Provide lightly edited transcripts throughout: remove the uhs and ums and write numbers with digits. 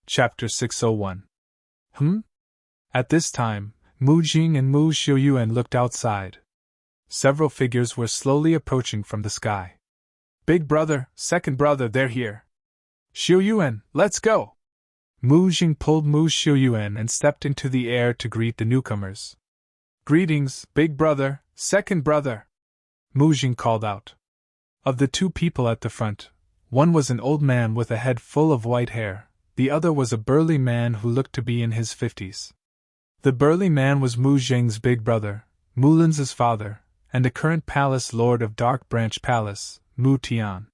Chapter 601. At this time, Mu Jing and Mu Xiuyuan looked outside. Several figures were slowly approaching from the sky. Big brother, second brother, they're here. Xiuyuan, let's go! Mu Jing pulled Mu Xiuyuan and stepped into the air to greet the newcomers. Greetings, big brother, second brother, Mu Jing called out. Of the two people at the front, one was an old man with a head full of white hair, the other was a burly man who looked to be in his 50s. The burly man was Mu Jing's big brother, Mu Lin's father, and the current palace lord of Dark Branch Palace, Mu Tian.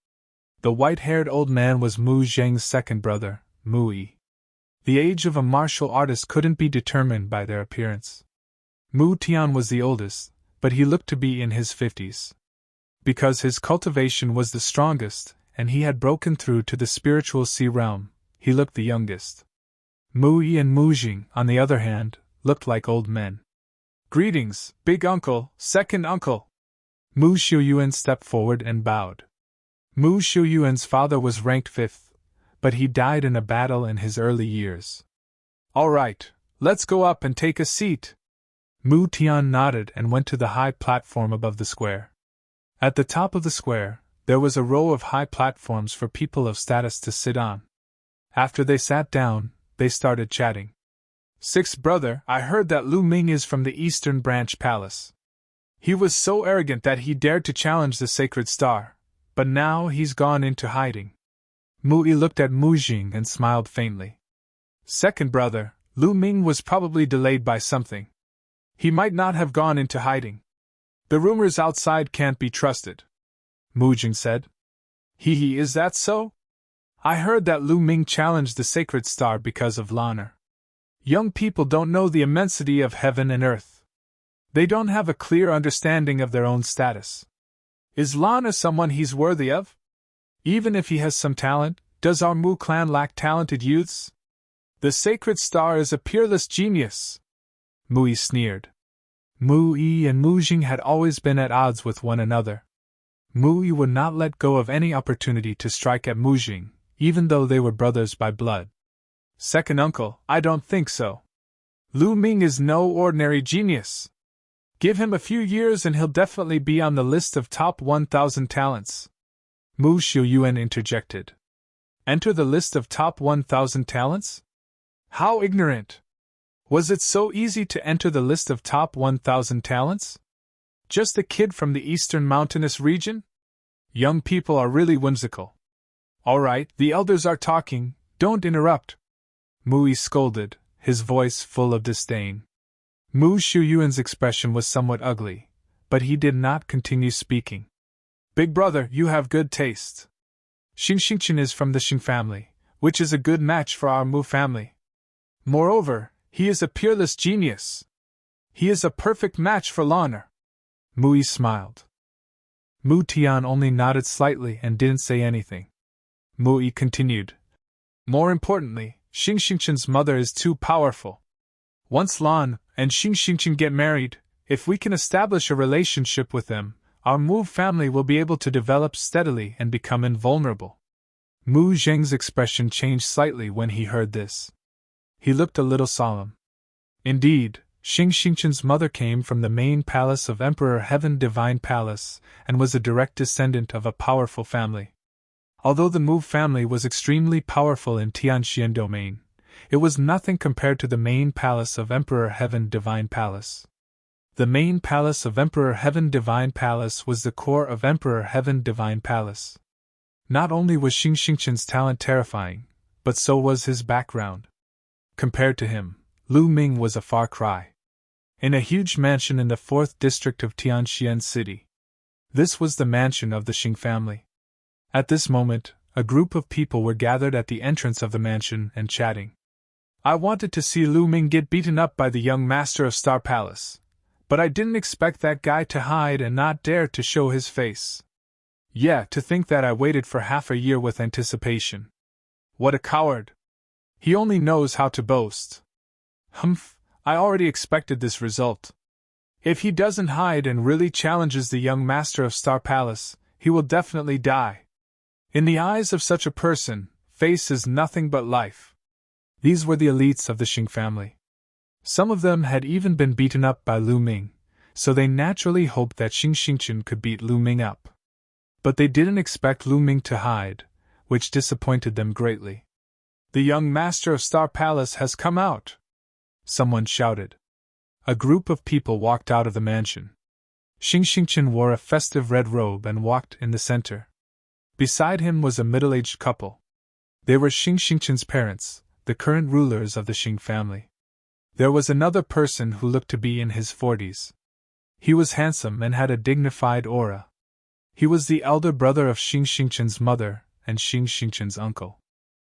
The white-haired old man was Mu Zheng's second brother, Mu Yi. The age of a martial artist couldn't be determined by their appearance. Mu Tian was the oldest, but he looked to be in his 50s. Because his cultivation was the strongest, and he had broken through to the spiritual sea realm, he looked the youngest. Mu Yi and Mu Jing, on the other hand, looked like old men. Greetings, big uncle, second uncle. Mu Xiuyuan stepped forward and bowed. Mu Xiuyuan's father was ranked 5th, but he died in a battle in his early years. All right, let's go up and take a seat. Mu Tian nodded and went to the high platform above the square. At the top of the square, there was a row of high platforms for people of status to sit on. After they sat down, they started chatting. Sixth brother, I heard that Lu Ming is from the Eastern Branch Palace. He was so arrogant that he dared to challenge the Sacred Star, but now he's gone into hiding. Mu Yi looked at Mu Jing and smiled faintly. Second brother, Lu Ming was probably delayed by something. He might not have gone into hiding. The rumors outside can't be trusted, Mu Jing said. Is that so? I heard that Lu Ming challenged the Sacred Star because of honor. Young people don't know the immensity of heaven and earth. They don't have a clear understanding of their own status. Is Lana someone he's worthy of? Even if he has some talent, does our Mu clan lack talented youths? The Sacred Star is a peerless genius, Mu Yi sneered. Mu Yi and Mu Jing had always been at odds with one another. Mu Yi would not let go of any opportunity to strike at Mu Jing, even though they were brothers by blood. Second uncle, I don't think so. Lu Ming is no ordinary genius. Give him a few years and he'll definitely be on the list of top 1,000 talents. Mu Xiuyuan interjected. Enter the list of top 1,000 talents? How ignorant! Was it so easy to enter the list of top 1,000 talents? Just a kid from the eastern mountainous region? Young people are really whimsical. All right, the elders are talking, don't interrupt. Mu Yi scolded, his voice full of disdain. Mu Xiuyuan's expression was somewhat ugly, but he did not continue speaking. Big brother, you have good taste. Xingxingchen is from the Xing family, which is a good match for our Mu family. Moreover, he is a peerless genius. He is a perfect match for Lana. Mu Yi smiled. Mu Tian only nodded slightly and didn't say anything. Mu Yi continued. More importantly, Xingxingchen's mother is too powerful. Once Lan and Xingxingchen get married, if we can establish a relationship with them, our Mu family will be able to develop steadily and become invulnerable. Mu Zheng's expression changed slightly when he heard this. He looked a little solemn. Indeed, Xingxingchen's mother came from the main palace of Emperor Heaven Divine Palace and was a direct descendant of a powerful family. Although the Mu family was extremely powerful in Tianxian domain, it was nothing compared to the main palace of Emperor Heaven Divine Palace. The main palace of Emperor Heaven Divine Palace was the core of Emperor Heaven Divine Palace. Not only was Xingxingchen's talent terrifying, but so was his background. Compared to him, Lu Ming was a far cry. In a huge mansion in the 4th district of Tianxian City. This was the mansion of the Xing family. At this moment, a group of people were gathered at the entrance of the mansion and chatting. I wanted to see Lu Ming get beaten up by the young master of Star Palace, but I didn't expect that guy to hide and not dare to show his face. Yeah, to think that I waited for half a year with anticipation. What a coward! He only knows how to boast. Humph, I already expected this result. If he doesn't hide and really challenges the young master of Star Palace, he will definitely die. In the eyes of such a person, face is nothing but life. These were the elites of the Xing family. Some of them had even been beaten up by Lu Ming, so they naturally hoped that Xing Xingchen could beat Lu Ming up. But they didn't expect Lu Ming to hide, which disappointed them greatly. "The young master of Star Palace has come out!" someone shouted. A group of people walked out of the mansion. Xing Xingchen wore a festive red robe and walked in the center. Beside him was a middle-aged couple. They were Xing Xingchen's parents, the current rulers of the Xing family. There was another person who looked to be in his 40s. He was handsome and had a dignified aura. He was the elder brother of Xing Xingchen's mother and Xing Xingchen's uncle.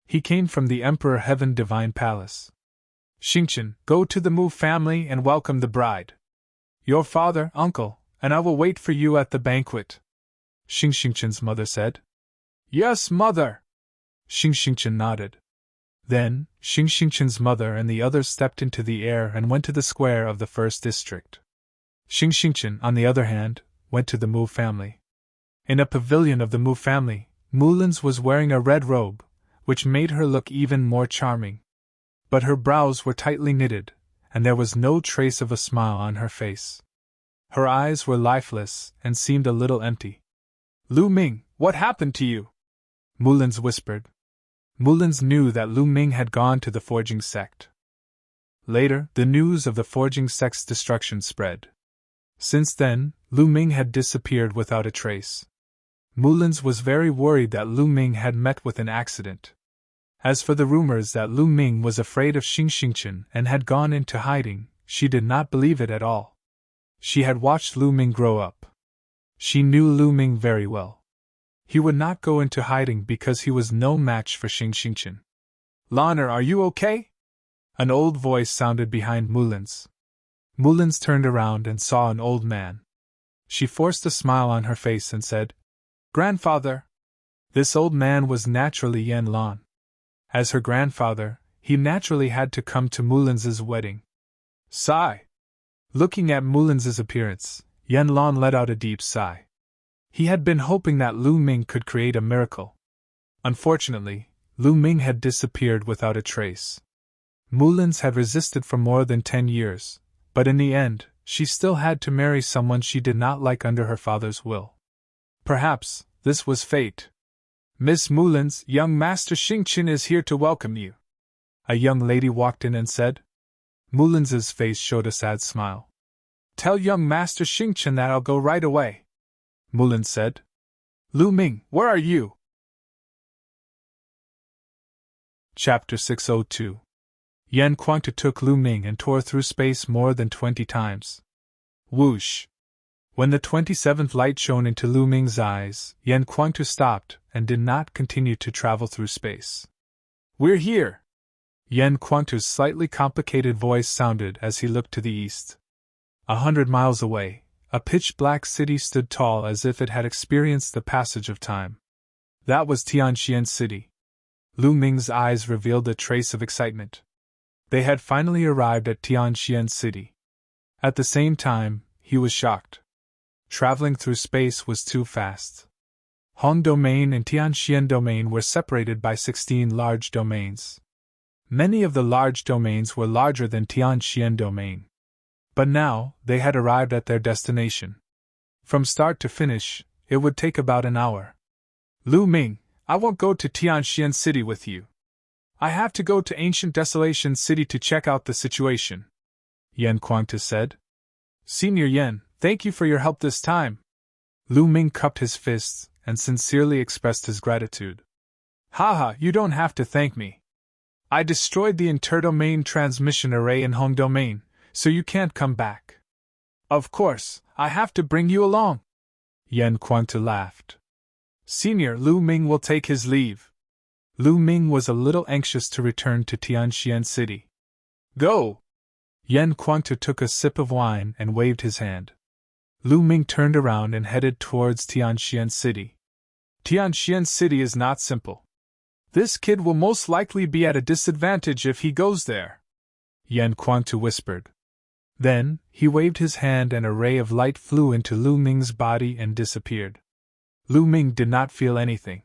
He came from the Emperor Heaven Divine Palace. "Xingchen, go to the Mu family and welcome the bride. Your father, uncle, and I will wait for you at the banquet," Xing Xingchen's mother said. "Yes, mother!" Xing Xingchen nodded. Then, Xing Xingchen's mother and the others stepped into the air and went to the square of the first district. Xing Xingchen, on the other hand, went to the Mu family. In a pavilion of the Mu family, Mulins was wearing a red robe, which made her look even more charming. But her brows were tightly knitted, and there was no trace of a smile on her face. Her eyes were lifeless and seemed a little empty. "Lu Ming, what happened to you?" Mulins whispered. Mulins knew that Lu Ming had gone to the forging sect. Later, the news of the forging sect's destruction spread. Since then, Lu Ming had disappeared without a trace. Mulins was very worried that Lu Ming had met with an accident. As for the rumors that Lu Ming was afraid of Xing Xingchen and had gone into hiding, she did not believe it at all. She had watched Lu Ming grow up. She knew Lu Ming very well. He would not go into hiding because he was no match for Xing Xingchen. "Lanner, are you okay?" An old voice sounded behind Mulins. Mulins turned around and saw an old man. She forced a smile on her face and said, "Grandfather." This old man was naturally Yan Lan. As her grandfather, he naturally had to come to Mulins's wedding. Sigh. Looking at Mulins's appearance, Yan Lan let out a deep sigh. He had been hoping that Lu Ming could create a miracle. Unfortunately, Lu Ming had disappeared without a trace. Mulins had resisted for more than 10 years, but in the end, she still had to marry someone she did not like under her father's will. Perhaps, this was fate. "Miss Mulins, young Master Xingchen is here to welcome you," a young lady walked in and said. Mulins's face showed a sad smile. "Tell young Master Xingchen that I'll go right away," Mulins said. "Lu Ming, where are you?" Chapter 602. Yan Kuangtu took Lu Ming and tore through space more than 20 times. Whoosh! When the 27th light shone into Lu Ming's eyes, Yan Kuangtu stopped and did not continue to travel through space. "We're here!" Yan Kuangtu's slightly complicated voice sounded as he looked to the east. 100 miles away, a pitch-black city stood tall as if it had experienced the passage of time. That was Tianxian City. Lu Ming's eyes revealed a trace of excitement. They had finally arrived at Tianxian City. At the same time, he was shocked. Traveling through space was too fast. Hong Domain and Tianxian Domain were separated by 16 large domains. Many of the large domains were larger than Tianxian Domain. But now, they had arrived at their destination. From start to finish, it would take about an hour. "Lu Ming, I won't go to Tianxian City with you. I have to go to Ancient Desolation City to check out the situation," Yan Kuangtu said. "Senior Yan, thank you for your help this time." Lu Ming cupped his fists and sincerely expressed his gratitude. "Haha, you don't have to thank me. I destroyed the interdomain transmission array in Hong Domain, so you can't come back. Of course, I have to bring you along." Yan Kuangtu laughed. "Senior Lu Ming will take his leave." Lu Ming was a little anxious to return to Tianxian City. "Go!" Yan Kuangtu took a sip of wine and waved his hand. Lu Ming turned around and headed towards Tianxian City. "Tianxian City is not simple. This kid will most likely be at a disadvantage if he goes there," Yan Kuangtu whispered. Then, he waved his hand and a ray of light flew into Lu Ming's body and disappeared. Lu Ming did not feel anything.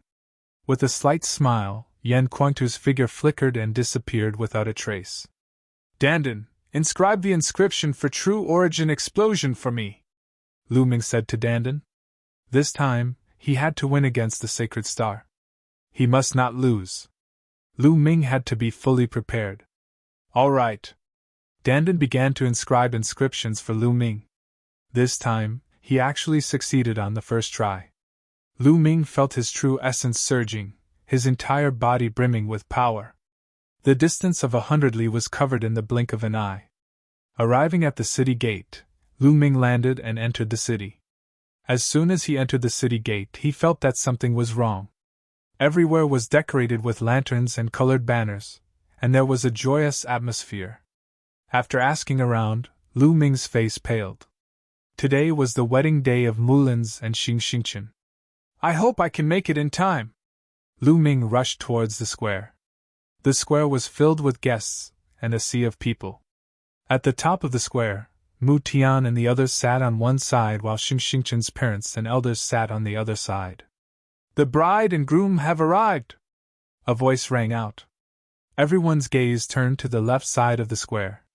With a slight smile, Yan Kuangtu's figure flickered and disappeared without a trace. Dandan, inscribe the inscription for true origin explosion for me, Lu Ming said to Dandan. This time, he had to win against the sacred star. He must not lose. Lu Ming had to be fully prepared. All right. Dandan began to inscribe inscriptions for Lu Ming. This time, he actually succeeded on the first try. Lu Ming felt his true essence surging, his entire body brimming with power. The distance of 100 li was covered in the blink of an eye. Arriving at the city gate, Lu Ming landed and entered the city. As soon as he entered the city gate, he felt that something was wrong. Everywhere was decorated with lanterns and colored banners, and there was a joyous atmosphere. After asking around, Lu Ming's face paled. Today was the wedding day of Mulin's and Xing Xingchen. I hope I can make it in time. Lu Ming rushed towards the square. The square was filled with guests, and a sea of people. At the top of the square, Mu Tian and the others sat on one side while Xing Xingchen's parents and elders sat on the other side. The bride and groom have arrived! A voice rang out. Everyone's gaze turned to the left side of the square.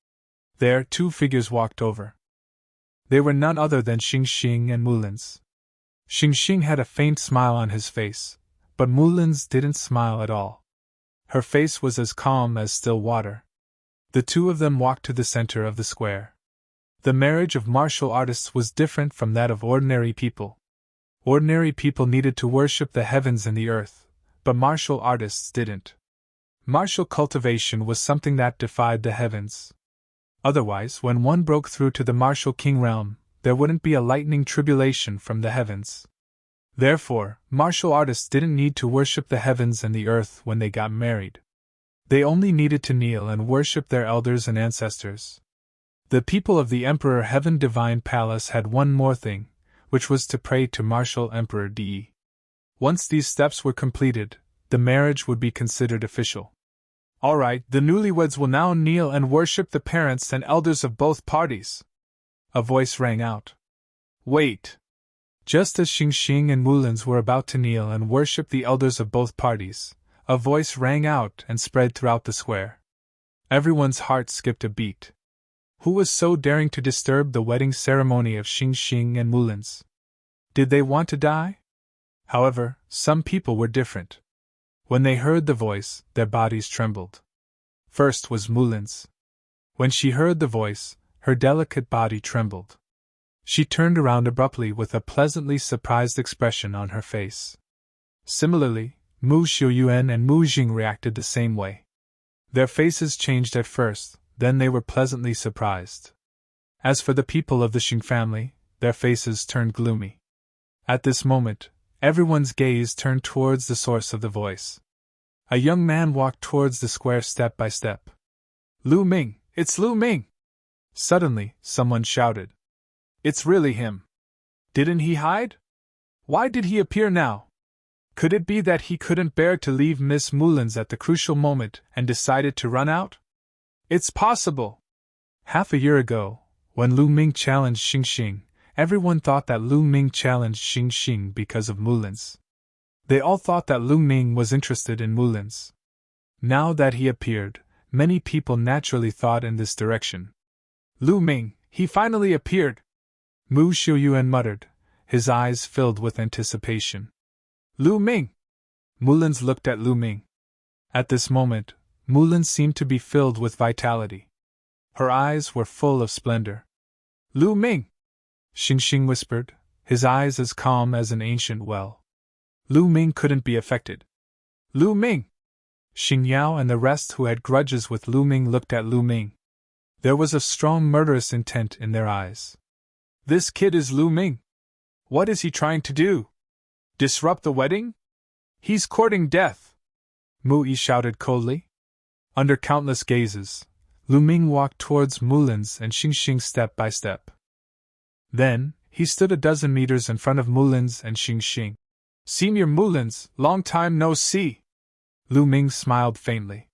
There, two figures walked over. They were none other than Xing Xing and Mulin's. Xing Xing had a faint smile on his face, but Mulin's didn't smile at all. Her face was as calm as still water. The two of them walked to the center of the square. The marriage of martial artists was different from that of ordinary people. Ordinary people needed to worship the heavens and the earth, but martial artists didn't. Martial cultivation was something that defied the heavens. Otherwise, when one broke through to the martial king realm, there wouldn't be a lightning tribulation from the heavens. Therefore, martial artists didn't need to worship the heavens and the earth when they got married. They only needed to kneel and worship their elders and ancestors. The people of the Emperor Heaven Divine Palace had one more thing, which was to pray to martial Emperor De. Once these steps were completed, the marriage would be considered official. All right, the newlyweds will now kneel and worship the parents and elders of both parties. A voice rang out. Wait! Just as Xing Xing and Mulin's were about to kneel and worship the elders of both parties, a voice rang out and spread throughout the square. Everyone's heart skipped a beat. Who was so daring to disturb the wedding ceremony of Xing Xing and Mulin's? Did they want to die? However, some people were different. When they heard the voice, their bodies trembled. First was Mulin's. When she heard the voice, her delicate body trembled. She turned around abruptly with a pleasantly surprised expression on her face. Similarly, Mu Xiuyuan and Mu Jing reacted the same way. Their faces changed at first, then they were pleasantly surprised. As for the people of the Xing family, their faces turned gloomy. At this moment, everyone's gaze turned towards the source of the voice. A young man walked towards the square step by step. Lu Ming, it's Lu Ming! Suddenly, someone shouted. It's really him. Didn't he hide? Why did he appear now? Could it be that he couldn't bear to leave Miss Mulin's at the crucial moment and decided to run out? It's possible. Half a year ago, when Lu Ming challenged Xing Xing, everyone thought that Lu Ming challenged Xing Xing because of Mulin's. They all thought that Lu Ming was interested in Mulin's. Now that he appeared, many people naturally thought in this direction. Lu Ming, he finally appeared! Mu Xiuyuan muttered, his eyes filled with anticipation. Lu Ming! Mulin's looked at Lu Ming. At this moment, Mulin seemed to be filled with vitality. Her eyes were full of splendor. Lu Ming! Xing Xing whispered, his eyes as calm as an ancient well. Lu Ming couldn't be affected. Lu Ming! Xing Yao and the rest who had grudges with Lu Ming looked at Lu Ming. There was a strong murderous intent in their eyes. This kid is Lu Ming. What is he trying to do? Disrupt the wedding? He's courting death! Mu Yi shouted coldly. Under countless gazes, Lu Ming walked towards Mulin's and Xing Xing step by step. Then, he stood a dozen meters in front of Mulin's and Xing Xing. Senior Mulin's, long time no see! Lu Ming smiled faintly.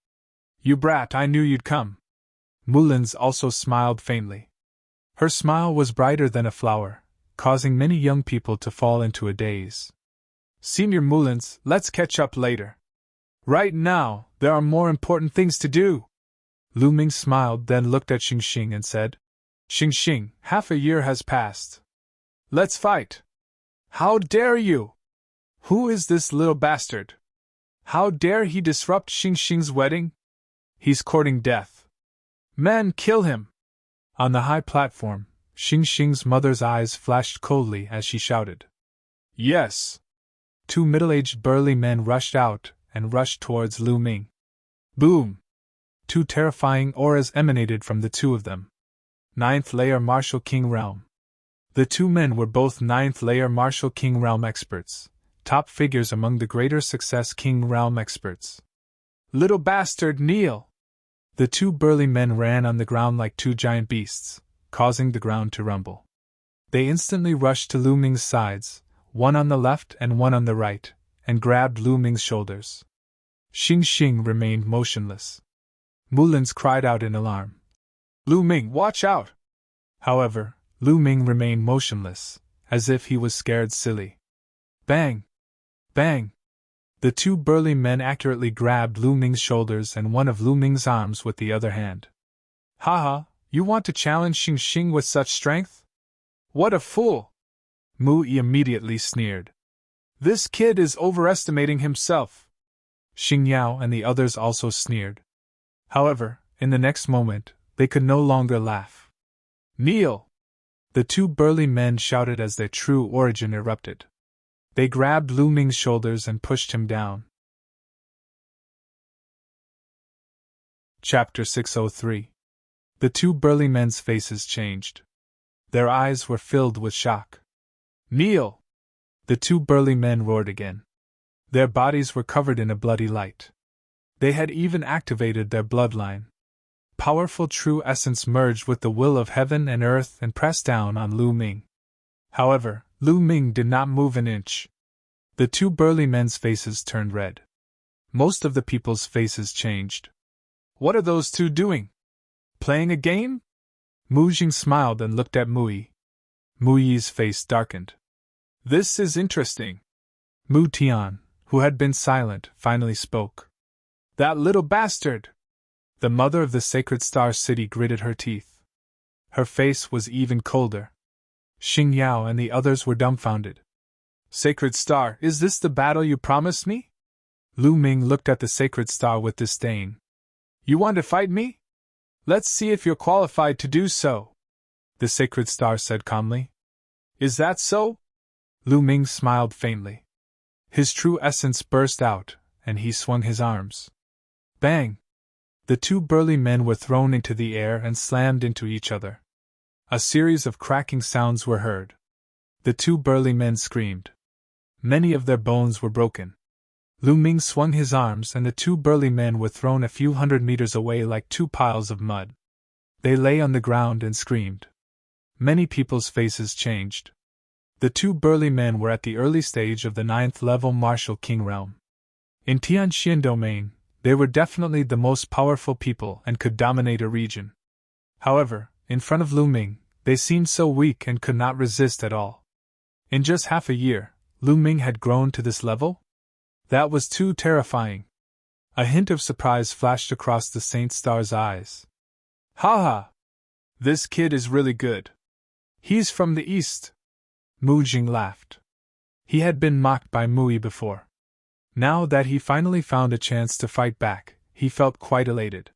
You brat, I knew you'd come. Mulin's also smiled faintly. Her smile was brighter than a flower, causing many young people to fall into a daze. Senior Mulin's, let's catch up later. Right now, there are more important things to do. Lu Ming smiled, then looked at Xing Xing and said, Xing Xing, half a year has passed. Let's fight. How dare you? Who is this little bastard? How dare he disrupt Xing Xing's wedding? He's courting death. Men, kill him! On the high platform, Xing Xing's mother's eyes flashed coldly as she shouted. Yes! Two middle-aged burly men rushed out and rushed towards Lu Ming. Boom! Two terrifying auras emanated from the two of them. Ninth layer Martial King Realm. The two men were both ninth layer Martial King Realm experts, top figures among the greater success King Realm experts. Little bastard, kneel! The two burly men ran on the ground like two giant beasts, causing the ground to rumble. They instantly rushed to Lu Ming's sides, one on the left and one on the right, and grabbed Lu Ming's shoulders. Xing Xing remained motionless. Mulins cried out in alarm. Lu Ming, watch out! However, Lu Ming remained motionless, as if he was scared silly. Bang! Bang! The two burly men accurately grabbed Lu Ming's shoulders and one of Lu Ming's arms with the other hand. Haha, you want to challenge Xing Xing with such strength? What a fool! Mu Yi immediately sneered. This kid is overestimating himself. Xing Yao and the others also sneered. However, in the next moment, they could no longer laugh. Kneel! The two burly men shouted as their true origin erupted. They grabbed Lu Ming's shoulders and pushed him down. Chapter 603. The two burly men's faces changed. Their eyes were filled with shock. Kneel! The two burly men roared again. Their bodies were covered in a bloody light. They had even activated their bloodline. Powerful true essence merged with the will of heaven and earth and pressed down on Lu Ming. However, Lu Ming did not move an inch. The two burly men's faces turned red. Most of the people's faces changed. What are those two doing? Playing a game? Mu Jing smiled and looked at Mu Yi. Mu Yi's face darkened. This is interesting. Mu Tian, who had been silent, finally spoke. That little bastard! The mother of the Sacred Star City gritted her teeth. Her face was even colder. Xing Yao and the others were dumbfounded. Sacred Star, is this the battle you promised me? Lu Ming looked at the Sacred Star with disdain. You want to fight me? Let's see if you're qualified to do so, the Sacred Star said calmly. Is that so? Lu Ming smiled faintly. His true essence burst out, and he swung his arms. Bang! The two burly men were thrown into the air and slammed into each other. A series of cracking sounds were heard. The two burly men screamed. Many of their bones were broken. Lu Ming swung his arms and the two burly men were thrown a few hundred meters away like two piles of mud. They lay on the ground and screamed. Many people's faces changed. The two burly men were at the early stage of the 9th level Martial King Realm. In Tianxian domain, they were definitely the most powerful people and could dominate a region. However, in front of Lu Ming, they seemed so weak and could not resist at all. In just half a year, Lu Ming had grown to this level? That was too terrifying. A hint of surprise flashed across the Saint Star's eyes. Ha! This kid is really good. He's from the east. Mu Jing laughed. He had been mocked by Mu Yi before. Now that he finally found a chance to fight back, he felt quite elated.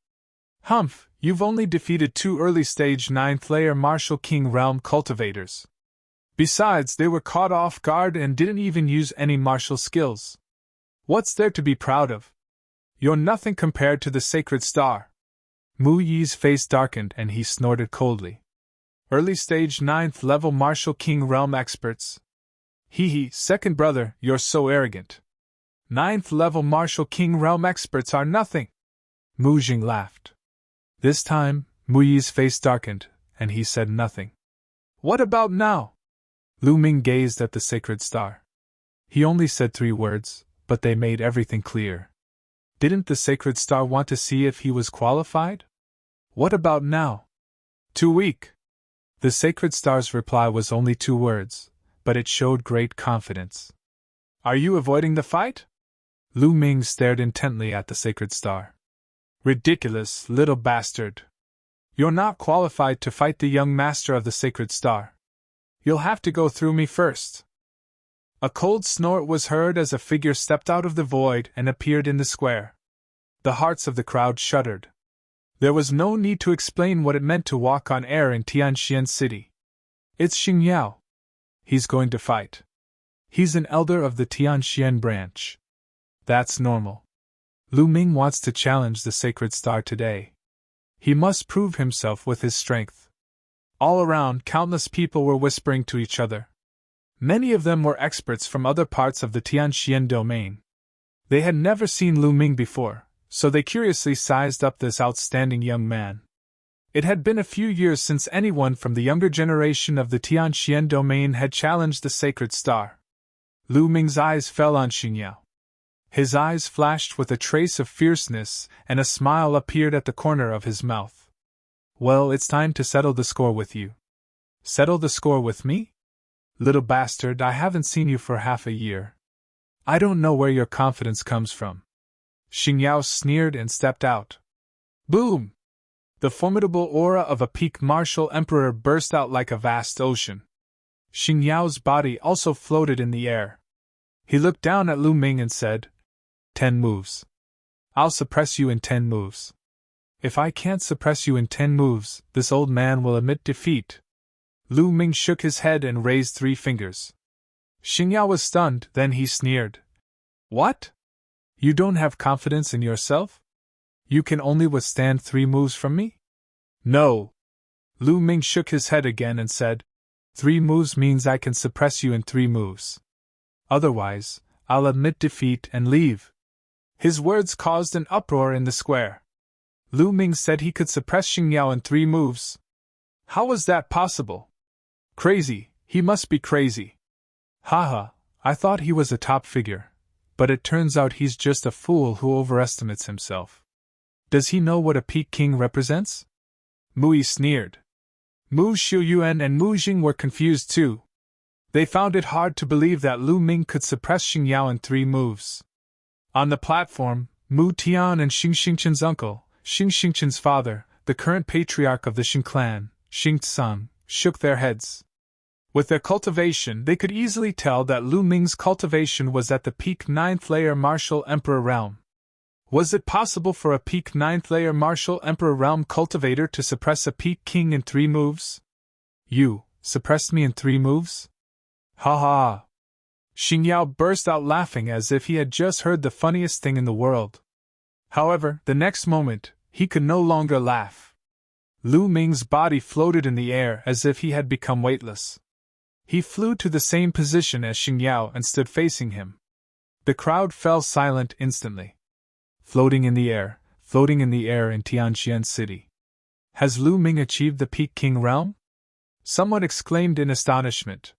Humph, you've only defeated two early-stage 9th layer Martial King Realm cultivators. Besides, they were caught off guard and didn't even use any martial skills. What's there to be proud of? You're nothing compared to the Sacred Star. Mu Yi's face darkened and he snorted coldly. Early-stage 9th level Martial King Realm experts. Hee, second brother, you're so arrogant. 9th level Martial King Realm experts are nothing. Mu Jing laughed. This time, Mu Yi's face darkened, and he said nothing. What about now? Lu Ming gazed at the Sacred Star. He only said 3 words, but they made everything clear. Didn't the Sacred Star want to see if he was qualified? What about now? Too weak. The Sacred Star's reply was only 2 words, but it showed great confidence. Are you avoiding the fight? Lu Ming stared intently at the sacred star. Ridiculous, little bastard. You're not qualified to fight the young master of the sacred star. You'll have to go through me first. A cold snort was heard as a figure stepped out of the void and appeared in the square. The hearts of the crowd shuddered. There was no need to explain what it meant to walk on air in Tianxian City. It's Xing Yao. He's going to fight. He's an elder of the Tianxian branch. That's normal. Lu Ming wants to challenge the sacred star today. He must prove himself with his strength. All around, countless people were whispering to each other. Many of them were experts from other parts of the Tianxian domain. They had never seen Lu Ming before, so they curiously sized up this outstanding young man. It had been a few years since anyone from the younger generation of the Tianxian domain had challenged the sacred star. Lu Ming's eyes fell on Xing Yao. His eyes flashed with a trace of fierceness, and a smile appeared at the corner of his mouth. Well, it's time to settle the score with you. Settle the score with me? Little bastard, I haven't seen you for half a year. I don't know where your confidence comes from. Xing Yao sneered and stepped out. Boom! The formidable aura of a peak martial emperor burst out like a vast ocean. Xing Yao's body also floated in the air. He looked down at Lu Ming and said, 10 moves. I'll suppress you in 10 moves. If I can't suppress you in 10 moves, this old man will admit defeat. Lu Ming shook his head and raised 3 fingers. Xing Yao was stunned, then he sneered. What? You don't have confidence in yourself? You can only withstand 3 moves from me? No. Lu Ming shook his head again and said, 3 moves means I can suppress you in 3 moves. Otherwise, I'll admit defeat and leave. His words caused an uproar in the square. Lu Ming said he could suppress Xing Yao in 3 moves. How was that possible? Crazy, he must be crazy. Haha, I thought he was a top figure, but it turns out he's just a fool who overestimates himself. Does he know what a Peak King represents? Mui sneered. Mu Xiuyuan and Mu Jing were confused too. They found it hard to believe that Lu Ming could suppress Xing Yao in 3 moves. On the platform, Mu Tian and Xing Xingchen's uncle, Xing Xingchen's father, the current patriarch of the Xing clan, Xing Tsang, shook their heads. With their cultivation, they could easily tell that Lu Ming's cultivation was at the peak 9th layer martial emperor realm. Was it possible for a peak 9th layer martial emperor realm cultivator to suppress a peak king in 3 moves? You suppressed me in 3 moves? Ha ha! Xing Yao burst out laughing as if he had just heard the funniest thing in the world. However, the next moment, he could no longer laugh. Lu Ming's body floated in the air as if he had become weightless. He flew to the same position as Xing Yao and stood facing him. The crowd fell silent instantly. Floating in the air in Tianxian City. Has Lu Ming achieved the Peak King realm? Someone exclaimed in astonishment.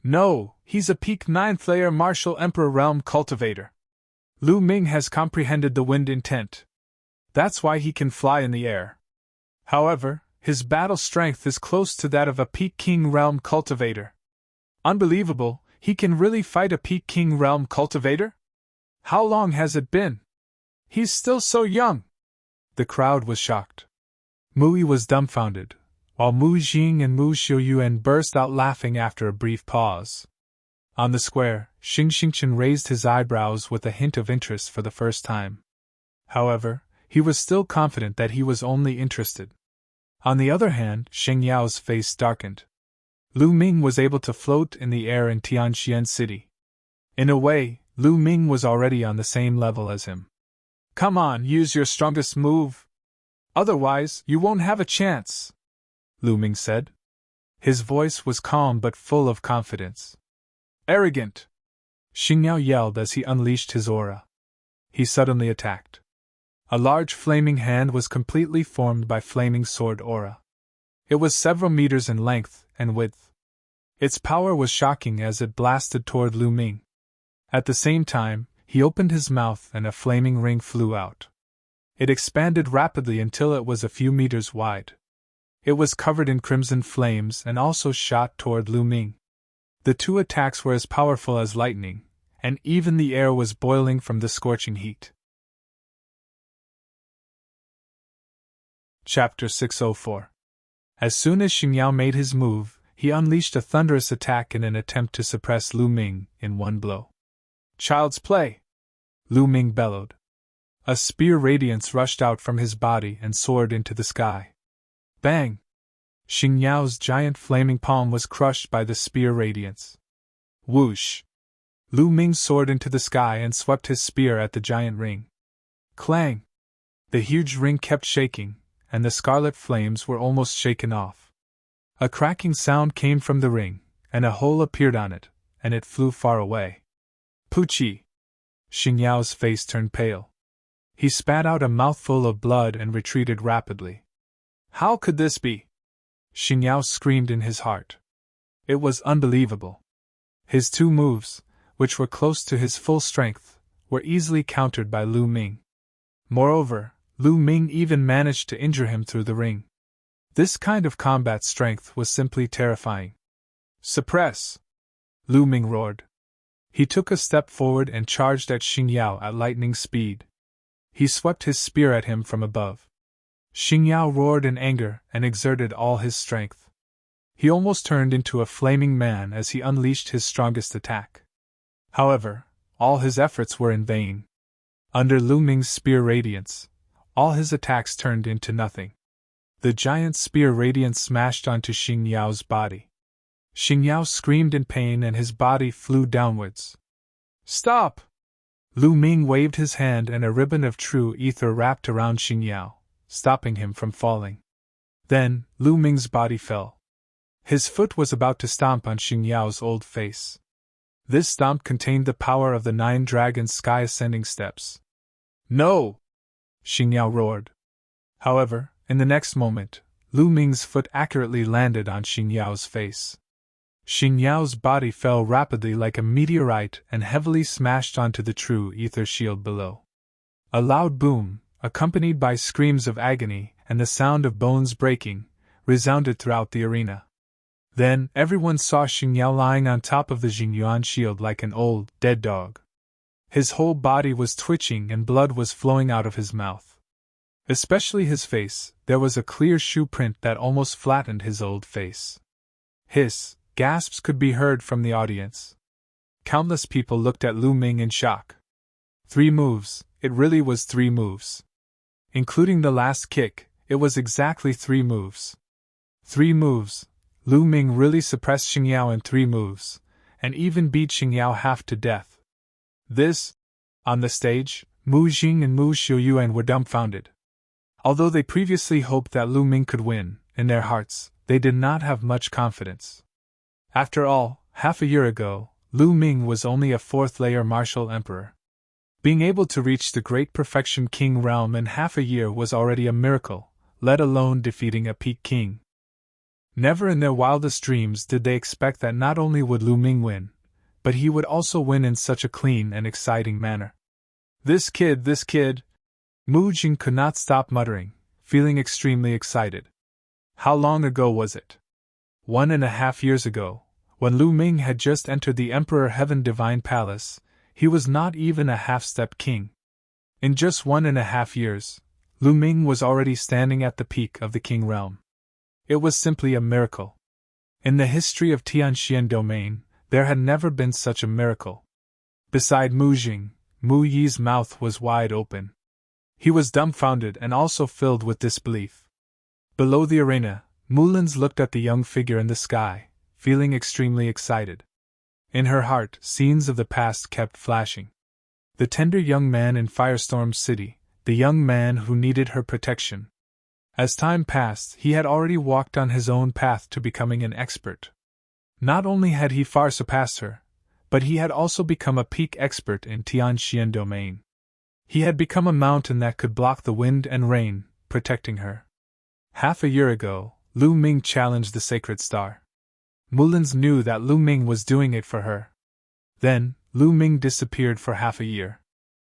No, he's a peak 9th layer martial emperor realm cultivator. Lu Ming has comprehended the wind intent. That's why he can fly in the air. However, his battle strength is close to that of a peak king realm cultivator. Unbelievable, he can really fight a peak king realm cultivator? How long has it been? He's still so young. The crowd was shocked. Mui was dumbfounded, while Mu Jing and Mu Xiuyuan burst out laughing after a brief pause. On the square, Xing Xingchen raised his eyebrows with a hint of interest for the first time. However, he was still confident that he was only interested. On the other hand, Xing Yao's face darkened. Lu Ming was able to float in the air in Tianxian City. In a way, Lu Ming was already on the same level as him. Come on, use your strongest move. Otherwise, you won't have a chance, Lu Ming said. His voice was calm but full of confidence. Arrogant! Xing Yao yelled as he unleashed his aura. He suddenly attacked. A large flaming hand was completely formed by flaming sword aura. It was several meters in length and width. Its power was shocking as it blasted toward Lu Ming. At the same time, he opened his mouth and a flaming ring flew out. It expanded rapidly until it was a few meters wide. It was covered in crimson flames and also shot toward Lu Ming. The 2 attacks were as powerful as lightning, and even the air was boiling from the scorching heat. Chapter 604. As soon as Xingyao made his move, he unleashed a thunderous attack in an attempt to suppress Lu Ming in one blow. "Child's play!" Lu Ming bellowed. A spear radiance rushed out from his body and soared into the sky. Bang! Xingyao's giant flaming palm was crushed by the spear radiance. Whoosh! Lu Ming soared into the sky and swept his spear at the giant ring. Clang! The huge ring kept shaking, and the scarlet flames were almost shaken off. A cracking sound came from the ring, and a hole appeared on it, and it flew far away. Poochie! Xingyao's face turned pale. He spat out a mouthful of blood and retreated rapidly. How could this be? Xingyao screamed in his heart. It was unbelievable. His two moves, which were close to his full strength, were easily countered by Lu Ming. Moreover, Lu Ming even managed to injure him through the ring. This kind of combat strength was simply terrifying. Suppress! Lu Ming roared. He took a step forward and charged at Xingyao at lightning speed. He swept his spear at him from above. Xingyao roared in anger and exerted all his strength. He almost turned into a flaming man as he unleashed his strongest attack. However, all his efforts were in vain. Under Lu Ming's spear radiance, all his attacks turned into nothing. The giant spear radiance smashed onto Xingyao's body. Xingyao screamed in pain and his body flew downwards. Stop! Lu Ming waved his hand and a ribbon of true ether wrapped around Xingyao, stopping him from falling. Then, Lu Ming's body fell. His foot was about to stomp on Xingyao's old face. This stomp contained the power of the 9 dragons' sky-ascending steps. No! Xingyao roared. However, in the next moment, Lu Ming's foot accurately landed on Xingyao's face. Xingyao's body fell rapidly like a meteorite and heavily smashed onto the true ether shield below. A loud boom, accompanied by screams of agony and the sound of bones breaking, resounded throughout the arena. Then everyone saw Xingyao lying on top of the Jingyuan shield like an old, dead dog. His whole body was twitching and blood was flowing out of his mouth. Especially his face, there was a clear shoe print that almost flattened his old face. Hiss, gasps could be heard from the audience. Countless people looked at Lu Ming in shock. 3 moves, it really was 3 moves. Including the last kick, it was exactly 3 moves. 3 moves, Lu Ming really suppressed Xingyao in 3 moves, and even beat Xingyao half to death. This, on the stage, Mu Jing and Mu Xiuyuan were dumbfounded. Although they previously hoped that Lu Ming could win, in their hearts, they did not have much confidence. After all, half a year ago, Lu Ming was only a 4th-layer martial emperor. Being able to reach the great perfection king realm in half a year was already a miracle, let alone defeating a peak king. Never in their wildest dreams did they expect that not only would Lu Ming win, but he would also win in such a clean and exciting manner. This kid! Mu Jing could not stop muttering, feeling extremely excited. How long ago was it? 1.5 years ago, when Lu Ming had just entered the Emperor Heaven Divine Palace, he was not even a half-step king. In just 1.5 years, Lu Ming was already standing at the peak of the king realm. It was simply a miracle. In the history of Tianxian domain, there had never been such a miracle. Beside Mu Jing, Mu Yi's mouth was wide open. He was dumbfounded and also filled with disbelief. Below the arena, Mulins looked at the young figure in the sky, feeling extremely excited. In her heart, scenes of the past kept flashing. The tender young man in Firestorm City, the young man who needed her protection. As time passed, he had already walked on his own path to becoming an expert. Not only had he far surpassed her, but he had also become a peak expert in Tianxian domain. He had become a mountain that could block the wind and rain, protecting her. Half a year ago, Lu Ming challenged the sacred star. Mulins knew that Lu Ming was doing it for her. Then, Lu Ming disappeared for half a year.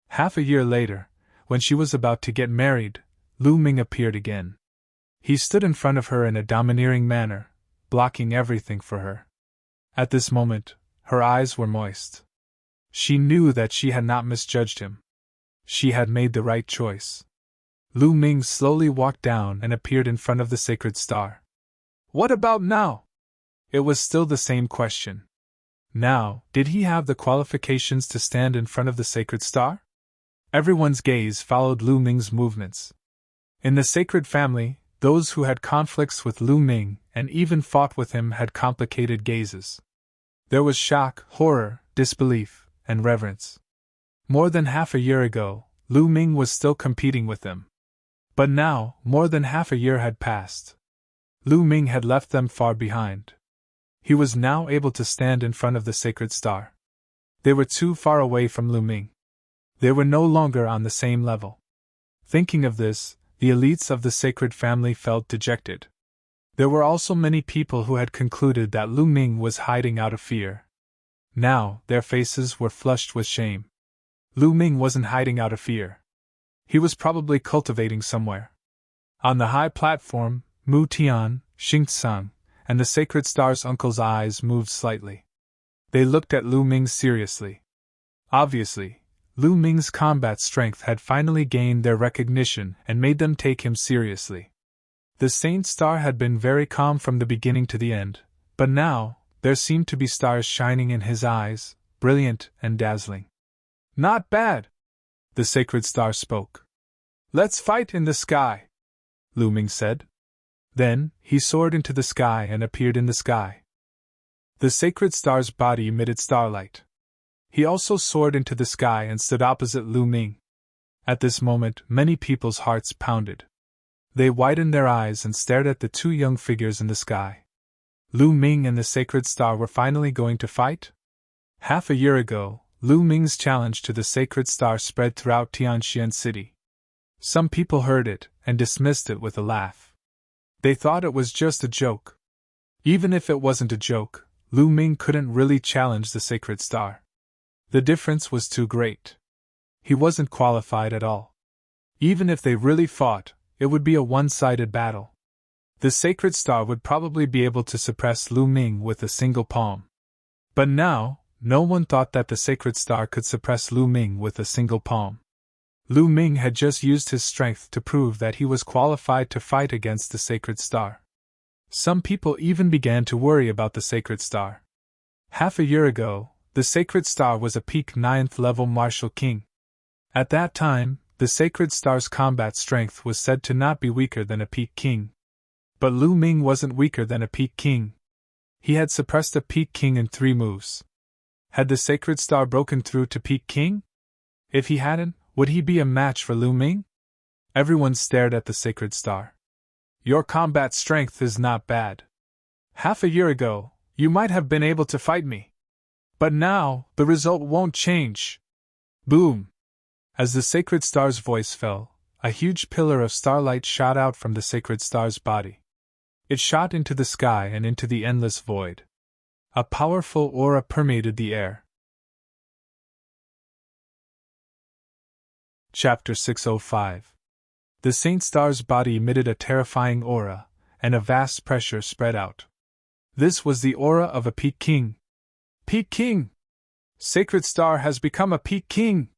Half a year later, when she was about to get married, Lu Ming appeared again. He stood in front of her in a domineering manner, blocking everything for her. At this moment, her eyes were moist. She knew that she had not misjudged him. She had made the right choice. Lu Ming slowly walked down and appeared in front of the sacred star. What about now? It was still the same question. Now, did he have the qualifications to stand in front of the sacred star? Everyone's gaze followed Lu Ming's movements. In the sacred family, those who had conflicts with Lu Ming and even fought with him had complicated gazes. There was shock, horror, disbelief, and reverence. More than half a year ago, Lu Ming was still competing with them. But now, more than half a year had passed. Lu Ming had left them far behind. He was now able to stand in front of the sacred star. They were too far away from Lu Ming. They were no longer on the same level. Thinking of this, the elites of the sacred family felt dejected. There were also many people who had concluded that Lu Ming was hiding out of fear. Now, their faces were flushed with shame. Lu Ming wasn't hiding out of fear. He was probably cultivating somewhere. On the high platform, Mu Tian, Xing Tsang, and the sacred star's uncle's eyes moved slightly. They looked at Lu Ming seriously. Obviously, Lu Ming's combat strength had finally gained their recognition and made them take him seriously. The Saint Star had been very calm from the beginning to the end, but now, there seemed to be stars shining in his eyes, brilliant and dazzling. Not bad, the sacred star spoke. Let's fight in the sky, Lu Ming said. Then, he soared into the sky and appeared in the sky. The sacred star's body emitted starlight. He also soared into the sky and stood opposite Lu Ming. At this moment, many people's hearts pounded. They widened their eyes and stared at the two young figures in the sky. Lu Ming and the sacred star were finally going to fight? Half a year ago, Lu Ming's challenge to the sacred star spread throughout Tianxian City. Some people heard it and dismissed it with a laugh. They thought it was just a joke. Even if it wasn't a joke, Lu Ming couldn't really challenge the sacred star. The difference was too great. He wasn't qualified at all. Even if they really fought, it would be a one-sided battle. The sacred star would probably be able to suppress Lu Ming with a single palm. But now, no one thought that the sacred star could suppress Lu Ming with a single palm. Lu Ming had just used his strength to prove that he was qualified to fight against the sacred star. Some people even began to worry about the sacred star. Half a year ago, the sacred star was a peak 9th level martial king. At that time, the sacred star's combat strength was said to not be weaker than a peak king. But Lu Ming wasn't weaker than a peak king. He had suppressed a peak king in 3 moves. Had the sacred star broken through to peak king? If he hadn't, would he be a match for Lu Ming? Everyone stared at the sacred star. Your combat strength is not bad. Half a year ago, you might have been able to fight me. But now, the result won't change. Boom! As the sacred star's voice fell, a huge pillar of starlight shot out from the sacred star's body. It shot into the sky and into the endless void. A powerful aura permeated the air. Chapter 605. The Saint Star's body emitted a terrifying aura, and a vast pressure spread out. This was the aura of a peak king. Peak king! Sacred Star has become a peak king!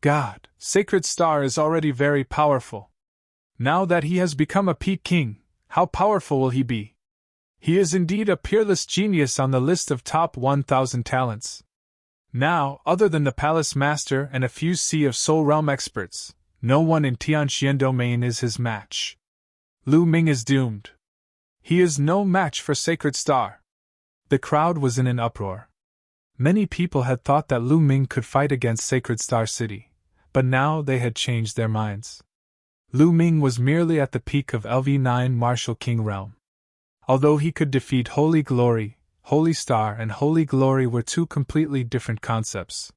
God, Sacred Star is already very powerful. Now that he has become a peak king, how powerful will he be? He is indeed a peerless genius on the list of top 1,000 talents. Now, other than the Palace Master and a few Sea of Soul Realm experts, no one in Tianxian domain is his match. Lu Ming is doomed. He is no match for Sacred Star. The crowd was in an uproar. Many people had thought that Lu Ming could fight against Sacred Star City, but now they had changed their minds. Lu Ming was merely at the peak of LV9 Martial King realm. Although he could defeat Holy Glory, Holy Star and Holy Glory were two completely different concepts.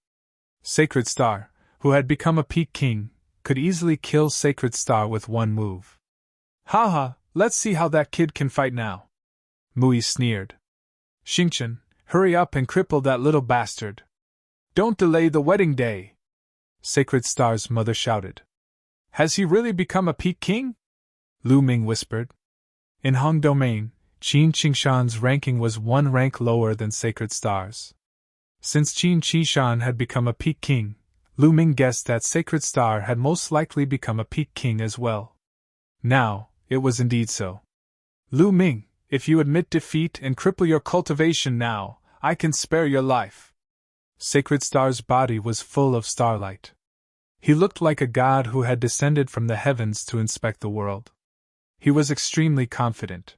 Sacred Star, who had become a peak king, could easily kill Sacred Star with one move. Haha, let's see how that kid can fight now. Mui sneered. Xingchen, hurry up and cripple that little bastard. Don't delay the wedding day. Sacred Star's mother shouted. Has he really become a peak king? Lu Ming whispered. In Hong Domain, Qin Qingshan's ranking was 1 rank lower than Sacred Star's. Since Qin Qishan had become a Peak King, Lu Ming guessed that Sacred Star had most likely become a Peak King as well. Now, it was indeed so. Lu Ming, if you admit defeat and cripple your cultivation now, I can spare your life. Sacred Star's body was full of starlight. He looked like a god who had descended from the heavens to inspect the world. He was extremely confident.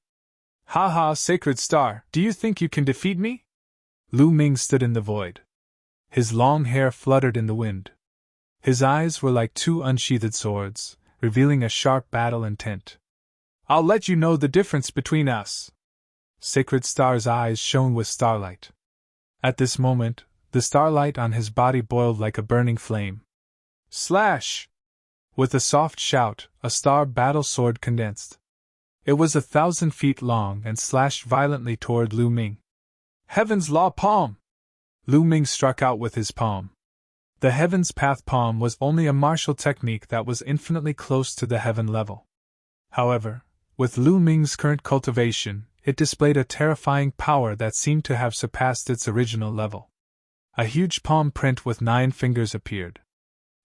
Ha ha, Sacred Star, do you think you can defeat me? Lu Ming stood in the void. His long hair fluttered in the wind. His eyes were like two unsheathed swords, revealing a sharp battle intent. I'll let you know the difference between us. Sacred Star's eyes shone with starlight. At this moment, the starlight on his body boiled like a burning flame. Slash! With a soft shout, a star battle sword condensed. It was 1,000 feet long and slashed violently toward Lu Ming. Heaven's Law Palm! Lu Ming struck out with his palm. The Heaven's Path Palm was only a martial technique that was infinitely close to the heaven level. However, with Lu Ming's current cultivation, it displayed a terrifying power that seemed to have surpassed its original level. A huge palm print with 9 fingers appeared.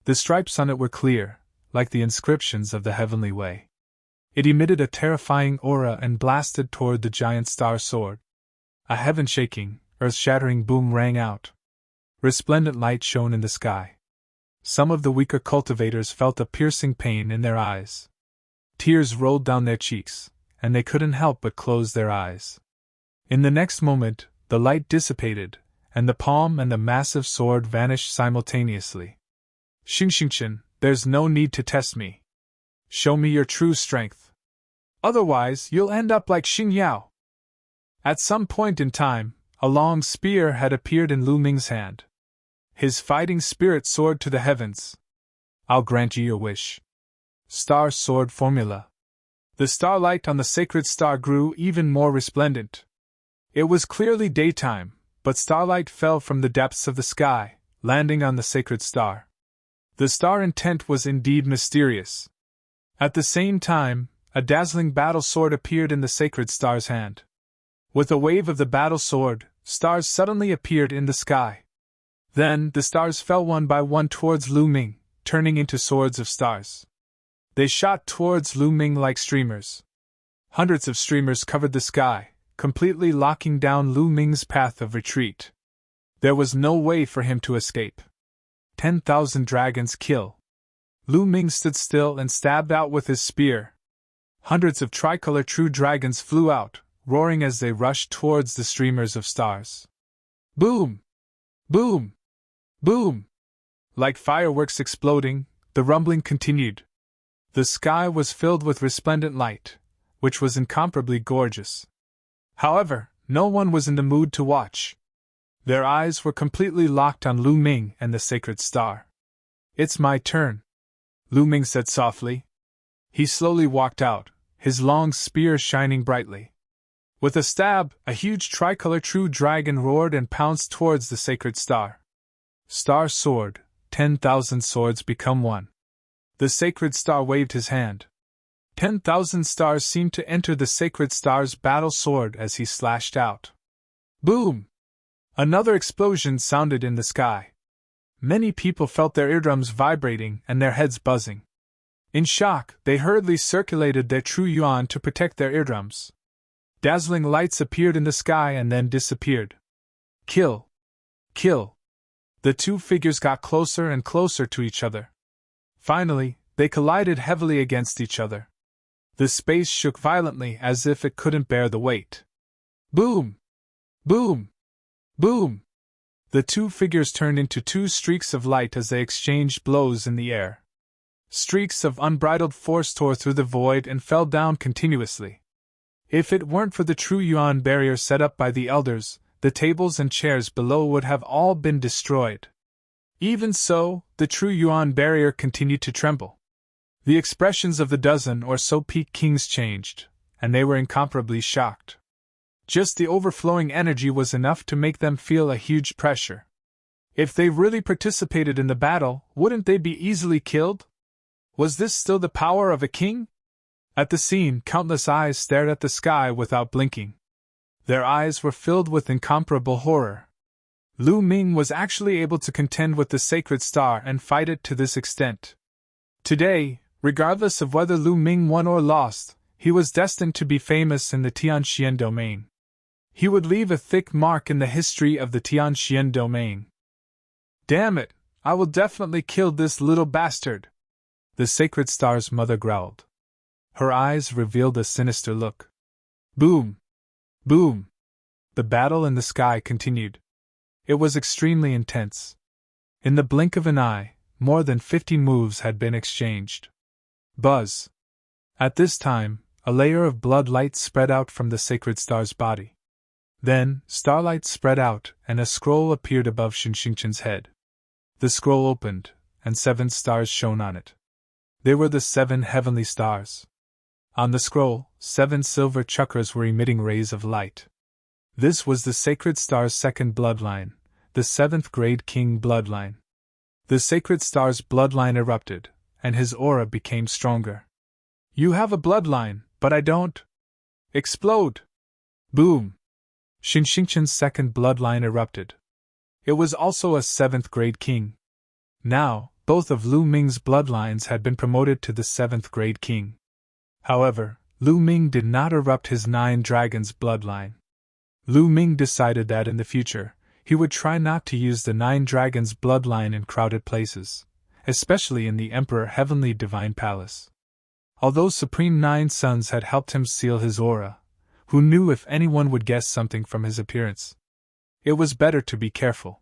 The stripes on it were clear, like the inscriptions of the heavenly way. It emitted a terrifying aura and blasted toward the giant star sword. A heaven-shaking, earth-shattering boom rang out. Resplendent light shone in the sky. Some of the weaker cultivators felt a piercing pain in their eyes. Tears rolled down their cheeks, and they couldn't help but close their eyes. In the next moment, the light dissipated, and the palm and the massive sword vanished simultaneously. Xingxingchen, there's no need to test me. Show me your true strength. Otherwise, you'll end up like Xing Yao. At some point in time, a long spear had appeared in Lu Ming's hand. His fighting spirit soared to the heavens. I'll grant you your wish. Star Sword Formula. The starlight on the sacred star grew even more resplendent. It was clearly daytime, but starlight fell from the depths of the sky, landing on the sacred star. The star intent was indeed mysterious. At the same time, a dazzling battle sword appeared in the sacred star's hand. With a wave of the battle sword, stars suddenly appeared in the sky. Then, the stars fell one by one towards Lu Ming, turning into swords of stars. They shot towards Lu Ming like streamers. Hundreds of streamers covered the sky, completely locking down Lu Ming's path of retreat. There was no way for him to escape. 10,000 dragons kill. Lu Ming stood still and stabbed out with his spear. Hundreds of tricolor true dragons flew out, roaring as they rushed towards the streamers of stars. Boom! Boom! Boom! Like fireworks exploding, the rumbling continued. The sky was filled with resplendent light, which was incomparably gorgeous. However, no one was in the mood to watch. Their eyes were completely locked on Lu Ming and the sacred star. It's my turn, Lu Ming said softly. He slowly walked out, his long spear shining brightly. With a stab, a huge tricolor true dragon roared and pounced towards the sacred star. Star sword, 10,000 swords become one. The sacred star waved his hand. 10,000 stars seemed to enter the sacred star's battle sword as he slashed out. Boom! Another explosion sounded in the sky. Many people felt their eardrums vibrating and their heads buzzing. In shock, they hurriedly circulated their true yuan to protect their eardrums. Dazzling lights appeared in the sky and then disappeared. Kill! Kill! The two figures got closer and closer to each other. Finally, they collided heavily against each other. The space shook violently as if it couldn't bear the weight. Boom! Boom! Boom! The two figures turned into two streaks of light as they exchanged blows in the air. Streaks of unbridled force tore through the void and fell down continuously. If it weren't for the true yuan barrier set up by the elders, the tables and chairs below would have all been destroyed. Even so, the true yuan barrier continued to tremble. The expressions of the dozen or so Peak Kings changed, and they were incomparably shocked. Just the overflowing energy was enough to make them feel a huge pressure. If they really participated in the battle, wouldn't they be easily killed? Was this still the power of a king? At the scene, countless eyes stared at the sky without blinking. Their eyes were filled with incomparable horror. Lu Ming was actually able to contend with the sacred star and fight it to this extent. Today, regardless of whether Lu Ming won or lost, he was destined to be famous in the Tianxian domain. He would leave a thick mark in the history of the Tianxian domain. Damn it, I will definitely kill this little bastard, the sacred star's mother growled. Her eyes revealed a sinister look. Boom! Boom! The battle in the sky continued. It was extremely intense. In the blink of an eye, more than 50 moves had been exchanged. Buzz! At this time, a layer of blood light spread out from the sacred star's body. Then, starlight spread out, and a scroll appeared above Xinxingchen's head. The scroll opened, and 7 stars shone on it. They were the 7 heavenly stars. On the scroll, 7 silver chakras were emitting rays of light. This was the sacred star's second bloodline, the 7th grade king bloodline. The sacred star's bloodline erupted, and his aura became stronger. You have a bloodline, but I don't. Explode! Boom! Xinxingchen's second bloodline erupted. It was also a 7th grade king. Now, both of Lu Ming's bloodlines had been promoted to the 7th grade king. However, Lu Ming did not erupt his 9 dragons bloodline. Lu Ming decided that in the future, he would try not to use the 9 dragons bloodline in crowded places, especially in the Emperor Heavenly Divine Palace. Although Supreme 9 Sons had helped him seal his aura, who knew if anyone would guess something from his appearance? It was better to be careful.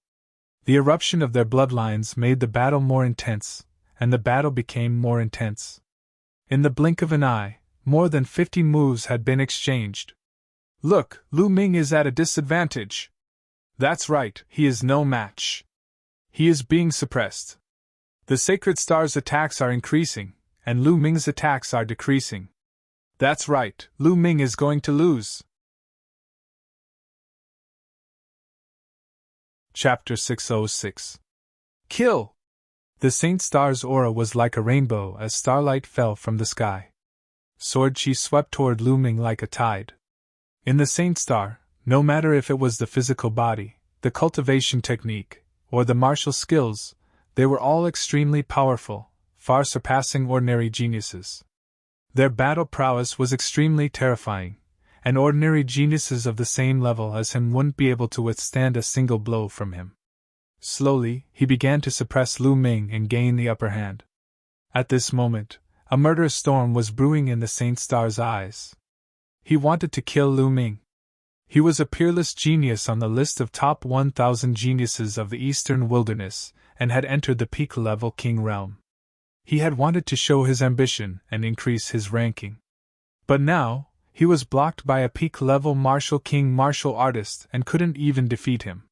The eruption of their bloodlines made the battle more intense, and the battle became more intense. In the blink of an eye, more than 50 moves had been exchanged. Look, Lu Ming is at a disadvantage. That's right, he is no match. He is being suppressed. The sacred star's attacks are increasing, and Lu Ming's attacks are decreasing. That's right, Lu Ming is going to lose. Chapter 606. Kill! The Saint Star's aura was like a rainbow as starlight fell from the sky. Sword chi swept toward Lu Ming like a tide. In the Saint Star, no matter if it was the physical body, the cultivation technique, or the martial skills, they were all extremely powerful, far surpassing ordinary geniuses. Their battle prowess was extremely terrifying, and ordinary geniuses of the same level as him wouldn't be able to withstand a single blow from him. Slowly, he began to suppress Lu Ming and gain the upper hand. At this moment, a murderous storm was brewing in the Saint Star's eyes. He wanted to kill Lu Ming. He was a peerless genius on the list of top 1,000 geniuses of the Eastern Wilderness, and had entered the peak-level king realm. He had wanted to show his ambition and increase his ranking. But now, he was blocked by a peak-level martial king martial artist and couldn't even defeat him.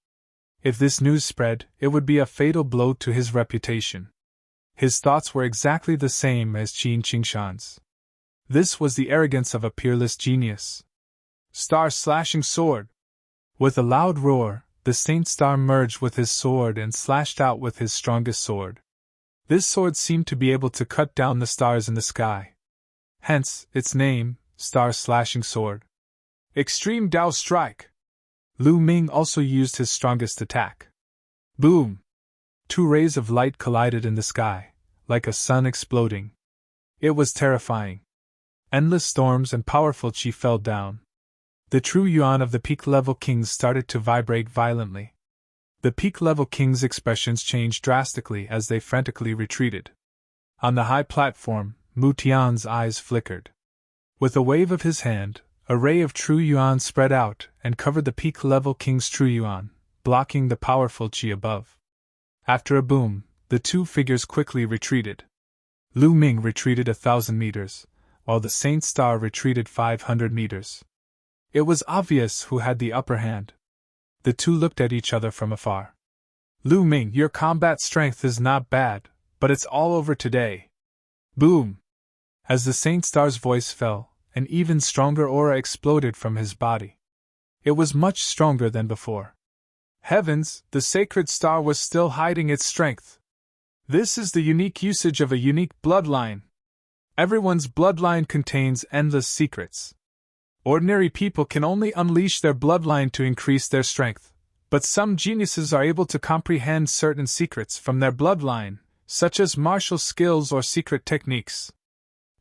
If this news spread, it would be a fatal blow to his reputation. His thoughts were exactly the same as Qin Qingshan's. This was the arrogance of a peerless genius. Star-slashing sword! With a loud roar, the Saint Star merged with his sword and slashed out with his strongest sword. This sword seemed to be able to cut down the stars in the sky. Hence, its name, Star-slashing sword. Extreme Dao Strike! Lu Ming also used his strongest attack. Boom! 2 rays of light collided in the sky, like a sun exploding. It was terrifying. Endless storms and powerful chi fell down. The true yuan of the peak-level kings started to vibrate violently. The peak-level kings' expressions changed drastically as they frantically retreated. On the high platform, Mu Tian's eyes flickered. With a wave of his hand, a ray of true yuan spread out and covered the peak-level king's true yuan, blocking the powerful chi above. After a boom, the 2 figures quickly retreated. Lu Ming retreated 1,000 meters, while the Saint Star retreated 500 meters. It was obvious who had the upper hand. The 2 looked at each other from afar. Lu Ming, your combat strength is not bad, but it's all over today. Boom! As the Saint Star's voice fell, an even stronger aura exploded from his body. It was much stronger than before. Heavens, the sacred star was still hiding its strength. This is the unique usage of a unique bloodline. Everyone's bloodline contains endless secrets. Ordinary people can only unleash their bloodline to increase their strength, But some geniuses are able to comprehend certain secrets from their bloodline, such as martial skills or secret techniques.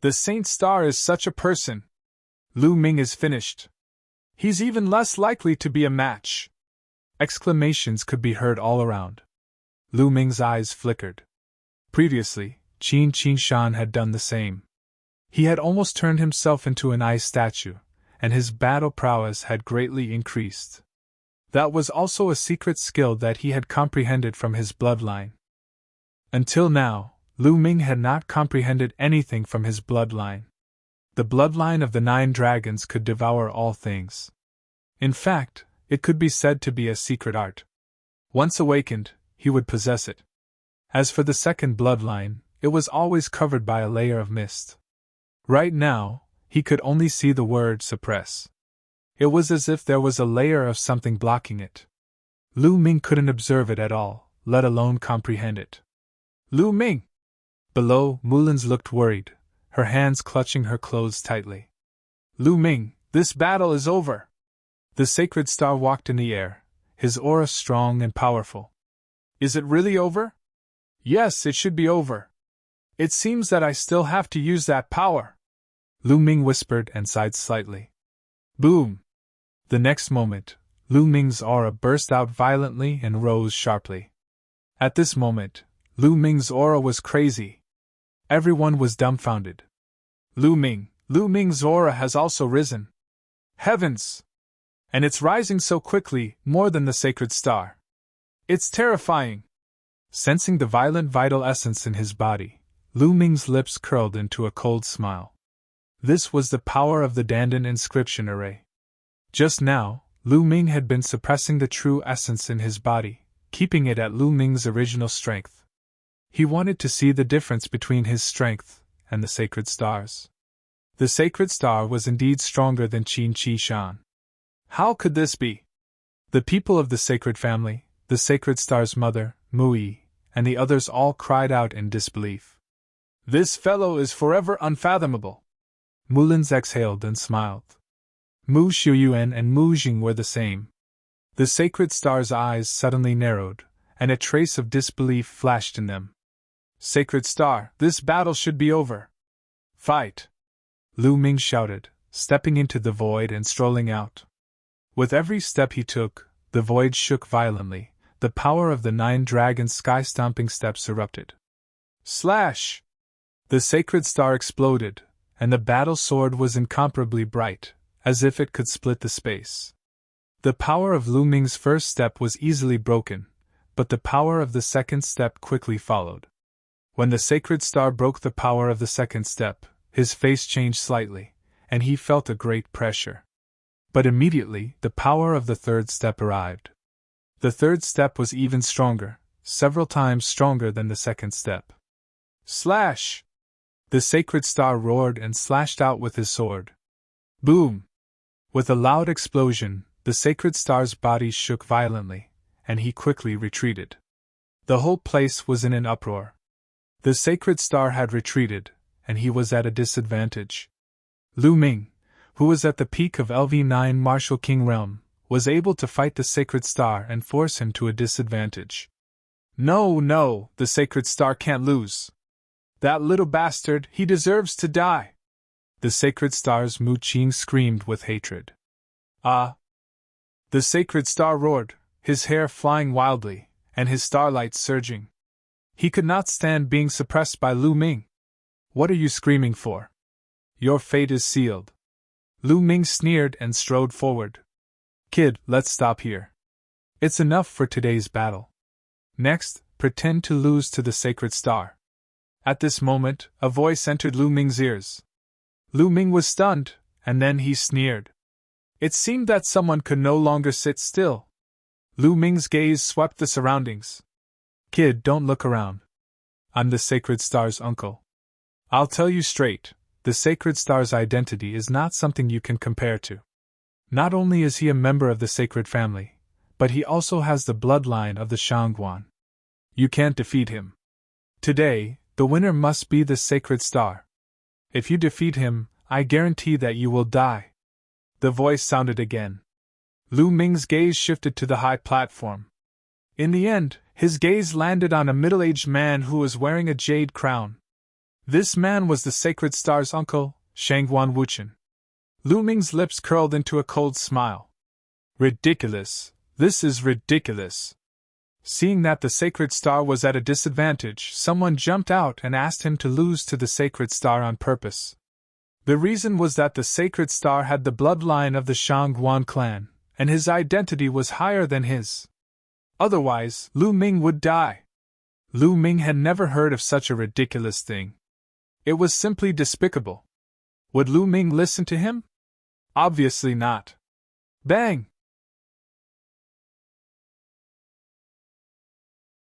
The Saint Star is such a person. Lu Ming is finished. He's even less likely to be a match. Exclamations could be heard all around. Lu Ming's eyes flickered. Previously, Qin Shan had done the same. He had almost turned himself into an ice statue, and his battle prowess had greatly increased. That was also a secret skill that he had comprehended from his bloodline. Until now, Lu Ming had not comprehended anything from his bloodline. The bloodline of the 9 dragons could devour all things. In fact, it could be said to be a secret art. Once awakened, he would possess it. As for the second bloodline, it was always covered by a layer of mist. Right now, he could only see the word suppress. It was as if there was a layer of something blocking it. Lu Ming couldn't observe it at all, let alone comprehend it. Lu Ming! Below, Mulins looked worried, her hands clutching her clothes tightly. Lu Ming, this battle is over! The sacred star walked in the air, his aura strong and powerful. Is it really over? Yes, it should be over. It seems that I still have to use that power. Lu Ming whispered and sighed slightly. Boom! The next moment, Lu Ming's aura burst out violently and rose sharply. At this moment, Lu Ming's aura was crazy. Everyone was dumbfounded. Lu Ming's aura has also risen. Heavens! And it's rising so quickly, more than the sacred star. It's terrifying. Sensing the violent vital essence in his body, Lu Ming's lips curled into a cold smile. This was the power of the Dandan inscription array. Just now, Lu Ming had been suppressing the true essence in his body, keeping it at Lu Ming's original strength. He wanted to see the difference between his strength and the sacred stars. The sacred star was indeed stronger than Qin Shan. How could this be? The people of the sacred family, the sacred star's mother, Mui, and the others all cried out in disbelief. This fellow is forever unfathomable. Mulins exhaled and smiled. Mu Xiuyuan and Mu Jing were the same. The sacred star's eyes suddenly narrowed, and a trace of disbelief flashed in them. Sacred star, this battle should be over. Fight! Lu Ming shouted, stepping into the void and strolling out. With every step he took, the void shook violently, the power of the 9 dragons' sky-stomping steps erupted. Slash! The sacred star exploded, and the battle sword was incomparably bright, as if it could split the space. The power of Lu Ming's first step was easily broken, but the power of the second step quickly followed. When the sacred star broke the power of the second step, his face changed slightly, and he felt a great pressure. But immediately, the power of the third step arrived. The third step was even stronger, several times stronger than the second step. Slash! The sacred star roared and slashed out with his sword. Boom! With a loud explosion, the sacred star's body shook violently, and he quickly retreated. The whole place was in an uproar. The sacred star had retreated, and he was at a disadvantage. Lu Ming, who was at the peak of LV9 Martial King realm, was able to fight the sacred star and force him to a disadvantage. No, the sacred star can't lose. That little bastard, he deserves to die. The sacred star's Mu Qing screamed with hatred. Ah! The sacred star roared, his hair flying wildly, and his starlight surging. He could not stand being suppressed by Lu Ming. What are you screaming for? Your fate is sealed. Lu Ming sneered and strode forward. Kid, let's stop here. It's enough for today's battle. Next, pretend to lose to the sacred star. At this moment, a voice entered Lu Ming's ears. Lu Ming was stunned, and then he sneered. It seemed that someone could no longer sit still. Lu Ming's gaze swept the surroundings. Kid, don't look around. I'm the sacred star's uncle. I'll tell you straight, the sacred star's identity is not something you can compare to. Not only is he a member of the sacred family, but he also has the bloodline of the Shangguan. You can't defeat him. Today, the winner must be the sacred star. If you defeat him, I guarantee that you will die. The voice sounded again. Lu Ming's gaze shifted to the high platform. In the end, his gaze landed on a middle-aged man who was wearing a jade crown. This man was the Sacred Star's uncle, Shangguan Wuchen. Lu Ming's lips curled into a cold smile. Ridiculous. This is ridiculous. Seeing that the Sacred Star was at a disadvantage, someone jumped out and asked him to lose to the Sacred Star on purpose. The reason was that the Sacred Star had the bloodline of the Shangguan clan, and his identity was higher than his. Otherwise, Lu Ming would die. Lu Ming had never heard of such a ridiculous thing. It was simply despicable. Would Lu Ming listen to him? Obviously not. Bang!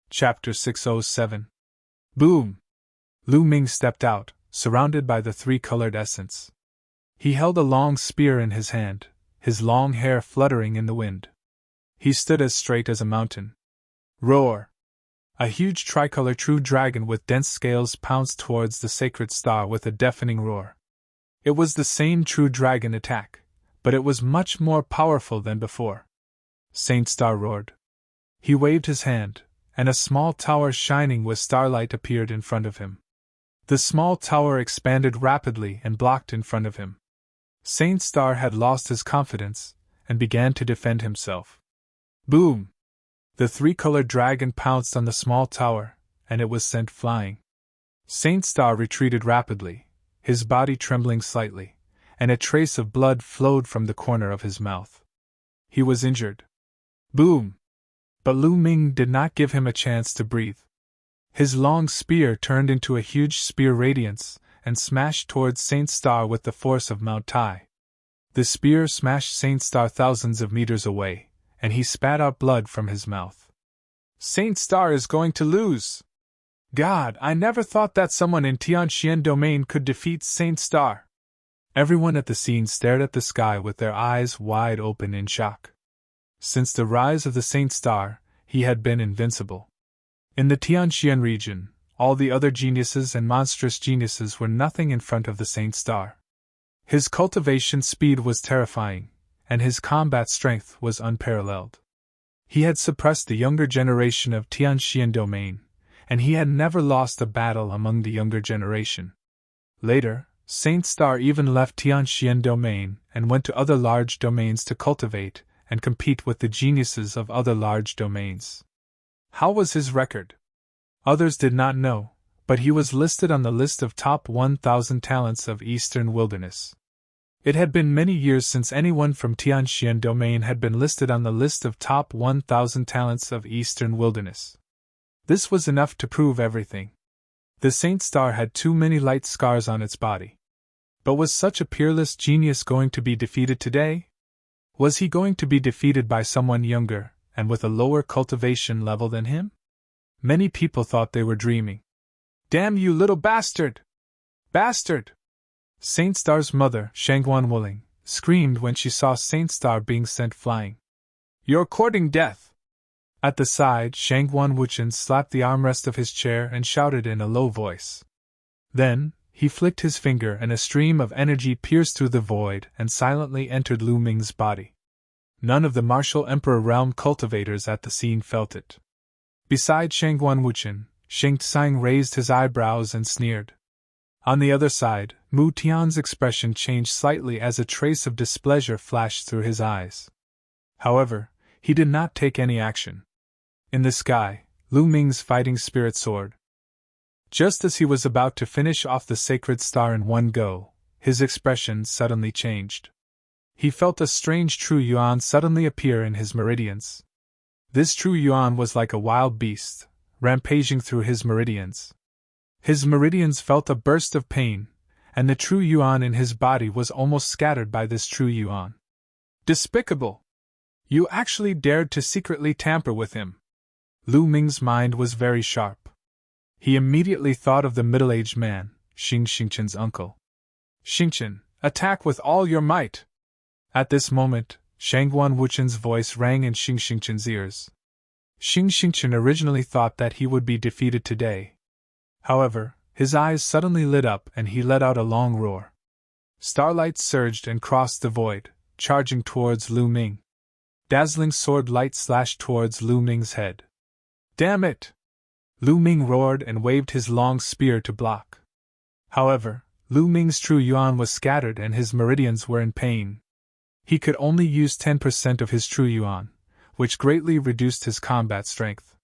Chapter 607. Boom! Lu Ming stepped out, surrounded by the three-colored essence. He held a long spear in his hand, his long hair fluttering in the wind. He stood as straight as a mountain. Roar! A huge tricolor true dragon with dense scales pounced towards the Sacred Star with a deafening roar. It was the same true dragon attack, but it was much more powerful than before. Saint Star roared. He waved his hand, and a small tower shining with starlight appeared in front of him. The small tower expanded rapidly and blocked in front of him. Saint Star had lost his confidence, and began to defend himself. Boom! The three-colored dragon pounced on the small tower, and it was sent flying. Saint Star retreated rapidly, his body trembling slightly, and a trace of blood flowed from the corner of his mouth. He was injured. Boom! But Lu Ming did not give him a chance to breathe. His long spear turned into a huge spear radiance, and smashed towards Saint Star with the force of Mount Tai. The spear smashed Saint Star thousands of meters away, and he spat out blood from his mouth. Saint Star is going to lose! God, I never thought that someone in Tianxian domain could defeat Saint Star! Everyone at the scene stared at the sky with their eyes wide open in shock. Since the rise of the Saint Star, he had been invincible. In the Tianxian region, all the other geniuses and monstrous geniuses were nothing in front of the Saint Star. His cultivation speed was terrifying, and his combat strength was unparalleled. He had suppressed the younger generation of Tianxian domain, and he had never lost a battle among the younger generation. Later, Saint Star even left Tianxian domain and went to other large domains to cultivate and compete with the geniuses of other large domains. How was his record? Others did not know, but he was listed on the list of top 1,000 talents of Eastern Wilderness. It had been many years since anyone from Tianxian domain had been listed on the list of top 1,000 talents of Eastern Wilderness. This was enough to prove everything. The Saint Star had too many light scars on its body. But was such a peerless genius going to be defeated today? Was he going to be defeated by someone younger, and with a lower cultivation level than him? Many people thought they were dreaming. Damn you little bastard! Bastard! Saint Star's mother, Shangguan Wuling, screamed when she saw Saint Star being sent flying. You're courting death! At the side, Shangguan Wuchen slapped the armrest of his chair and shouted in a low voice. Then, he flicked his finger and a stream of energy pierced through the void and silently entered Lu Ming's body. None of the martial Emperor realm cultivators at the scene felt it. Beside Shangguan Wuchen, Xing Tsang raised his eyebrows and sneered. On the other side, Mu Tian's expression changed slightly as a trace of displeasure flashed through his eyes. However, he did not take any action. In the sky, Lu Ming's fighting spirit soared. Just as he was about to finish off the Sacred Star in one go, his expression suddenly changed. He felt a strange true yuan suddenly appear in his meridians. This true yuan was like a wild beast, rampaging through his meridians. His meridians felt a burst of pain, and the true yuan in his body was almost scattered by this true yuan. Despicable! You actually dared to secretly tamper with him. Lu Ming's mind was very sharp. He immediately thought of the middle-aged man, Xingqingchen's uncle. Xingqian, attack with all your might! At this moment, Shangguan Wuchen's voice rang in Xingqingchen's ears. Xingqingchen originally thought that he would be defeated today. However, his eyes suddenly lit up and he let out a long roar. Starlight surged and crossed the void, charging towards Lu Ming. Dazzling sword light slashed towards Lu Ming's head. Damn it! Lu Ming roared and waved his long spear to block. However, Lu Ming's true yuan was scattered and his meridians were in pain. He could only use 10% of his true yuan, which greatly reduced his combat strength.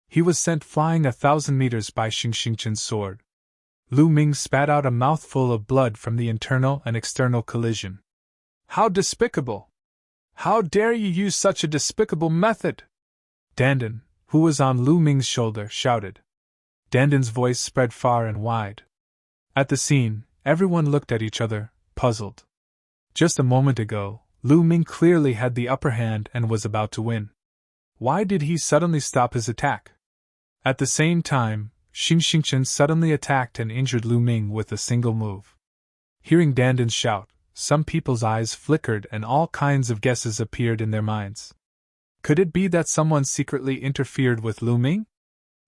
He was sent flying 1,000 meters by Xingqingchen's sword. Lu Ming spat out a mouthful of blood from the internal and external collision. How despicable! How dare you use such a despicable method? Dandan, who was on Lu Ming's shoulder, shouted. Dandan's voice spread far and wide. At the scene, everyone looked at each other, puzzled. Just a moment ago, Lu Ming clearly had the upper hand and was about to win. Why did he suddenly stop his attack? At the same time, Xingqingchen suddenly attacked and injured Lu Ming with a single move. Hearing Dandan's shout, some people's eyes flickered and all kinds of guesses appeared in their minds. Could it be that someone secretly interfered with Lu Ming?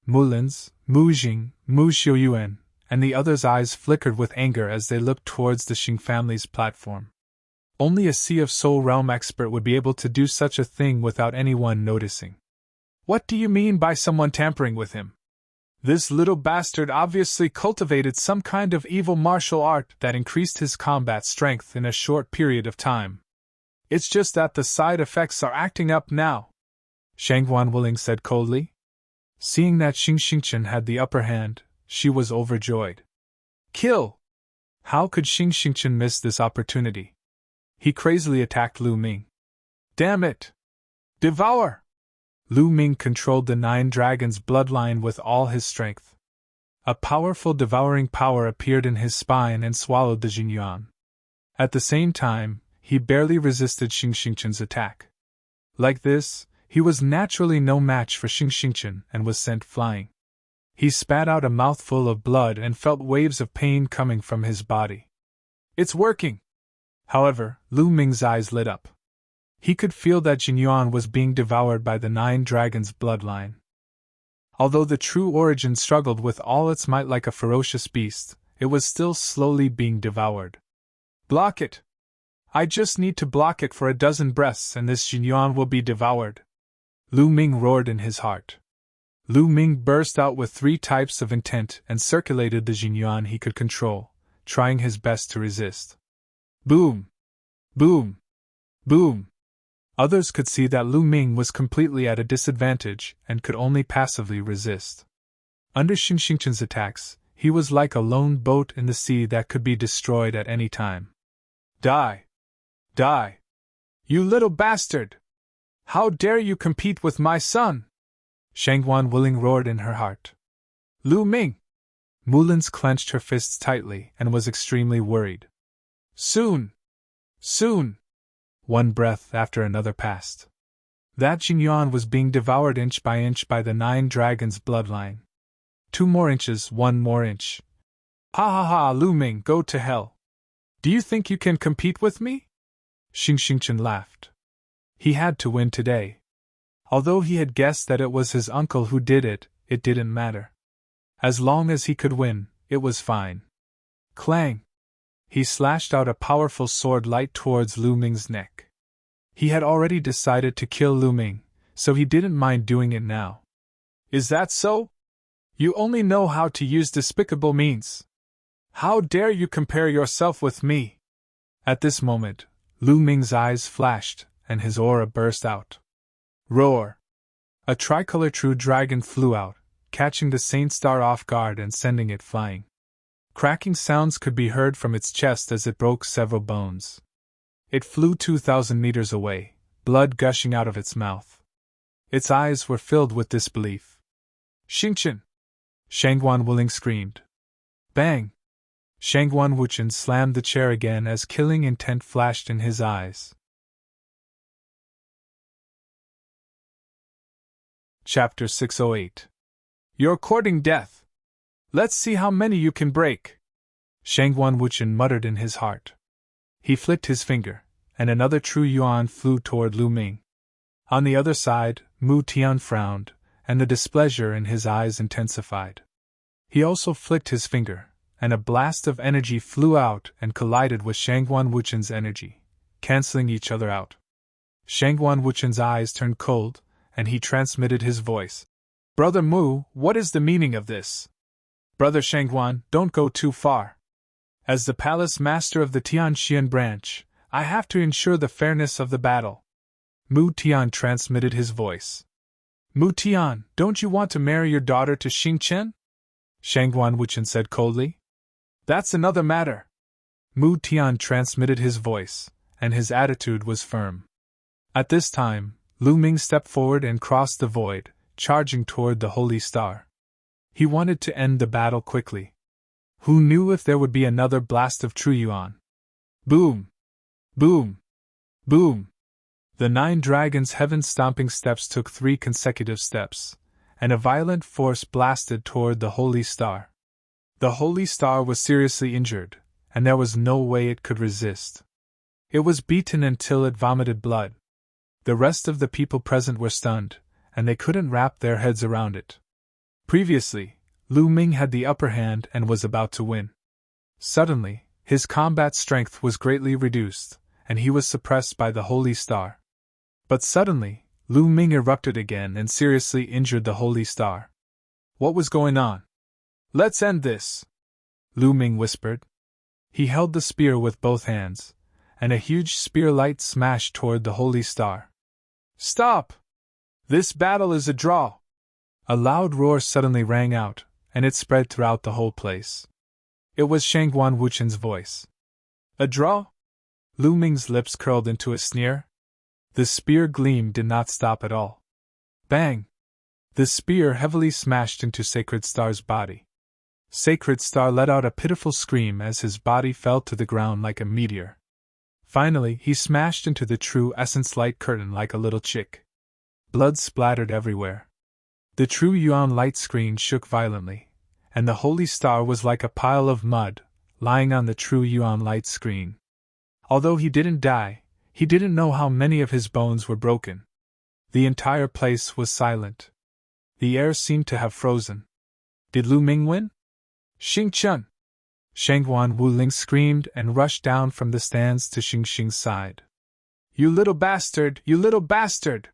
Mulin's, Mu Jing, Mu Xiuyuan, and the others' eyes flickered with anger as they looked towards the Xing family's platform. Only a Sea of Soul Realm expert would be able to do such a thing without anyone noticing. What do you mean by someone tampering with him? This little bastard obviously cultivated some kind of evil martial art that increased his combat strength in a short period of time. It's just that the side effects are acting up now, Shangguan Wuling said coldly. Seeing that Xingqingchen had the upper hand, she was overjoyed. Kill! How could Xingqingchen miss this opportunity? He crazily attacked Lu Ming. Damn it! Devour! Lu Ming controlled the 9 dragons' bloodline with all his strength. A powerful devouring power appeared in his spine and swallowed the Jinyuan. At the same time, he barely resisted Xingqingchen's attack. Like this, he was naturally no match for Xingqingchen and was sent flying. He spat out a mouthful of blood and felt waves of pain coming from his body. It's working! However, Lu Ming's eyes lit up. He could feel that Jinyuan was being devoured by the 9 dragons' bloodline. Although the true origin struggled with all its might like a ferocious beast, it was still slowly being devoured. Block it! I just need to block it for a dozen breaths and this Jinyuan will be devoured. Lu Ming roared in his heart. Lu Ming burst out with 3 types of intent and circulated the Jinyuan he could control, trying his best to resist. Boom! Boom! Boom! Others could see that Lu Ming was completely at a disadvantage and could only passively resist. Under Xingqingchen's attacks, he was like a lone boat in the sea that could be destroyed at any time. Die! Die! You little bastard! How dare you compete with my son? Shangguan Wuling roared in her heart. Lu Ming! Mulin's clenched her fists tightly and was extremely worried. Soon! Soon! One breath after another passed. That Jinyuan was being devoured inch by the 9 dragons' bloodline. 2 more inches, 1 more inch. Ha ha ha, Lu Ming, go to hell! Do you think you can compete with me? Xingqingchen laughed. He had to win today. Although he had guessed that it was his uncle who did it, it didn't matter. As long as he could win, it was fine. Clang! He slashed out a powerful sword light towards Lu Ming's neck. He had already decided to kill Lu Ming, so he didn't mind doing it now. Is that so? You only know how to use despicable means. How dare you compare yourself with me? At this moment, Lu Ming's eyes flashed, and his aura burst out. Roar! A tricolor true dragon flew out, catching the Saint Star off guard and sending it flying. Cracking sounds could be heard from its chest as it broke several bones. It flew 2,000 meters away, blood gushing out of its mouth. Its eyes were filled with disbelief. Xingqian! Shangguan Wuling screamed. Bang! Shangguan Wuchen slammed the chair again as killing intent flashed in his eyes. Chapter 608. You're courting death. Let's see how many you can break. Shangguan Wuchen muttered in his heart. He flicked his finger, and another true yuan flew toward Lu Ming. On the other side, Mu Tian frowned, and the displeasure in his eyes intensified. He also flicked his finger, and a blast of energy flew out and collided with Shangguan Wuchen's energy, canceling each other out. Shangguan Wuchen's eyes turned cold, and he transmitted his voice. Brother Mu, what is the meaning of this? Brother Shangguan, don't go too far. As the palace master of the Tianxian branch, I have to ensure the fairness of the battle. Mu Tian transmitted his voice. Mu Tian, don't you want to marry your daughter to Xing Chen? Shangguan Wuchen said coldly. That's another matter. Mu Tian transmitted his voice, and his attitude was firm. At this time, Lu Ming stepped forward and crossed the void, charging toward the Holy Star. He wanted to end the battle quickly. Who knew if there would be another blast of true yuan? Boom! Boom! Boom! The 9 dragons' heaven-stomping steps took 3 consecutive steps, and a violent force blasted toward the Holy Star. The Holy Star was seriously injured, and there was no way it could resist. It was beaten until it vomited blood. The rest of the people present were stunned, and they couldn't wrap their heads around it. Previously, Lu Ming had the upper hand and was about to win. Suddenly, his combat strength was greatly reduced, and he was suppressed by the Holy Star. But suddenly, Lu Ming erupted again and seriously injured the Holy Star. What was going on? Let's end this, Lu Ming whispered. He held the spear with both hands, and a huge spear light smashed toward the Holy Star. Stop! This battle is a draw! A loud roar suddenly rang out, and it spread throughout the whole place. It was Shangguan Wuchen's voice. A draw? Lu Ming's lips curled into a sneer. The spear gleam did not stop at all. Bang! The spear heavily smashed into Sacred Star's body. Sacred Star let out a pitiful scream as his body fell to the ground like a meteor. Finally, he smashed into the true essence light curtain like a little chick. Blood splattered everywhere. The true yuan light screen shook violently, and the Holy Star was like a pile of mud, lying on the true yuan light screen. Although he didn't die, he didn't know how many of his bones were broken. The entire place was silent. The air seemed to have frozen. Did Lu Ming win? Xing Chen! Shangguan Wuling screamed and rushed down from the stands to Xing Xing's side. You little bastard! You little bastard!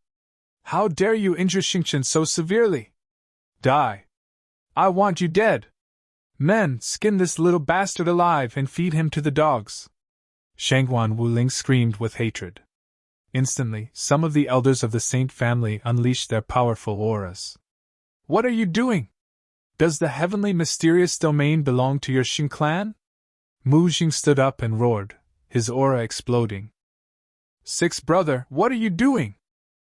How dare you injure Xing Chen so severely? Die! I want you dead! Men, skin this little bastard alive and feed him to the dogs! Shangguan Wuling screamed with hatred. Instantly, some of the elders of the Saint family unleashed their powerful auras. What are you doing? Does the heavenly mysterious domain belong to your Xing clan? Mu Jing stood up and roared, his aura exploding. Sixth brother, what are you doing?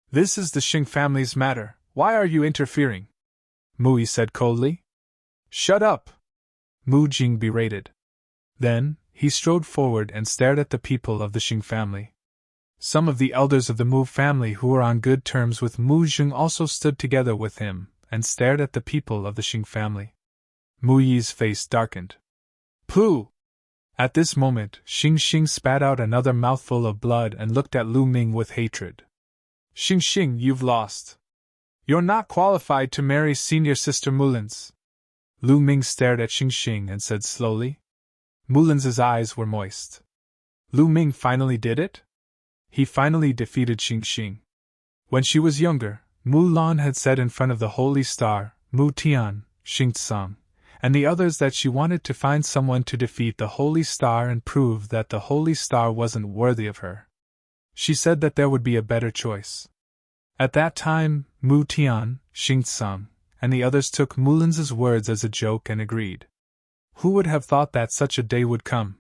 This is the Xing family's matter, why are you interfering? Mu said coldly. Shut up! Mu Jing berated. Then, he strode forward and stared at the people of the Xing family. Some of the elders of the Mu family who were on good terms with Mu Jing also stood together with him and stared at the people of the Xing family. Mu Yi's face darkened. Pooh! At this moment, Xing Xing spat out another mouthful of blood and looked at Lu Ming with hatred. Xing Xing, you've lost. You're not qualified to marry senior sister Mulin's. Lu Ming stared at Xing Xing and said slowly. Mulin's eyes were moist. Lu Ming finally did it? He finally defeated Xing Xing. When she was younger, Mu Lan had said in front of the Holy Star, Mu Tian, Xing Tsang, and the others that she wanted to find someone to defeat the Holy Star and prove that the Holy Star wasn't worthy of her. She said that there would be a better choice. At that time, Mu Tian, Xing Tsang, and the others took Mulin's words as a joke and agreed. Who would have thought that such a day would come?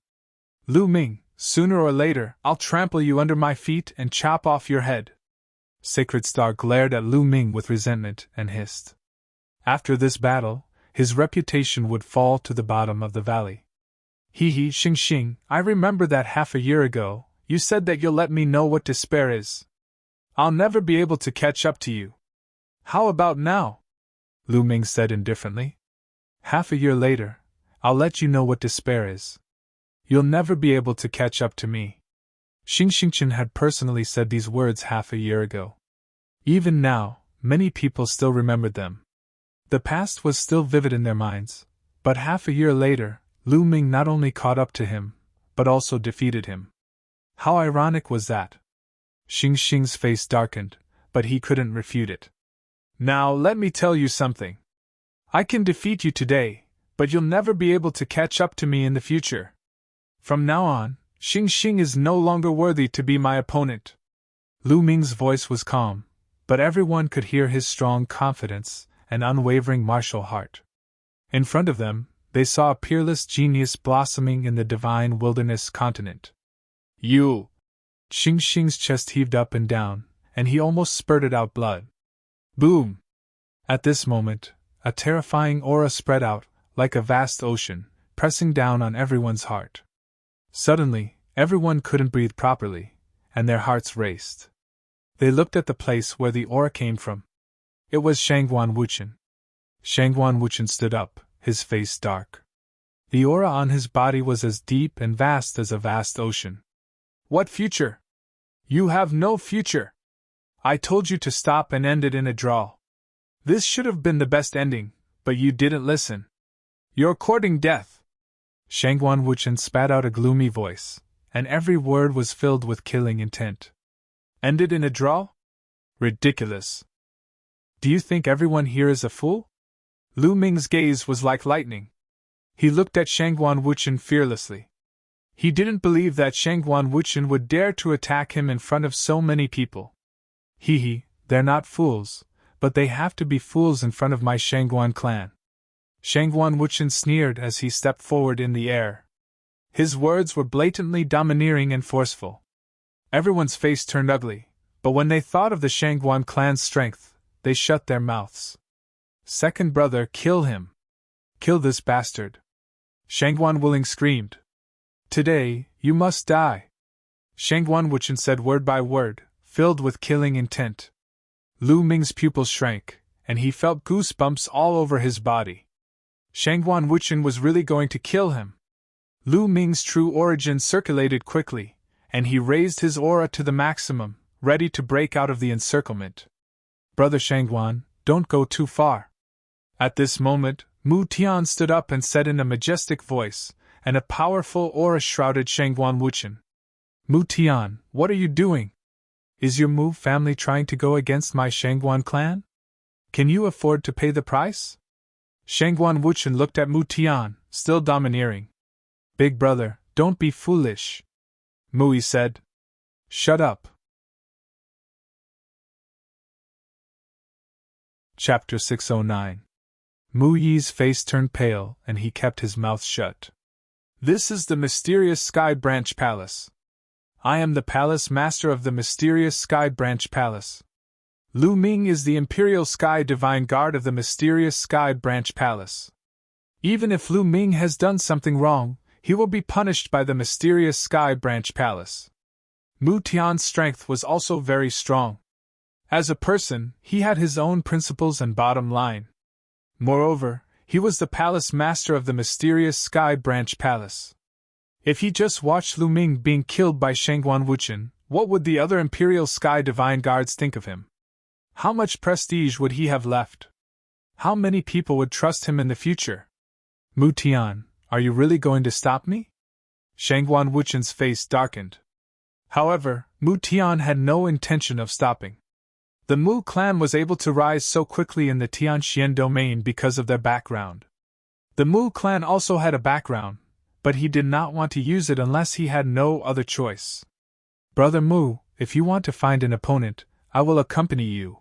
Lu Ming, sooner or later, I'll trample you under my feet and chop off your head. Sacred Star glared at Lu Ming with resentment and hissed. After this battle, his reputation would fall to the bottom of the valley. Hee, Xing Xing, I remember that half a year ago, you said that you'll let me know what despair is. I'll never be able to catch up to you. How about now? Lu Ming said indifferently. Half a year later, I'll let you know what despair is. You'll never be able to catch up to me. Xing Xingchen had personally said these words half a year ago. Even now, many people still remembered them. The past was still vivid in their minds, but half a year later, Lu Ming not only caught up to him, but also defeated him. How ironic was that? Xing Xing's face darkened, but he couldn't refute it. Now let me tell you something. I can defeat you today, but you'll never be able to catch up to me in the future. From now on, Xing Xing is no longer worthy to be my opponent. Lu Ming's voice was calm, but everyone could hear his strong confidence and unwavering martial heart. In front of them, they saw a peerless genius blossoming in the divine wilderness continent. You! Xing Xing's chest heaved up and down, and he almost spurted out blood. Boom! At this moment, a terrifying aura spread out, like a vast ocean, pressing down on everyone's heart. Suddenly, everyone couldn't breathe properly, and their hearts raced. They looked at the place where the aura came from. It was Shangguan Wuchen. Shangguan Wuchen stood up, his face dark. The aura on his body was as deep and vast as a vast ocean. What future? You have no future! I told you to stop and end it in a draw. This should have been the best ending, but you didn't listen. You're courting death. Shangguan Wuchen spat out a gloomy voice, and every word was filled with killing intent. Ended in a draw? Ridiculous. Do you think everyone here is a fool? Lu Ming's gaze was like lightning. He looked at Shangguan Wuchen fearlessly. He didn't believe that Shangguan Wuchen would dare to attack him in front of so many people. They're not fools, but they have to be fools in front of my Shangguan clan. Shangguan Wuchen sneered as he stepped forward in the air. His words were blatantly domineering and forceful. Everyone's face turned ugly, but when they thought of the Shangguan clan's strength, they shut their mouths. Second brother, kill him. Kill this bastard. Shangguan Wuling screamed. Today, you must die. Shangguan Wuchen said word by word, filled with killing intent. Lu Ming's pupils shrank, and he felt goosebumps all over his body. Shangguan Wuchen was really going to kill him. Lu Ming's true origin circulated quickly, and he raised his aura to the maximum, ready to break out of the encirclement. Brother Shangguan, don't go too far. At this moment, Mu Tian stood up and said in a majestic voice, and a powerful aura shrouded Shangguan Wuchen. Mu Tian, what are you doing? Is your Mu family trying to go against my Shangguan clan? Can you afford to pay the price? Shangguan Wuchen looked at Mu Tian, still domineering. Big brother, don't be foolish. Mui said. Shut up. Chapter 609. Mu Yi's face turned pale and he kept his mouth shut. This is the mysterious Sky Branch Palace. I am the Palace Master of the mysterious Sky Branch Palace. Lu Ming is the Imperial Sky Divine Guard of the mysterious Sky Branch Palace. Even if Lu Ming has done something wrong, he will be punished by the mysterious Sky Branch Palace. Mu Tian's strength was also very strong. As a person, he had his own principles and bottom line. Moreover, he was the Palace Master of the mysterious Sky Branch Palace. If he just watched Lu Ming being killed by Shangguan Wuchen, what would the other Imperial Sky Divine Guards think of him? How much prestige would he have left? How many people would trust him in the future? Mu Tian, are you really going to stop me? Shangguan Wuchen's face darkened. However, Mu Tian had no intention of stopping. The Mu clan was able to rise so quickly in the Tianxian domain because of their background. The Mu clan also had a background, but he did not want to use it unless he had no other choice. Brother Mu, if you want to find an opponent, I will accompany you.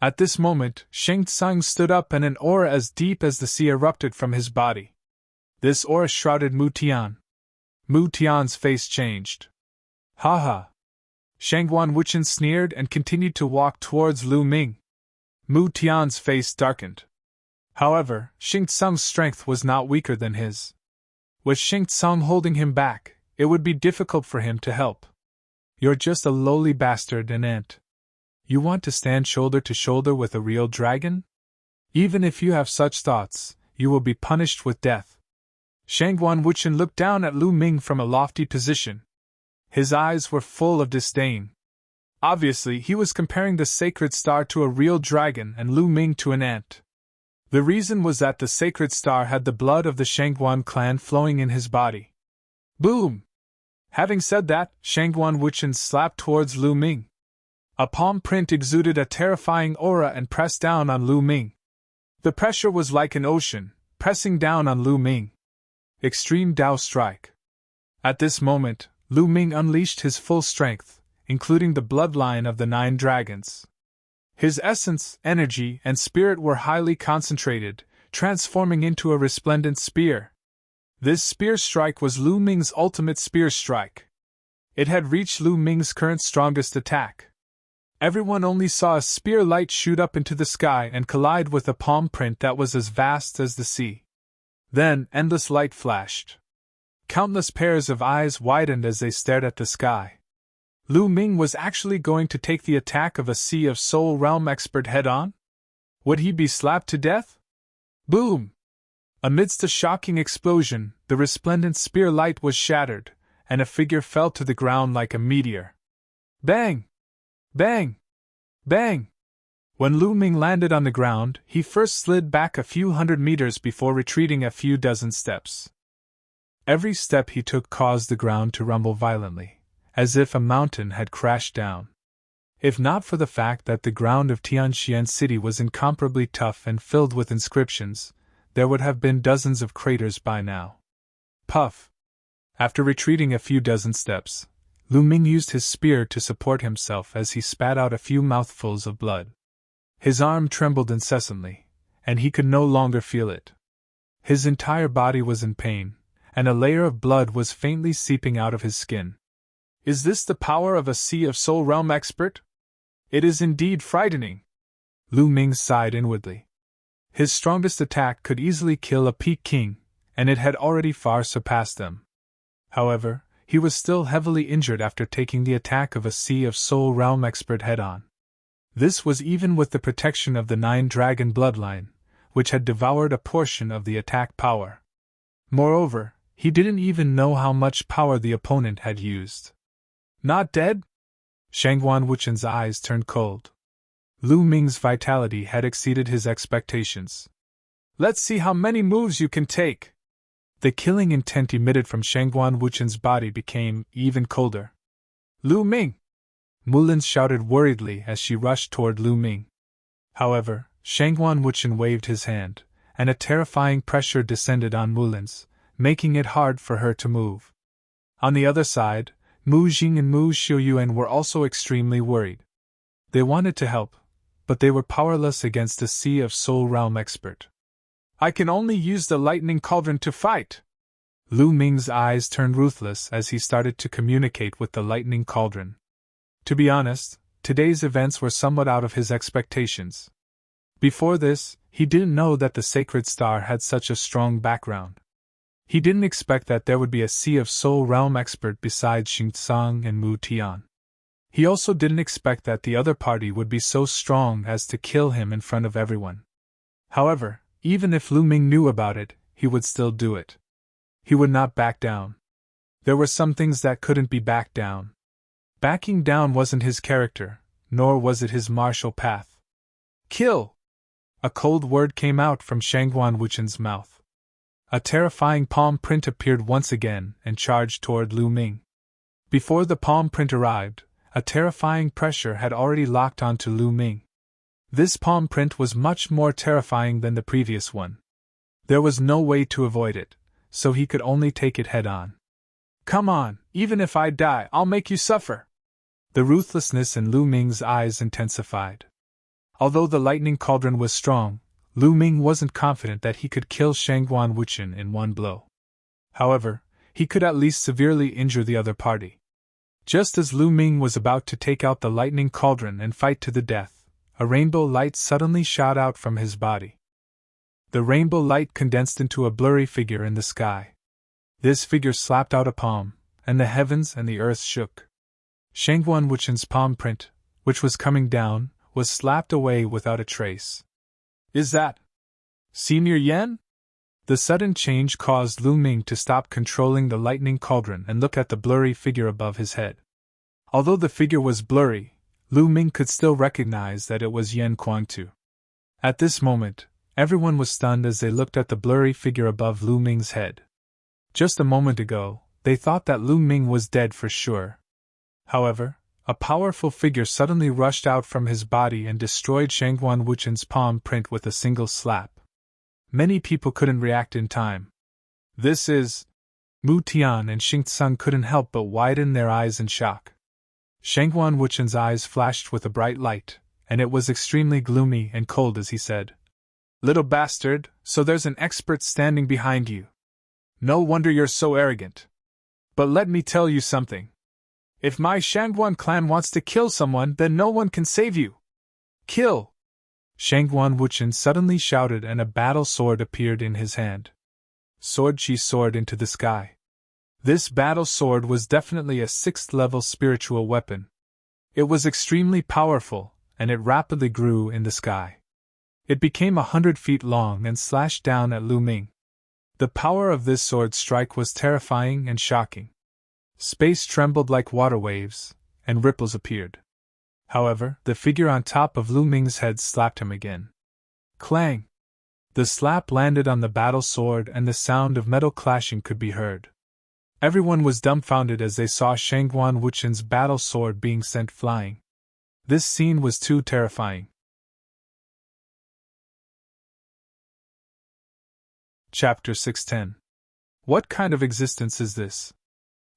At this moment, Sheng Tsung stood up and an aura as deep as the sea erupted from his body. This aura shrouded Mu Tian. Mu Tian's face changed. Ha ha! Shangguan Wuchen sneered and continued to walk towards Lu Ming. Mu Tian's face darkened. However, Sheng Tsung's strength was not weaker than his. With Sheng Tsung holding him back, it would be difficult for him to help. You're just a lowly bastard and ant. You want to stand shoulder to shoulder with a real dragon? Even if you have such thoughts, you will be punished with death. Shangguan Wuchen looked down at Lu Ming from a lofty position. His eyes were full of disdain. Obviously, he was comparing the sacred star to a real dragon and Lu Ming to an ant. The reason was that the sacred star had the blood of the Shangguan clan flowing in his body. Boom! Having said that, Shangguan Wuchen slapped towards Lu Ming. A palm print exuded a terrifying aura and pressed down on Lu Ming. The pressure was like an ocean, pressing down on Lu Ming. Extreme Dao Strike. At this moment, Lu Ming unleashed his full strength, including the bloodline of the 9 dragons. His essence, energy, and spirit were highly concentrated, transforming into a resplendent spear. This spear strike was Lu Ming's ultimate spear strike. It had reached Lu Ming's current strongest attack. Everyone only saw a spear light shoot up into the sky and collide with a palm print that was as vast as the sea. Then, endless light flashed. Countless pairs of eyes widened as they stared at the sky. Lu Ming was actually going to take the attack of a Sea of Soul Realm expert head-on? Would he be slapped to death? Boom! Amidst a shocking explosion, the resplendent spear light was shattered, and a figure fell to the ground like a meteor. Bang! Bang! Bang! When Lu Ming landed on the ground, he first slid back a few hundred meters before retreating a few dozen steps. Every step he took caused the ground to rumble violently, as if a mountain had crashed down. If not for the fact that the ground of Tianxian City was incomparably tough and filled with inscriptions, there would have been dozens of craters by now. Puff! After retreating a few dozen steps, Lu Ming used his spear to support himself as he spat out a few mouthfuls of blood. His arm trembled incessantly, and he could no longer feel it. His entire body was in pain, and a layer of blood was faintly seeping out of his skin. Is this the power of a Sea of Soul Realm expert? It is indeed frightening. Lu Ming sighed inwardly. His strongest attack could easily kill a Peak King, and it had already far surpassed them. However, he was still heavily injured after taking the attack of a Sea of Soul Realm expert head-on. This was even with the protection of the 9 dragon bloodline, which had devoured a portion of the attack power. Moreover, he didn't even know how much power the opponent had used. Not dead? Shangguan Wuchen's eyes turned cold. Lu Ming's vitality had exceeded his expectations. Let's see how many moves you can take. The killing intent emitted from Shangguan Wuchen's body became even colder. Lu Ming! Mulin shouted worriedly as she rushed toward Lu Ming. However, Shangguan Wuchen waved his hand, and a terrifying pressure descended on Mulin's, making it hard for her to move. On the other side, Mu Jing and Mu Xiuyuan were also extremely worried. They wanted to help, but they were powerless against a Sea of Soul Realm expert. I can only use the lightning cauldron to fight! Lu Ming's eyes turned ruthless as he started to communicate with the lightning cauldron. To be honest, today's events were somewhat out of his expectations. Before this, he didn't know that the sacred star had such a strong background. He didn't expect that there would be a Sea of Soul Realm expert besides Xingtsang and Mu Tian. He also didn't expect that the other party would be so strong as to kill him in front of everyone. However, even if Lu Ming knew about it, he would still do it. He would not back down. There were some things that couldn't be backed down. Backing down wasn't his character, nor was it his martial path. Kill! A cold word came out from Shangguan Wuchen's mouth. A terrifying palm print appeared once again and charged toward Lu Ming. Before the palm print arrived, a terrifying pressure had already locked onto Lu Ming. This palm print was much more terrifying than the previous one. There was no way to avoid it, so he could only take it head-on. Come on, even if I die, I'll make you suffer! The ruthlessness in Lu Ming's eyes intensified. Although the lightning cauldron was strong, Lu Ming wasn't confident that he could kill Shangguan Wuchen in one blow. However, he could at least severely injure the other party. Just as Lu Ming was about to take out the lightning cauldron and fight to the death, a rainbow light suddenly shot out from his body. The rainbow light condensed into a blurry figure in the sky. This figure slapped out a palm, and the heavens and the earth shook. Shangguan Wuchen's palm print, which was coming down, was slapped away without a trace. Is that Senior Yan? The sudden change caused Lu Ming to stop controlling the lightning cauldron and look at the blurry figure above his head. Although the figure was blurry, Lu Ming could still recognize that it was Yan Kuangtu. At this moment, everyone was stunned as they looked at the blurry figure above Lu Ming's head. Just a moment ago, they thought that Lu Ming was dead for sure. However, A powerful figure suddenly rushed out from his body and destroyed Shangguan Wuchen's palm print with a single slap. Many people couldn't react in time. This is... Mu Tian and Xing Tsung couldn't help but widen their eyes in shock. Shangguan Wuchen's eyes flashed with a bright light, and it was extremely gloomy and cold as he said, "Little bastard, so there's an expert standing behind you. No wonder you're so arrogant. But let me tell you something. If my Shangguan clan wants to kill someone, then no one can save you. Kill!" Shangguan Wuchen suddenly shouted and a battle sword appeared in his hand. Sword Chi soared into the sky. This battle sword was definitely a 6th-level spiritual weapon. It was extremely powerful, and it rapidly grew in the sky. It became 100 feet long and slashed down at Lu Ming. The power of this sword strike was terrifying and shocking. Space trembled like water waves, and ripples appeared. However, the figure on top of Lu Ming's head slapped him again. Clang! The slap landed on the battle sword and the sound of metal clashing could be heard. Everyone was dumbfounded as they saw Shangguan Wuchen's battle sword being sent flying. This scene was too terrifying. Chapter 610. What kind of existence is this?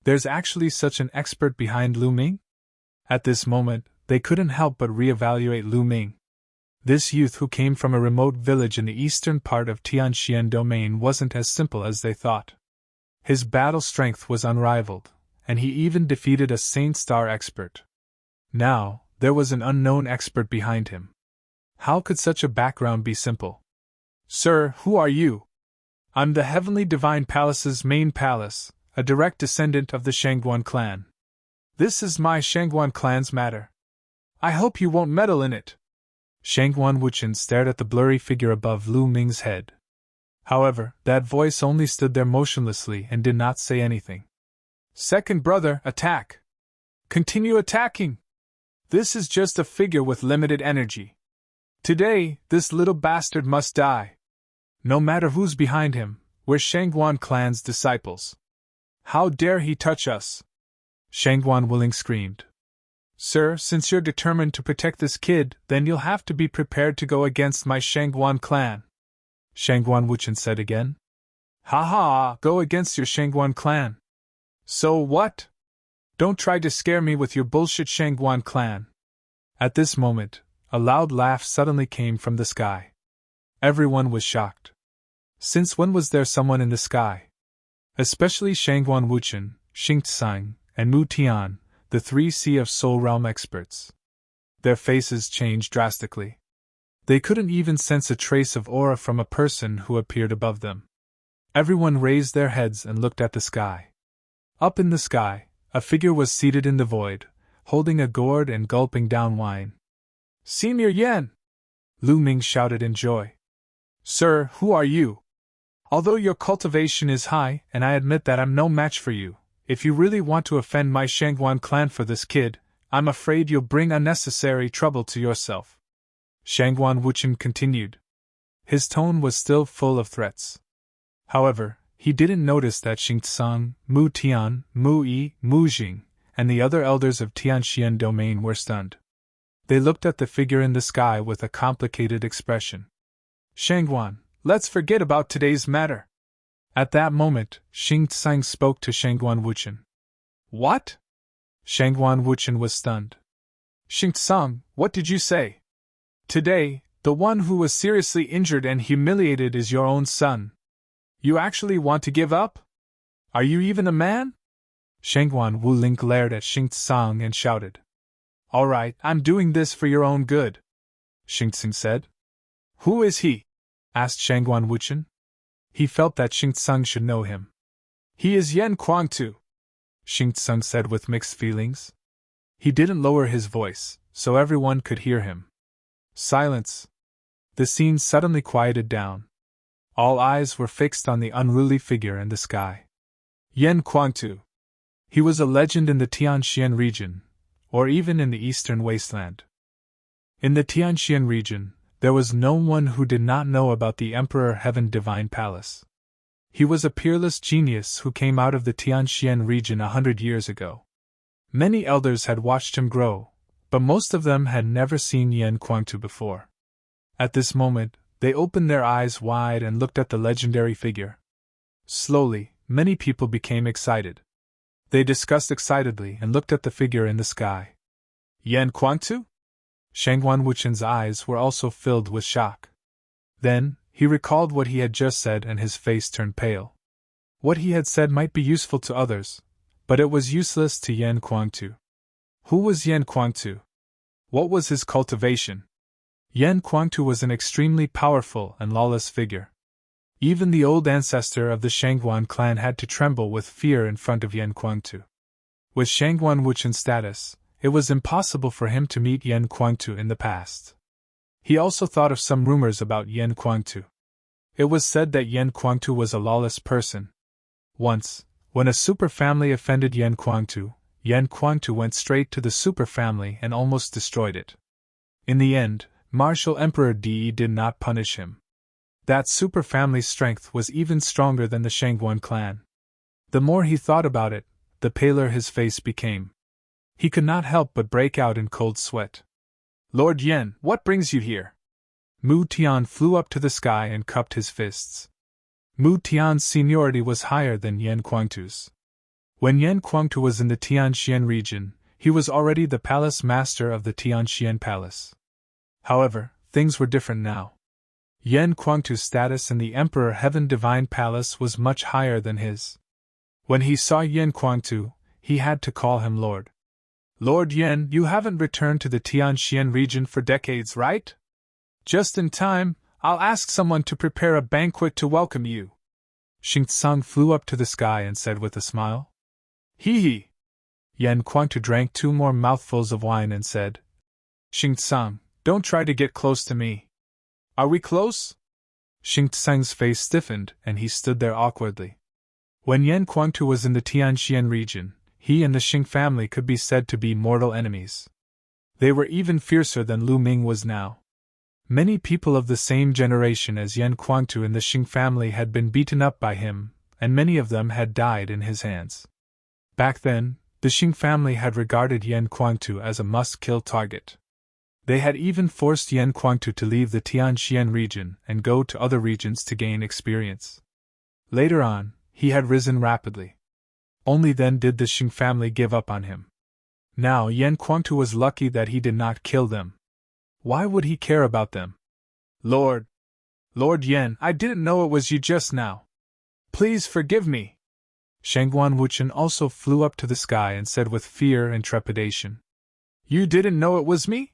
There's actually such an expert behind Lu Ming? At this moment, they couldn't help but reevaluate Lu Ming. This youth who came from a remote village in the eastern part of Tianxian domain wasn't as simple as they thought. His battle strength was unrivaled, and he even defeated a Saint Star expert. Now, there was an unknown expert behind him. How could such a background be simple? "Sir, who are you?" "I'm the Heavenly Divine Palace's main palace, a direct descendant of the Shangguan clan. This is my Shangguan clan's matter. I hope you won't meddle in it." Shangguan Wuchen stared at the blurry figure above Lu Ming's head. However, that voice only stood there motionlessly and did not say anything. "Second brother, attack! Continue attacking! This is just a figure with limited energy. Today, this little bastard must die. No matter who's behind him, we're Shangguan clan's disciples. How dare he touch us?" Shangguan Wuling screamed. "Sir, since you're determined to protect this kid, then you'll have to be prepared to go against my Shangguan clan," Shangguan Wuchen said again. "Ha ha, go against your Shangguan clan. So what? Don't try to scare me with your bullshit Shangguan clan." At this moment, a loud laugh suddenly came from the sky. Everyone was shocked. Since when was there someone in the sky? Especially Shangguan Wuchen, Xing Tsang, and Mu Tian, the 3 Sea of Soul Realm experts. Their faces changed drastically. They couldn't even sense a trace of aura from a person who appeared above them. Everyone raised their heads and looked at the sky. Up in the sky, a figure was seated in the void, holding a gourd and gulping down wine. "Senior Yan!" Lu Ming shouted in joy. "Sir, who are you? Although your cultivation is high, and I admit that I'm no match for you, if you really want to offend my Shangguan clan for this kid, I'm afraid you'll bring unnecessary trouble to yourself." Shangguan Wuchen continued. His tone was still full of threats. However, he didn't notice that Xing Tsang, Mu Tian, Mu Yi, Mu Jing, and the other elders of Tianxian domain were stunned. They looked at the figure in the sky with a complicated expression. "Shangguan, let's forget about today's matter." At that moment, Xing Tsang spoke to Shangguan Wuchen. "What?" Shangguan Wuchen was stunned. "Xing Tsang, what did you say? Today, the one who was seriously injured and humiliated is your own son. You actually want to give up? Are you even a man?" Shangguan Wuling glared at Xing Tsang and shouted. "All right, I'm doing this for your own good," Xing Tsang said. "Who is he?" asked Shangguan Wuchen. He felt that Xing Tsang should know him. "He is Yan Kuangtu," Xing Tsang said with mixed feelings. He didn't lower his voice, so everyone could hear him. Silence. The scene suddenly quieted down. All eyes were fixed on the unruly figure in the sky. Yan Kuangtu. He was a legend in the Tianxian region, or even in the eastern wasteland. In the Tianxian region, there was no one who did not know about the Emperor Heaven Divine Palace. He was a peerless genius who came out of the Tianxian region 100 years ago. Many elders had watched him grow, but most of them had never seen Yan Kuangtu before. At this moment, they opened their eyes wide and looked at the legendary figure. Slowly, many people became excited. They discussed excitedly and looked at the figure in the sky. Yan Kuangtu? Shangguan Wuchen's eyes were also filled with shock. Then, he recalled what he had just said and his face turned pale. What he had said might be useful to others, but it was useless to Yan Kuangtu. Who was Yan Kuangtu? What was his cultivation? Yan Kuangtu was an extremely powerful and lawless figure. Even the old ancestor of the Shangguan clan had to tremble with fear in front of Yan Kuangtu. With Shangguan Wuchen's status, it was impossible for him to meet Yan Kuangtu in the past. He also thought of some rumors about Yan Kuangtu. It was said that Yan Kuangtu was a lawless person. Once, when a super family offended Yan Kuangtu went straight to the super family and almost destroyed it. In the end, Martial Emperor Di did not punish him. That super family's strength was even stronger than the Shangguan clan. The more he thought about it, the paler his face became. He could not help but break out in cold sweat. Lord Yan, what brings you here? Mu Tian flew up to the sky and cupped his fists. Mu Tian's seniority was higher than Yan Kuangtu's. When Yan Kuangtu was in the Tianxian region, he was already the palace master of the Tianxian palace. However, things were different now. Yan Kuangtu's status in the Emperor Heaven Divine Palace was much higher than his. When he saw Yan Kuangtu, he had to call him Lord. Lord Yan, you haven't returned to the Tianxian region for decades, right? Just in time, I'll ask someone to prepare a banquet to welcome you. Xingtsang flew up to the sky and said with a smile. Hee hee. Yan Kuangtu drank 2 more mouthfuls of wine and said, Xingtsang, don't try to get close to me. Are we close? Xingtsang's face stiffened and he stood there awkwardly. When Yan Kuangtu was in the Tianxian region, he and the Xing family could be said to be mortal enemies. They were even fiercer than Lu Ming was now. Many people of the same generation as Yan Kuangtu in the Xing family had been beaten up by him, and many of them had died in his hands. Back then, the Xing family had regarded Yan Kuangtu as a must-kill target. They had even forced Yan Kuangtu to leave the Tianxian region and go to other regions to gain experience. Later on, he had risen rapidly. Only then did the Xing family give up on him. Now Yan Kuangtu was lucky that he did not kill them. Why would he care about them? Lord Yan, I didn't know it was you just now. Please forgive me. Shangguan Wuchen also flew up to the sky and said with fear and trepidation. You didn't know it was me?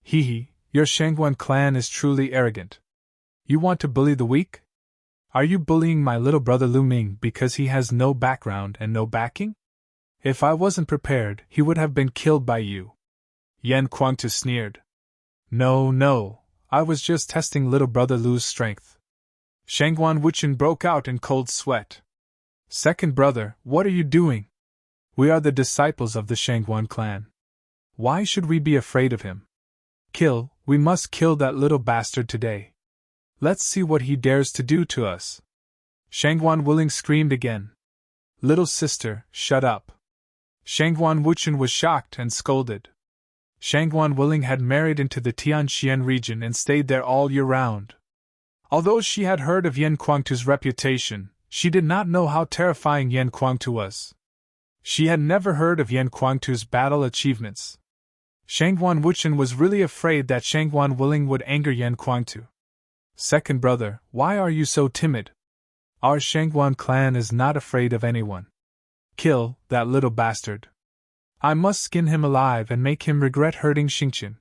Hee hee, your Shangguan clan is truly arrogant. You want to bully the weak? Are you bullying my little brother Lu Ming because he has no background and no backing? If I wasn't prepared, he would have been killed by you. Yan Kuangtu sneered. No, I was just testing little brother Lu's strength. Shangguan Wuchen broke out in cold sweat. Second brother, what are you doing? We are the disciples of the Shangguan clan. Why should we be afraid of him? We must kill that little bastard today. Let's see what he dares to do to us. Shangguan Wuling screamed again. Little sister, shut up. Shangguan Wuchen was shocked and scolded. Shangguan Wuling had married into the Tianxian region and stayed there all year round. Although she had heard of Yan Kuangtu's reputation, she did not know how terrifying Yan Kuangtu was. She had never heard of Yan Kuangtu's battle achievements. Shangguan Wuchen was really afraid that Shangguan Wuling would anger Yan Kuangtu. Second brother, why are you so timid? Our Shangguan clan is not afraid of anyone. Kill that little bastard. I must skin him alive and make him regret hurting Xingqian.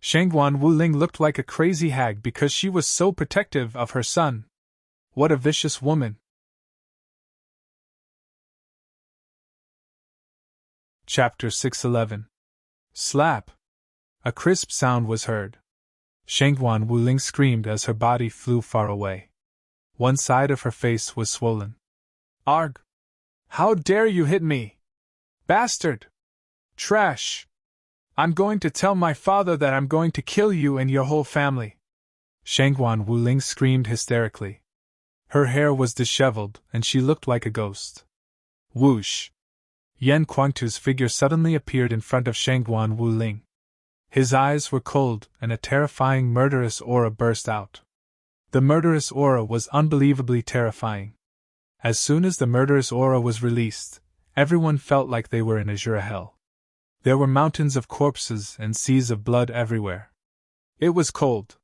Shangguan Wuling looked like a crazy hag because she was so protective of her son. What a vicious woman. Chapter 611. Slap! A crisp sound was heard. Shangguan Wuling screamed as her body flew far away. One side of her face was swollen. Arg! How dare you hit me! Bastard! Trash! I'm going to tell my father that I'm going to kill you and your whole family. Shangguan Wuling screamed hysterically. Her hair was disheveled and she looked like a ghost. Whoosh! Yan Kuangtu's figure suddenly appeared in front of Shangguan Wuling. His eyes were cold, and a terrifying murderous aura burst out. The murderous aura was unbelievably terrifying. As soon as the murderous aura was released, everyone felt like they were in azure hell. There were mountains of corpses and seas of blood everywhere. It was cold.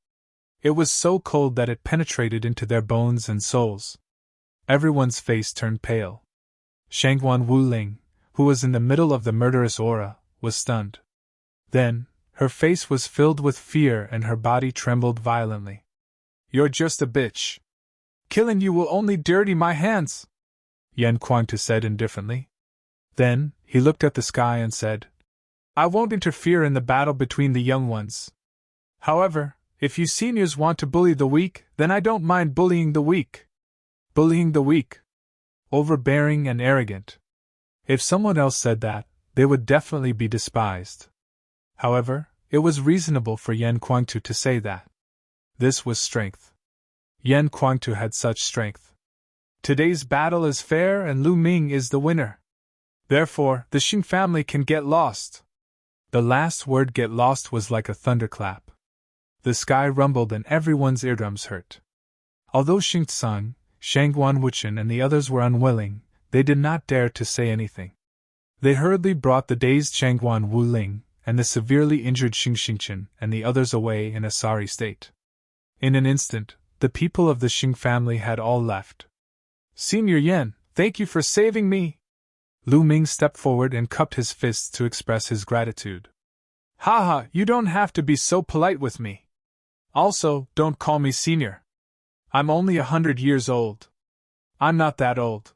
It was so cold that it penetrated into their bones and souls. Everyone's face turned pale. Shangguan Wuling, who was in the middle of the murderous aura, was stunned. Then, her face was filled with fear and her body trembled violently. "You're just a bitch. Killing you will only dirty my hands," Yan Kuangtu said indifferently. Then, he looked at the sky and said, "I won't interfere in the battle between the young ones. However, if you seniors want to bully the weak, then I don't mind bullying the weak." Bullying the weak. Overbearing and arrogant. If someone else said that, they would definitely be despised. However, it was reasonable for Yan Kuangtu to say that. This was strength. Yan Kuangtu had such strength. Today's battle is fair and Lu Ming is the winner. Therefore, the Xing family can get lost. The last word "get lost" was like a thunderclap. The sky rumbled and everyone's eardrums hurt. Although Xing Tsang, Shangguan Wuchen and the others were unwilling, they did not dare to say anything. They hurriedly brought the dazed Shangguan Wuling and the severely injured Xing Xingchen and the others away in a sorry state. In an instant, the people of the Xing family had all left. "Senior Yan, thank you for saving me!" Lu Ming stepped forward and cupped his fists to express his gratitude. "Haha, you don't have to be so polite with me. Also, don't call me senior. I'm only 100 years old. I'm not that old.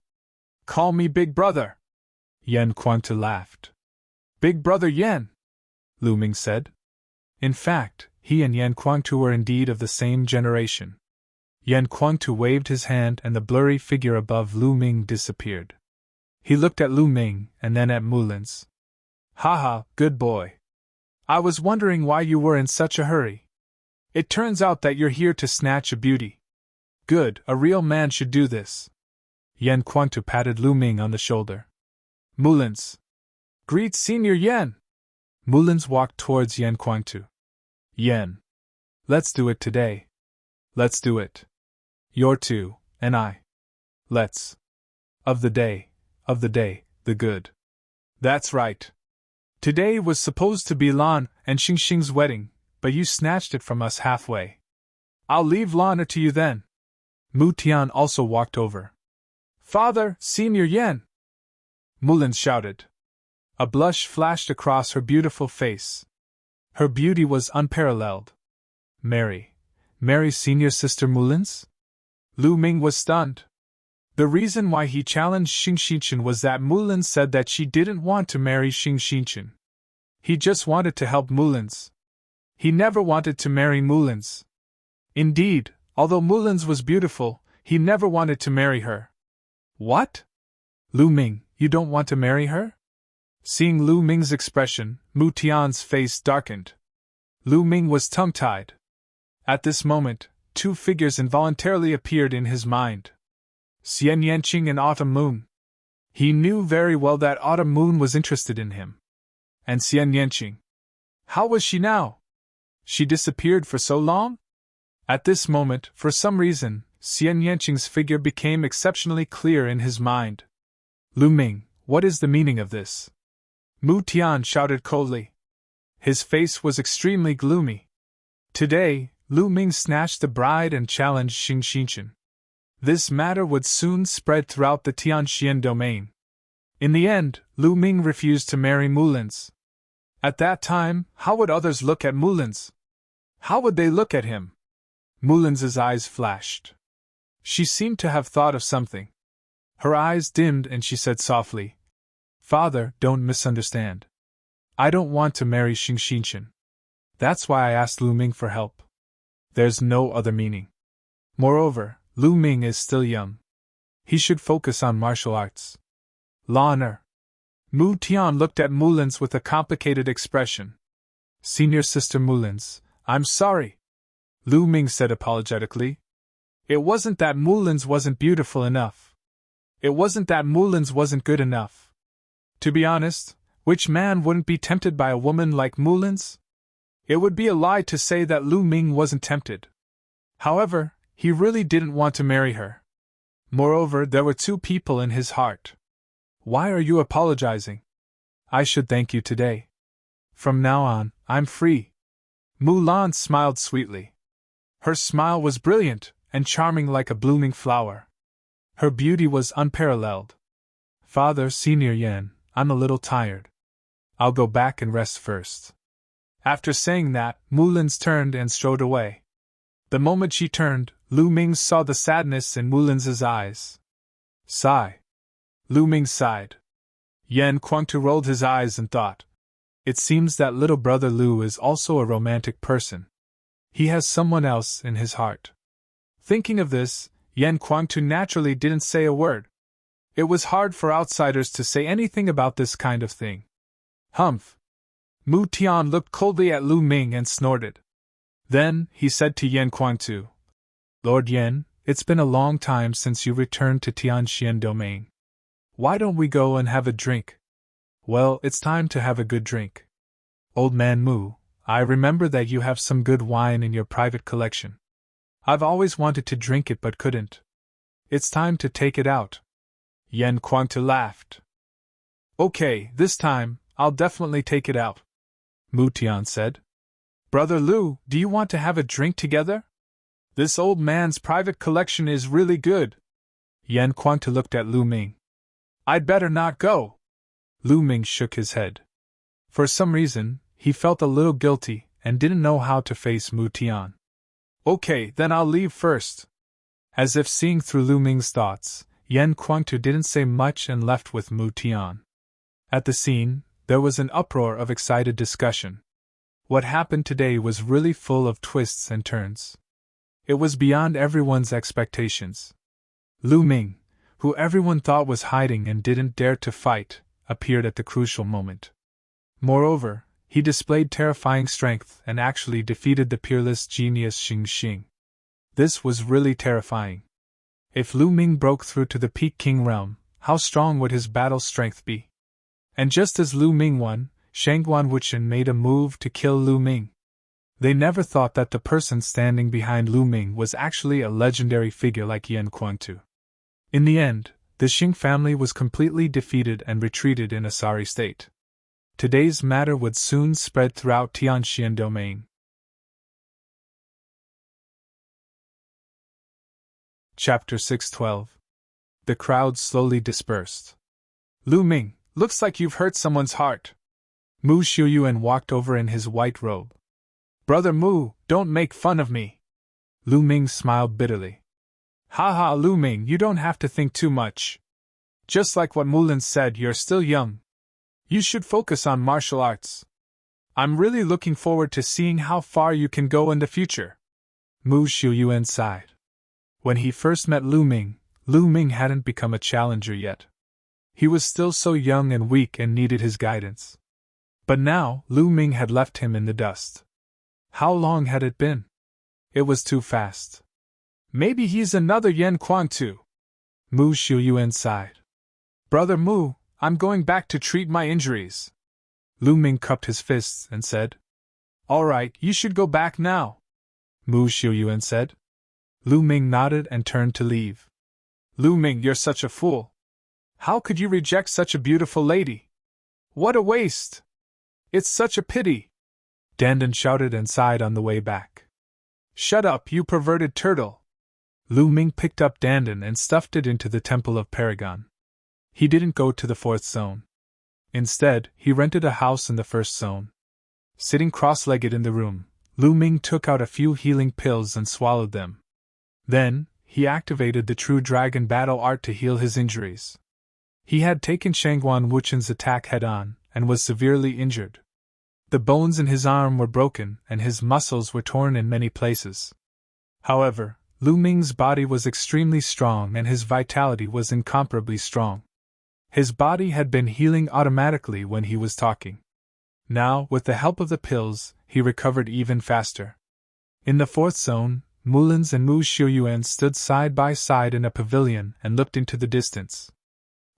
Call me Big Brother." Yan Kuangtu laughed. "Big Brother Yan," Lu Ming said. In fact, he and Yan Kuangtu were indeed of the same generation. Yan Kuangtu waved his hand and the blurry figure above Lu Ming disappeared. He looked at Lu Ming and then at Mulins. "Haha, good boy. I was wondering why you were in such a hurry. It turns out that you're here to snatch a beauty. Good, a real man should do this." Yan Kuangtu patted Lu Ming on the shoulder. "Mulins. Greet Senior Yan." Mulins walked towards Yan Kuangtu. "Yan. Let's do it today. Let's do it. You're two, and I. Let's. Of the day, the good." "That's right. Today was supposed to be Lan and Xing Xing's wedding, but you snatched it from us halfway. I'll leave Lana to you then." Mu Tian also walked over. "Father, Senior Yan!" Mulin shouted. A blush flashed across her beautiful face. Her beauty was unparalleled. Marry senior sister Mulins? Lu Ming was stunned. The reason why he challenged Xing Xingchen was that Mulins said that she didn't want to marry Xing Xingchen. He just wanted to help Mulins. He never wanted to marry Mulins. Indeed, although Mulins was beautiful, he never wanted to marry her. "What? Lu Ming, you don't want to marry her?" Seeing Lu Ming's expression, Mu Tian's face darkened. Lu Ming was tongue-tied. At this moment, two figures involuntarily appeared in his mind. Xian Yanqing and Autumn Moon. He knew very well that Autumn Moon was interested in him. And Xian Yanqing. How was she now? She disappeared for so long? At this moment, for some reason, Xian Yanqing's figure became exceptionally clear in his mind. "Lu Ming, what is the meaning of this?" Mu Tian shouted coldly. His face was extremely gloomy. Today, Lu Ming snatched the bride and challenged Xing Xingchen. This matter would soon spread throughout the Tianxian domain. In the end, Lu Ming refused to marry Mulins. At that time, how would others look at Mulins? How would they look at him? Mulins's eyes flashed. She seemed to have thought of something. Her eyes dimmed and she said softly, "Father, don't misunderstand. I don't want to marry Xing Xingchen. That's why I asked Lu Ming for help. There's no other meaning. Moreover, Lu Ming is still young. He should focus on martial arts. Law and honor." Mu Tian looked at Mulins with a complicated expression. "Senior Sister Mulins, I'm sorry," Lu Ming said apologetically. "It wasn't that Mulins wasn't beautiful enough. It wasn't that Mulins wasn't good enough. To be honest, which man wouldn't be tempted by a woman like Mulin's? It would be a lie to say that Lu Ming wasn't tempted. However, he really didn't want to marry her. Moreover, there were two people in his heart. Why are you apologizing? I should thank you today. From now on, I'm free. Mulan smiled sweetly. Her smile was brilliant and charming like a blooming flower. Her beauty was unparalleled. Father Senior Yan, I'm a little tired. I'll go back and rest first. After saying that, Mulan turned and strode away. The moment she turned, Lu Ming saw the sadness in Mulin's eyes. Sigh. Lu Ming sighed. Yan Kuangtu rolled his eyes and thought. It seems that little brother Lu is also a romantic person. He has someone else in his heart. Thinking of this, Yan Kuangtu naturally didn't say a word. It was hard for outsiders to say anything about this kind of thing. Humph. Mu Tian looked coldly at Lu Ming and snorted. Then, he said to Yan Kuangtu, Lord Yan, it's been a long time since you returned to Tianxian domain. Why don't we go and have a drink? Well, it's time to have a good drink. Old man Mu, I remember that you have some good wine in your private collection. I've always wanted to drink it but couldn't. It's time to take it out. Yan Kuangtu laughed. Okay, this time, I'll definitely take it out. Mu Tian said. Brother Lu, do you want to have a drink together? This old man's private collection is really good. Yan Kuangtu looked at Lu Ming. I'd better not go. Lu Ming shook his head. For some reason, he felt a little guilty and didn't know how to face Mu Tian. Okay, then I'll leave first. As if seeing through Lu Ming's thoughts, Yan Kuangtu didn't say much and left with Mu Tian. At the scene, there was an uproar of excited discussion. What happened today was really full of twists and turns. It was beyond everyone's expectations. Lu Ming, who everyone thought was hiding and didn't dare to fight, appeared at the crucial moment. Moreover, he displayed terrifying strength and actually defeated the peerless genius Xing Xing. This was really terrifying. If Lu Ming broke through to the Peking realm, how strong would his battle strength be? And just as Lu Ming won, Shangguan Wuchen made a move to kill Lu Ming. They never thought that the person standing behind Lu Ming was actually a legendary figure like Yan Kuangtu. In the end, the Xing family was completely defeated and retreated in a sorry state. Today's matter would soon spread throughout Tianxian domain. Chapter 612. The crowd slowly dispersed. Lu Ming, looks like you've hurt someone's heart. Mu Xiuyuan walked over in his white robe. Brother Mu, don't make fun of me. Lu Ming smiled bitterly. Ha ha, Lu Ming, you don't have to think too much. Just like what Mulan said, you're still young. You should focus on martial arts. I'm really looking forward to seeing how far you can go in the future. Mu Xiuyuan sighed. When he first met Lu Ming hadn't become a challenger yet. He was still so young and weak and needed his guidance. But now, Lu Ming had left him in the dust. How long had it been? It was too fast. Maybe he's another Yan Kuangtu. Mu Xiuyuan sighed. Brother Mu, I'm going back to treat my injuries. Lu Ming cupped his fists and said. All right, you should go back now. Mu Xiuyuan said. Lu Ming nodded and turned to leave. Lu Ming, you're such a fool. How could you reject such a beautiful lady? What a waste! It's such a pity! Dandan shouted and sighed on the way back. Shut up, you perverted turtle! Lu Ming picked up Dandan and stuffed it into the Temple of Paragon. He didn't go to the 4th zone. Instead, he rented a house in the 1st zone. Sitting cross-legged in the room, Lu Ming took out a few healing pills and swallowed them. Then, he activated the true dragon battle art to heal his injuries. He had taken Shangguan Wuchen's attack head-on, and was severely injured. The bones in his arm were broken, and his muscles were torn in many places. However, Lu Ming's body was extremely strong and his vitality was incomparably strong. His body had been healing automatically when he was talking. Now, with the help of the pills, he recovered even faster. In the 4th zone, Mulin's and Mu Xiuyuan stood side by side in a pavilion and looked into the distance.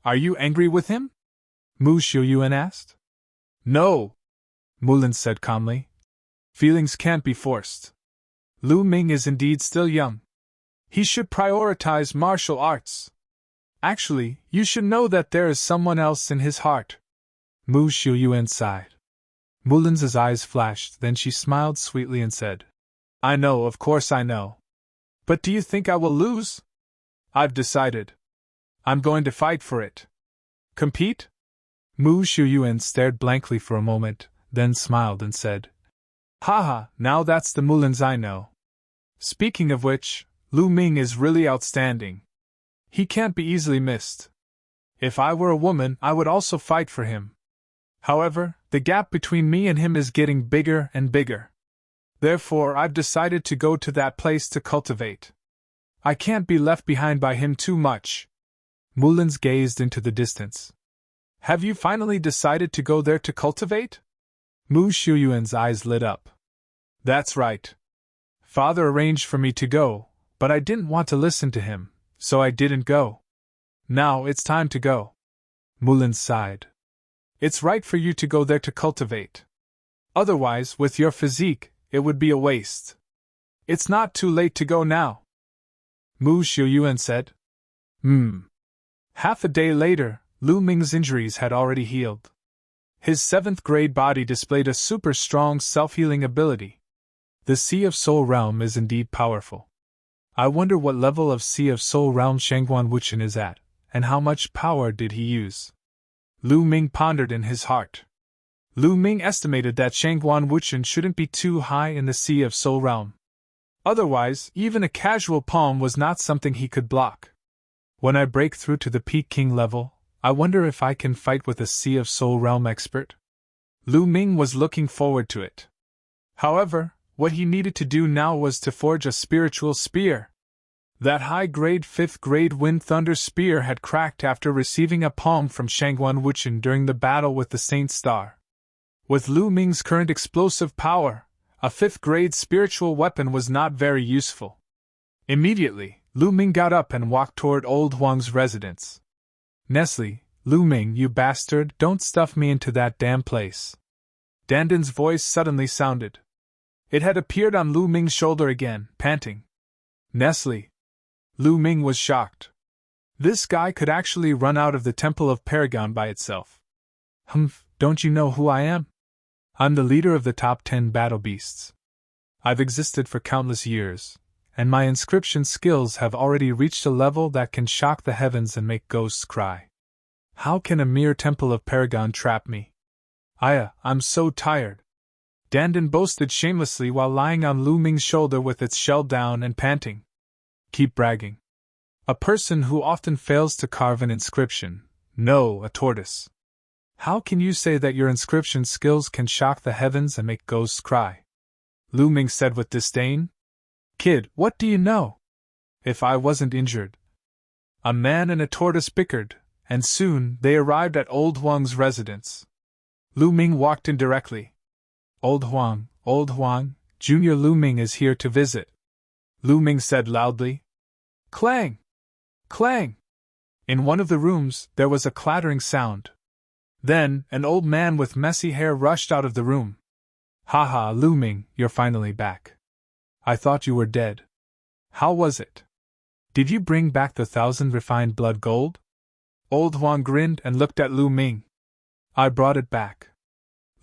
Are you angry with him? Mu Xiuyuan asked. No, Mulan said calmly. Feelings can't be forced. Lu Ming is indeed still young. He should prioritize martial arts. Actually, you should know that there is someone else in his heart. Mu Xiuyuan sighed. Mulan's eyes flashed, then she smiled sweetly and said, I know, of course I know. But do you think I will lose? I've decided. I'm going to fight for it. Compete? Mu Xiuyuan stared blankly for a moment, then smiled and said, Haha, now that's the Mulan's I know. Speaking of which, Lu Ming is really outstanding. He can't be easily missed. If I were a woman, I would also fight for him. However, the gap between me and him is getting bigger and bigger. Therefore, I've decided to go to that place to cultivate. I can't be left behind by him too much. Mulan's gazed into the distance. Have you finally decided to go there to cultivate? Mu Xiuyuan's eyes lit up. That's right. Father arranged for me to go, but I didn't want to listen to him, so I didn't go. Now it's time to go. Mulan sighed. It's right for you to go there to cultivate. Otherwise, with your physique, it would be a waste. It's not too late to go now. Mu Xiuyuan said. Half a day later, Lu Ming's injuries had already healed. His 7th grade body displayed a super strong self-healing ability. The Sea of Soul Realm is indeed powerful. I wonder what level of Sea of Soul Realm Shangguan Wuchen is at, and how much power did he use? Lu Ming pondered in his heart. Lu Ming estimated that Shangguan Wuchen shouldn't be too high in the Sea of Soul Realm. Otherwise, even a casual palm was not something he could block. When I break through to the Peak King level, I wonder if I can fight with a Sea of Soul Realm expert? Lu Ming was looking forward to it. However, what he needed to do now was to forge a spiritual spear. That high-grade 5th grade Wind Thunder spear had cracked after receiving a palm from Shangguan Wuchen during the battle with the Saint Star. With Lu Ming's current explosive power, a 5th grade spiritual weapon was not very useful. Immediately, Lu Ming got up and walked toward Old Huang's residence. Nestle, Lu Ming, you bastard, don't stuff me into that damn place. Dandan's voice suddenly sounded. It had appeared on Lu Ming's shoulder again, panting. Nestle. Lu Ming was shocked. This guy could actually run out of the Temple of Paragon by itself. Humph, don't you know who I am? I'm the leader of the top 10 battle beasts. I've existed for countless years, and my inscription skills have already reached a level that can shock the heavens and make ghosts cry. How can a mere Temple of Paragon trap me? I'm so tired. Dandan boasted shamelessly while lying on Lu Ming's shoulder with its shell down and panting. Keep bragging. A person who often fails to carve an inscription, no, a tortoise. How can you say that your inscription skills can shock the heavens and make ghosts cry? Lu Ming said with disdain. Kid, what do you know? If I wasn't injured. A man and a tortoise bickered, and soon they arrived at Old Huang's residence. Lu Ming walked in directly. Old Huang, Junior Lu Ming is here to visit. Lu Ming said loudly. Clang! Clang! In one of the rooms, there was a clattering sound. Then, an old man with messy hair rushed out of the room. Haha, Lu Ming, you're finally back. I thought you were dead. How was it? Did you bring back the 1,000 refined blood gold? Old Huang grinned and looked at Lu Ming. I brought it back.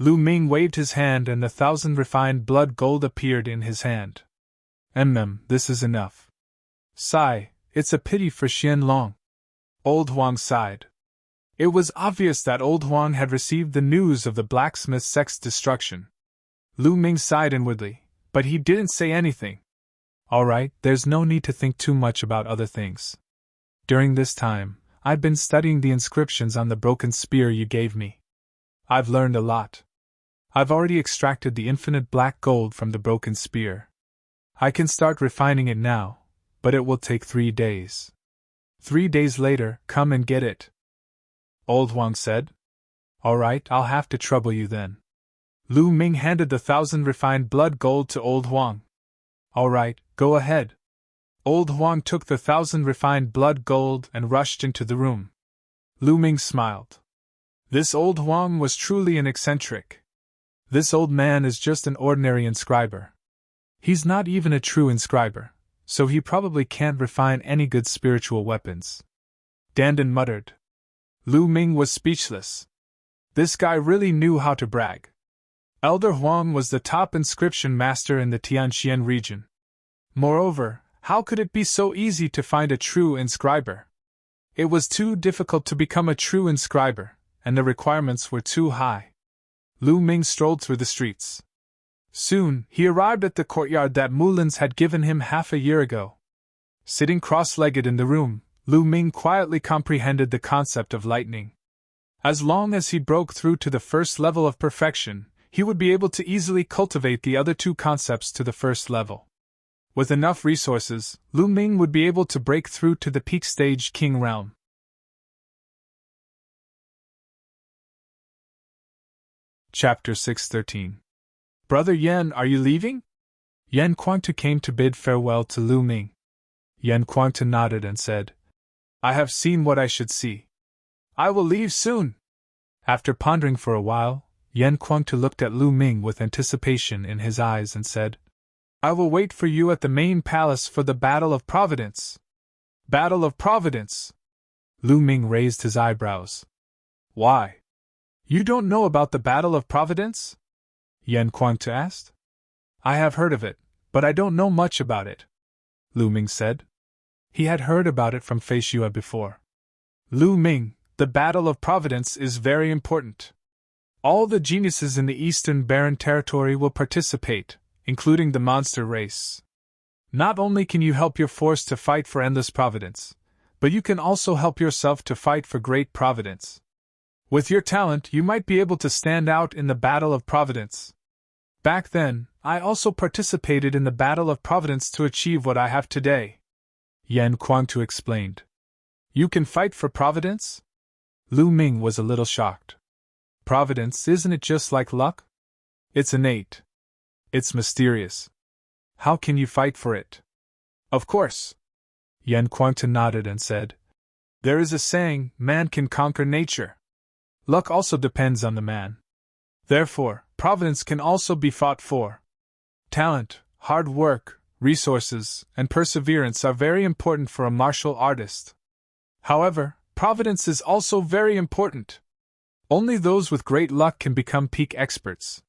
Lu Ming waved his hand and the 1,000 refined blood gold appeared in his hand. This is enough. Sigh, it's a pity for Xian Long. Old Huang sighed. It was obvious that Old Huang had received the news of the blacksmith sect's destruction. Lu Ming sighed inwardly, but he didn't say anything. All right, there's no need to think too much about other things. During this time, I've been studying the inscriptions on the broken spear you gave me. I've learned a lot. I've already extracted the infinite black gold from the broken spear. I can start refining it now, but it will take 3 days. 3 days later, come and get it. Old Huang said. All right, I'll have to trouble you then. Lu Ming handed the 1,000 refined blood gold to Old Huang. All right, go ahead. Old Huang took the 1,000 refined blood gold and rushed into the room. Lu Ming smiled. This old Huang was truly an eccentric. This old man is just an ordinary inscriber. He's not even a true inscriber, so he probably can't refine any good spiritual weapons. Dandan muttered. Lu Ming was speechless. This guy really knew how to brag. Elder Huang was the top inscription master in the Tianxian region. Moreover, how could it be so easy to find a true inscriber? It was too difficult to become a true inscriber, and the requirements were too high. Lu Ming strolled through the streets. Soon, he arrived at the courtyard that Mulins had given him half a year ago. Sitting cross-legged in the room, Lu Ming quietly comprehended the concept of lightning. As long as he broke through to the first level of perfection, he would be able to easily cultivate the other two concepts to the first level. With enough resources, Lu Ming would be able to break through to the peak stage king realm. Chapter 613. Brother Yan, are you leaving? Yan Kuangtu came to bid farewell to Lu Ming. Yan Kuangtu nodded and said, I have seen what I should see. I will leave soon. After pondering for a while, Yan Kuangtu looked at Lu Ming with anticipation in his eyes and said, I will wait for you at the main palace for the Battle of Providence. Battle of Providence? Lu Ming raised his eyebrows. Why? You don't know about the Battle of Providence? Yan Kuangtu asked. I have heard of it, but I don't know much about it, Lu Ming said. He had heard about it from Fei Xue before. Lu Ming, the Battle of Providence is very important. All the geniuses in the Eastern Barren Territory will participate, including the monster race. Not only can you help your force to fight for endless providence, but you can also help yourself to fight for great providence. With your talent, you might be able to stand out in the Battle of Providence. Back then, I also participated in the Battle of Providence to achieve what I have today. Yan Kuangtu explained. You can fight for providence? Lu Ming was a little shocked. Providence, isn't it just like luck? It's innate. It's mysterious. How can you fight for it? Of course. Yan Kuangtu nodded and said, There is a saying, man can conquer nature. Luck also depends on the man. Therefore, providence can also be fought for. Talent, hard work, resources, and perseverance are very important for a martial artist. However, providence is also very important. Only those with great luck can become peak experts.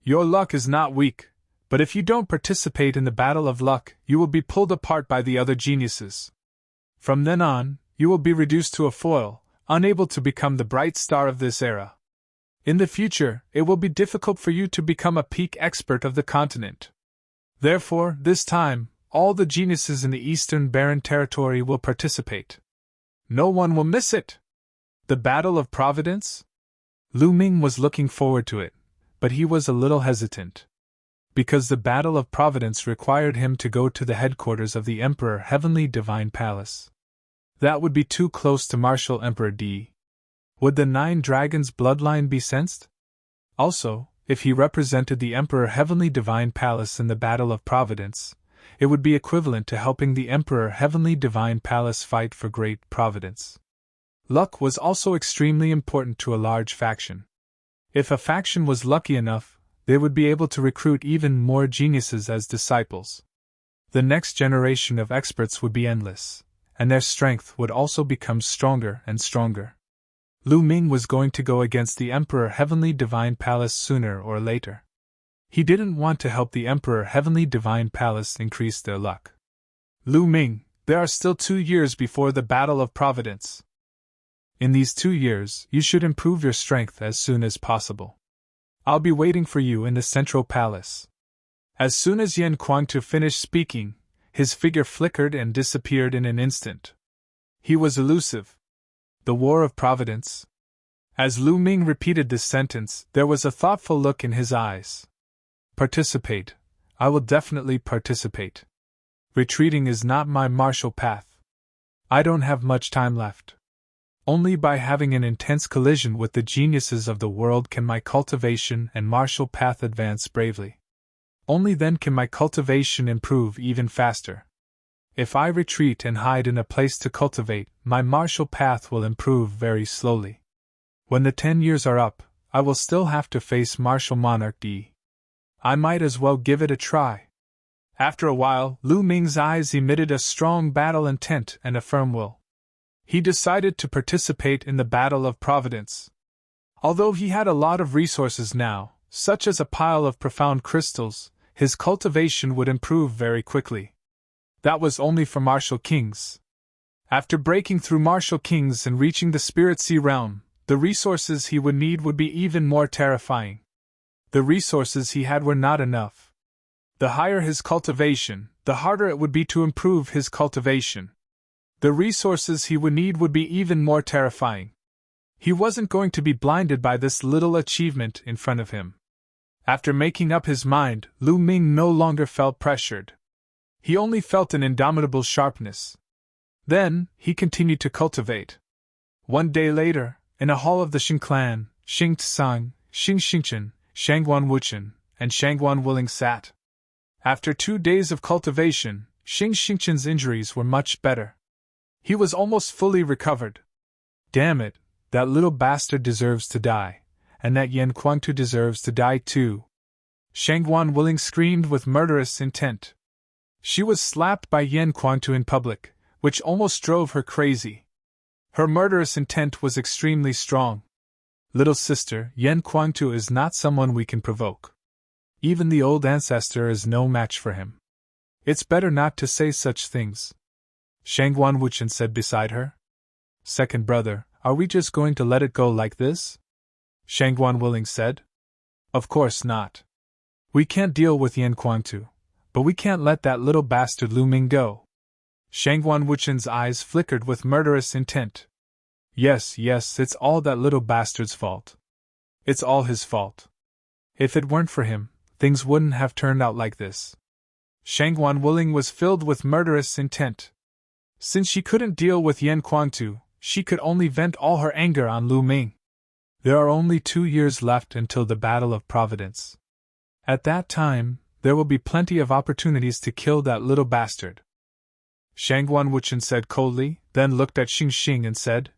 Your luck is not weak, but if you don't participate in the battle of luck, you will be pulled apart by the other geniuses. From then on, you will be reduced to a foil, unable to become the bright star of this era. In the future, it will be difficult for you to become a peak expert of the continent. Therefore, this time, all the geniuses in the Eastern Barren Territory will participate. No one will miss it. The Battle of Providence? Lu Ming was looking forward to it, but he was a little hesitant. Because the Battle of Providence required him to go to the headquarters of the Emperor Heavenly Divine Palace. That would be too close to Martial Emperor Di. Would the Nine Dragons' bloodline be sensed? Also, if he represented the Emperor Heavenly Divine Palace in the Battle of Providence, it would be equivalent to helping the Emperor Heavenly Divine Palace fight for great providence. Luck was also extremely important to a large faction. If a faction was lucky enough, they would be able to recruit even more geniuses as disciples. The next generation of experts would be endless, and their strength would also become stronger and stronger. Lu Ming was going to go against the Emperor Heavenly Divine Palace sooner or later. He didn't want to help the Emperor Heavenly Divine Palace increase their luck. Lu Ming, there are still 2 years before the Battle of Providence. In these 2 years, you should improve your strength as soon as possible. I'll be waiting for you in the Central Palace. As soon as Yan Kuangtu finished speaking, his figure flickered and disappeared in an instant. He was elusive. The War of Providence. As Lu Ming repeated this sentence, there was a thoughtful look in his eyes. Participate. I will definitely participate. Retreating is not my martial path. I don't have much time left. Only by having an intense collision with the geniuses of the world can my cultivation and martial path advance bravely. Only then can my cultivation improve even faster. If I retreat and hide in a place to cultivate, my martial path will improve very slowly. When the 10 years are up, I will still have to face martial monarch Yi. I might as well give it a try. After a while, Lu Ming's eyes emitted a strong battle intent and a firm will. He decided to participate in the Battle of Providence. Although he had a lot of resources now, such as a pile of profound crystals, his cultivation would improve very quickly. That was only for martial kings. After breaking through martial kings and reaching the Spirit Sea realm, the resources he would need would be even more terrifying. The resources he had were not enough. The higher his cultivation, the harder it would be to improve his cultivation. The resources he would need would be even more terrifying. He wasn't going to be blinded by this little achievement in front of him. After making up his mind, Lu Ming no longer felt pressured. He only felt an indomitable sharpness. Then, he continued to cultivate. One day later, in a hall of the Xing clan, Xing Tsang, Xing Xingchen, Shangguan Wuchen, and Shangguan Wuling sat. After 2 days of cultivation, Xing Xingchen's injuries were much better. He was almost fully recovered. Damn it, that little bastard deserves to die, and that Yan Kuangtu deserves to die too. Shangguan Wuling screamed with murderous intent. She was slapped by Yan Kuangtu in public, which almost drove her crazy. Her murderous intent was extremely strong. Little sister, Yan Kuangtu is not someone we can provoke. Even the old ancestor is no match for him. It's better not to say such things. Shangguan Wuchen said beside her. Second brother, are we just going to let it go like this? Shangguan Wuling said. Of course not. We can't deal with Yan Kuangtu, but we can't let that little bastard Lu Ming go. Shangguan Wuchen's eyes flickered with murderous intent. Yes, it's all that little bastard's fault. It's all his fault. If it weren't for him, things wouldn't have turned out like this. Shangguan Wuling was filled with murderous intent. Since she couldn't deal with Yan Kuangtu, she could only vent all her anger on Lu Ming. There are only 2 years left until the Battle of Providence. At that time, there will be plenty of opportunities to kill that little bastard. Shangguan Wuchen said coldly, then looked at Xing Xing and said,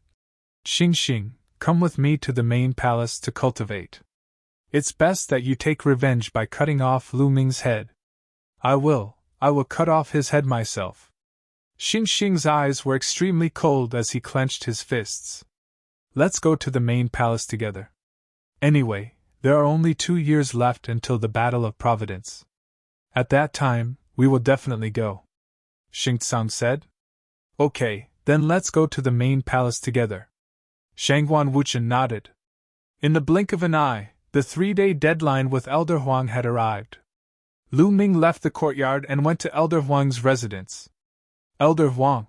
Xing, come with me to the main palace to cultivate. It's best that you take revenge by cutting off Lu Ming's head. I will cut off his head myself. Xing Xing's eyes were extremely cold as he clenched his fists. Let's go to the main palace together. Anyway, there are only 2 years left until the Battle of Providence. At that time, we will definitely go. Xing Tsang said. Okay, then let's go to the main palace together. Shangguan Wuchen nodded. In the blink of an eye, the 3-day deadline with Elder Huang had arrived. Lu Ming left the courtyard and went to Elder Huang's residence. Elder Huang.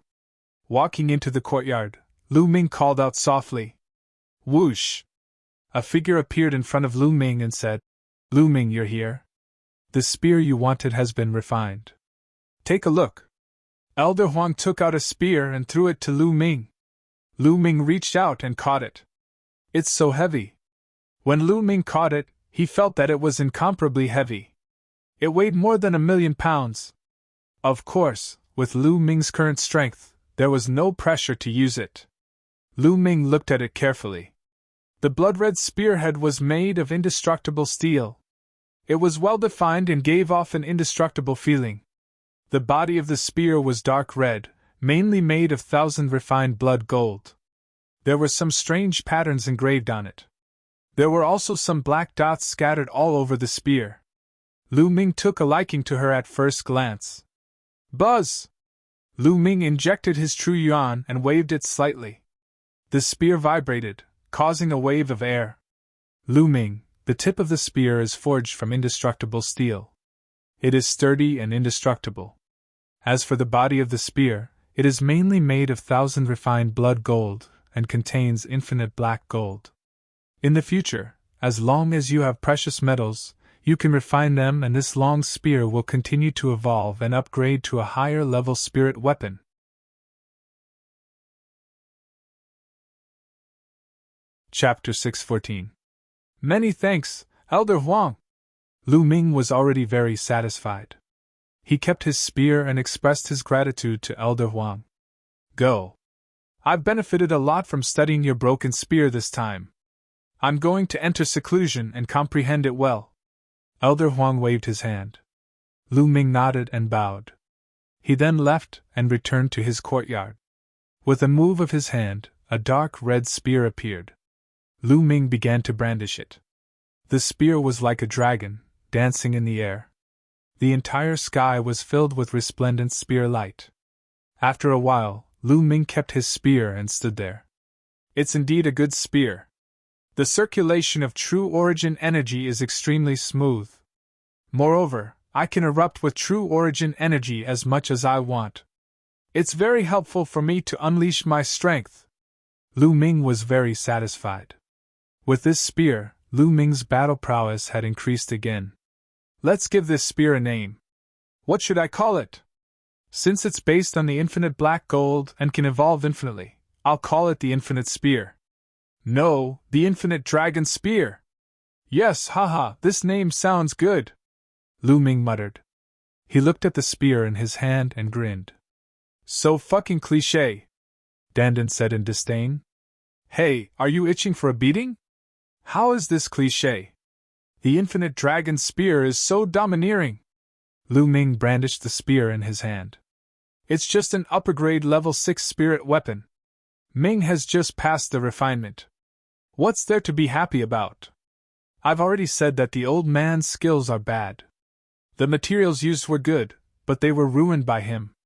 Walking into the courtyard, Lu Ming called out softly. Whoosh! A figure appeared in front of Lu Ming and said, Lu Ming, you're here? The spear you wanted has been refined. Take a look. Elder Huang took out a spear and threw it to Lu Ming. Lu Ming reached out and caught it. It's so heavy. When Lu Ming caught it, he felt that it was incomparably heavy. It weighed more than 1,000,000 pounds. Of course, with Lu Ming's current strength, there was no pressure to use it. Lu Ming looked at it carefully. The blood-red spearhead was made of indestructible steel. It was well-defined and gave off an indestructible feeling. The body of the spear was dark red, mainly made of 1,000 refined blood gold. There were some strange patterns engraved on it. There were also some black dots scattered all over the spear. Lu Ming took a liking to her at first glance. Buzz! Lu Ming injected his true yuan and waved it slightly. The spear vibrated, causing a wave of air. Lu Ming, the tip of the spear is forged from indestructible steel. It is sturdy and indestructible. As for the body of the spear, it is mainly made of 1,000 refined blood gold and contains infinite black gold. In the future, as long as you have precious metals, you can refine them, and this long spear will continue to evolve and upgrade to a higher level spirit weapon. Chapter 614. Many thanks, Elder Huang. Lu Ming was already very satisfied. He kept his spear and expressed his gratitude to Elder Huang. Go. I've benefited a lot from studying your broken spear this time. I'm going to enter seclusion and comprehend it well. Elder Huang waved his hand. Lu Ming nodded and bowed. He then left and returned to his courtyard. With a move of his hand, a dark red spear appeared. Lu Ming began to brandish it. The spear was like a dragon, dancing in the air. The entire sky was filled with resplendent spear light. After a while, Lu Ming kept his spear and stood there. It's indeed a good spear. The circulation of true origin energy is extremely smooth. Moreover, I can erupt with true origin energy as much as I want. It's very helpful for me to unleash my strength. Lu Ming was very satisfied. With this spear, Lu Ming's battle prowess had increased again. Let's give this spear a name. What should I call it? Since it's based on the infinite black gold and can evolve infinitely, I'll call it the Infinite Spear. No, the Infinite Dragon Spear. Yes, haha, this name sounds good. Lu Ming muttered. He looked at the spear in his hand and grinned. So fucking cliché, Dandan said in disdain. Hey, are you itching for a beating? How is this cliché? The Infinite Dragon Spear is so domineering. Lu Ming brandished the spear in his hand. It's just an upper-grade level 6 spirit weapon. Ming has just passed the refinement. What's there to be happy about? I've already said that the old man's skills are bad. The materials used were good, but they were ruined by him.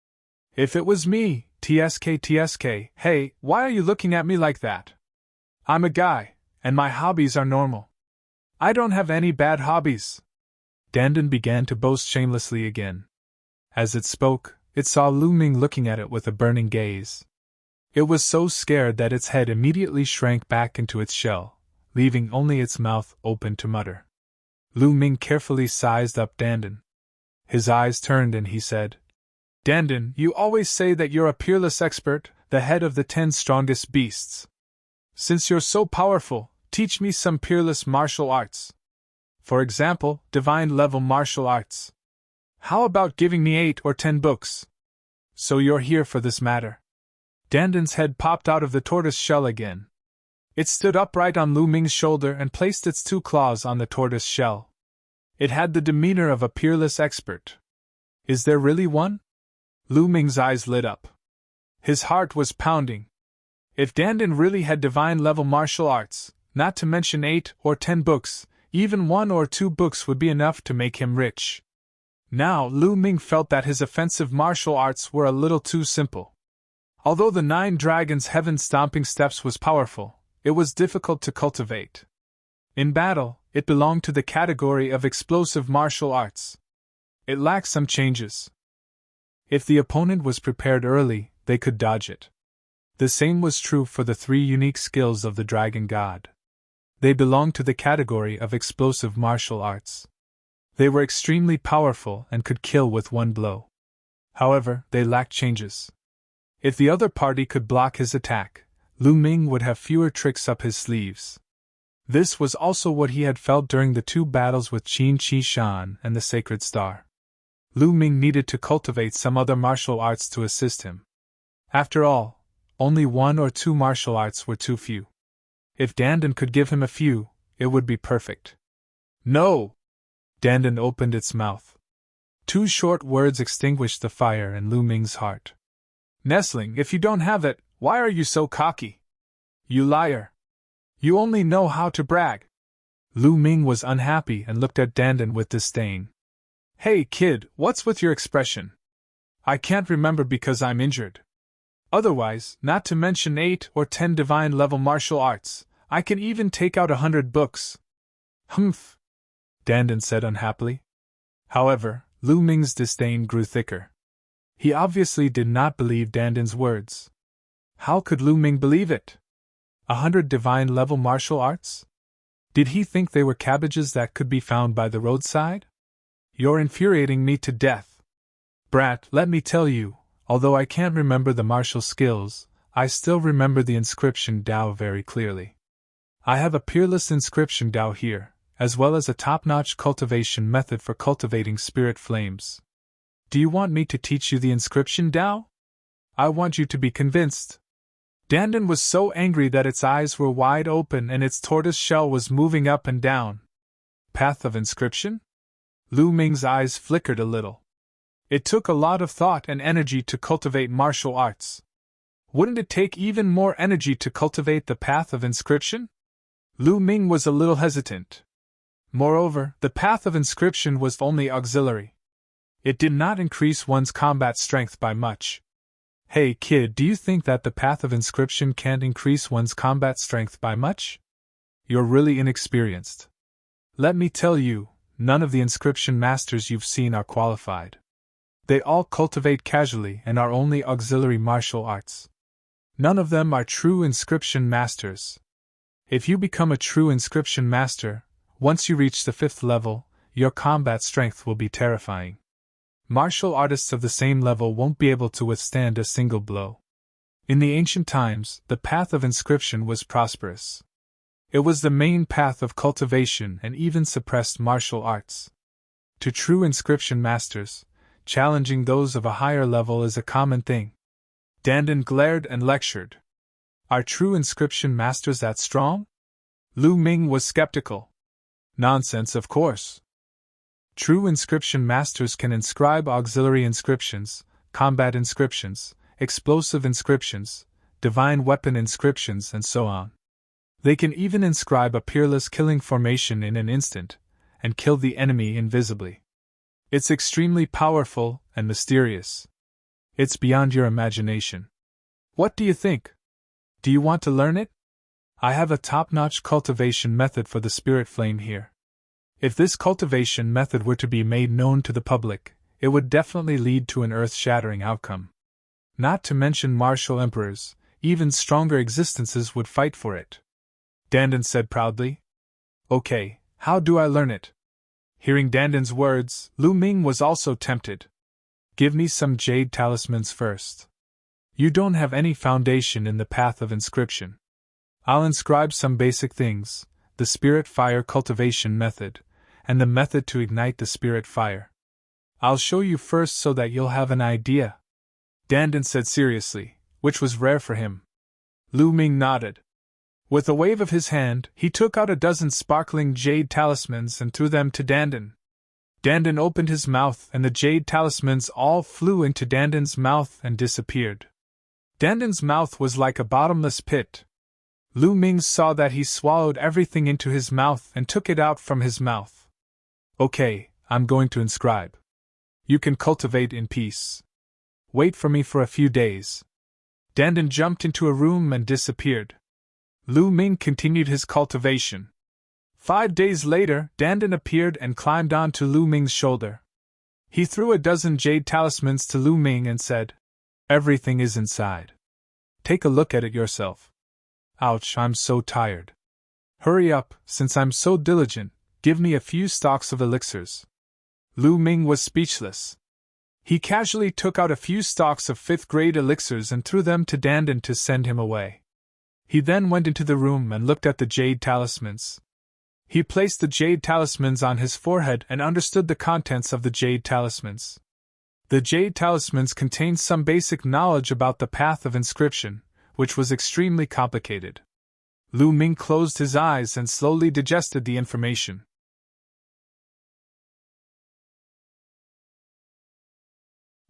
If it was me, TSK, hey, why are you looking at me like that? I'm a guy, and my hobbies are normal. I don't have any bad hobbies. Dandan began to boast shamelessly again. As it spoke, it saw Lu Ming looking at it with a burning gaze. It was so scared that its head immediately shrank back into its shell, leaving only its mouth open to mutter. Lu Ming carefully sized up Dandan. His eyes turned and he said, Dandan, you always say that you're a peerless expert, the head of the 10 strongest beasts. Since you're so powerful, teach me some peerless martial arts. For example, divine-level martial arts. How about giving me 8 or 10 books? So you're here for this matter. Dandan's head popped out of the tortoise shell again. It stood upright on Lu Ming's shoulder and placed its 2 claws on the tortoise shell. It had the demeanor of a peerless expert. Is there really one? Lu Ming's eyes lit up. His heart was pounding. If Dandan really had divine-level martial arts, not to mention 8 or 10 books, even 1 or 2 books would be enough to make him rich. Now Lu Ming felt that his offensive martial arts were a little too simple. Although the 9 Dragons' heaven-stomping steps was powerful, it was difficult to cultivate. In battle, it belonged to the category of explosive martial arts. It lacked some changes. If the opponent was prepared early, they could dodge it. The same was true for the 3 unique skills of the Dragon God. They belonged to the category of explosive martial arts. They were extremely powerful and could kill with 1 blow. However, they lacked changes. If the other party could block his attack, Lu Ming would have fewer tricks up his sleeves. This was also what he had felt during the 2 battles with Qin Chi Shan and the Sacred Star. Lu Ming needed to cultivate some other martial arts to assist him. After all, only 1 or 2 martial arts were too few. If Dandan could give him a few, it would be perfect. No! Dandan opened its mouth. 2 short words extinguished the fire in Lu Ming's heart. Nestling, if you don't have it, why are you so cocky? You liar! You only know how to brag. Lu Ming was unhappy and looked at Dandan with disdain. Hey kid, what's with your expression? I can't remember because I'm injured. Otherwise, not to mention 8 or 10 divine-level martial arts, I can even take out 100 books. Humph! Dandan said unhappily. However, Lu Ming's disdain grew thicker. He obviously did not believe Dandan's words. How could Lu Ming believe it? 100 divine-level martial arts? Did he think they were cabbages that could be found by the roadside? You're infuriating me to death. Brat, let me tell you, although I can't remember the martial skills, I still remember the inscription Dao very clearly. I have a peerless inscription Dao here, as well as a top-notch cultivation method for cultivating spirit flames. Do you want me to teach you the inscription Dao? I want you to be convinced. Dandan was so angry that its eyes were wide open and its tortoise shell was moving up and down. Path of inscription? Lu Ming's eyes flickered a little. It took a lot of thought and energy to cultivate martial arts. Wouldn't it take even more energy to cultivate the path of inscription? Lu Ming was a little hesitant. Moreover, the path of inscription was only auxiliary. It did not increase one's combat strength by much. Hey kid, do you think that the path of inscription can't increase one's combat strength by much? You're really inexperienced. Let me tell you, none of the inscription masters you've seen are qualified. They all cultivate casually and are only auxiliary martial arts. None of them are true inscription masters. If you become a true inscription master, once you reach the 5th level, your combat strength will be terrifying. Martial artists of the same level won't be able to withstand a single blow. In the ancient times, the path of inscription was prosperous. It was the main path of cultivation and even suppressed martial arts. To true inscription masters, challenging those of a higher level is a common thing. Dandan glared and lectured. Are true inscription masters that strong? Lu Ming was skeptical. Nonsense, of course. True inscription masters can inscribe auxiliary inscriptions, combat inscriptions, explosive inscriptions, divine weapon inscriptions, and so on. They can even inscribe a peerless killing formation in an instant, and kill the enemy invisibly. It's extremely powerful and mysterious. It's beyond your imagination. What do you think? Do you want to learn it? I have a top-notch cultivation method for the spirit flame here. If this cultivation method were to be made known to the public, it would definitely lead to an earth-shattering outcome. Not to mention martial emperors, even stronger existences would fight for it. Dandan said proudly. Okay, how do I learn it? Hearing Dandan's words, Lu Ming was also tempted. Give me some jade talismans first. You don't have any foundation in the path of inscription. I'll inscribe some basic things, the spirit fire cultivation method, and the method to ignite the spirit fire. I'll show you first so that you'll have an idea. Dandan said seriously, which was rare for him. Lu Ming nodded. With a wave of his hand, he took out a dozen sparkling jade talismans and threw them to Dandan. Dandan opened his mouth and the jade talismans all flew into Dandan's mouth and disappeared. Dandan's mouth was like a bottomless pit. Lu Ming saw that he swallowed everything into his mouth and took it out from his mouth. Okay, I'm going to inscribe. You can cultivate in peace. Wait for me for a few days. Dandan jumped into a room and disappeared. Lu Ming continued his cultivation. 5 days later, Dandan appeared and climbed onto Lu Ming's shoulder. He threw a dozen jade talismans to Lu Ming and said, Everything is inside. Take a look at it yourself. Ouch, I'm so tired. Hurry up, since I'm so diligent, give me a few stalks of elixirs. Lu Ming was speechless. He casually took out a few stalks of 5th-grade elixirs and threw them to Dandan to send him away. He then went into the room and looked at the jade talismans. He placed the jade talismans on his forehead and understood the contents of the jade talismans. The jade talismans contained some basic knowledge about the path of inscription, which was extremely complicated. Lu Ming closed his eyes and slowly digested the information.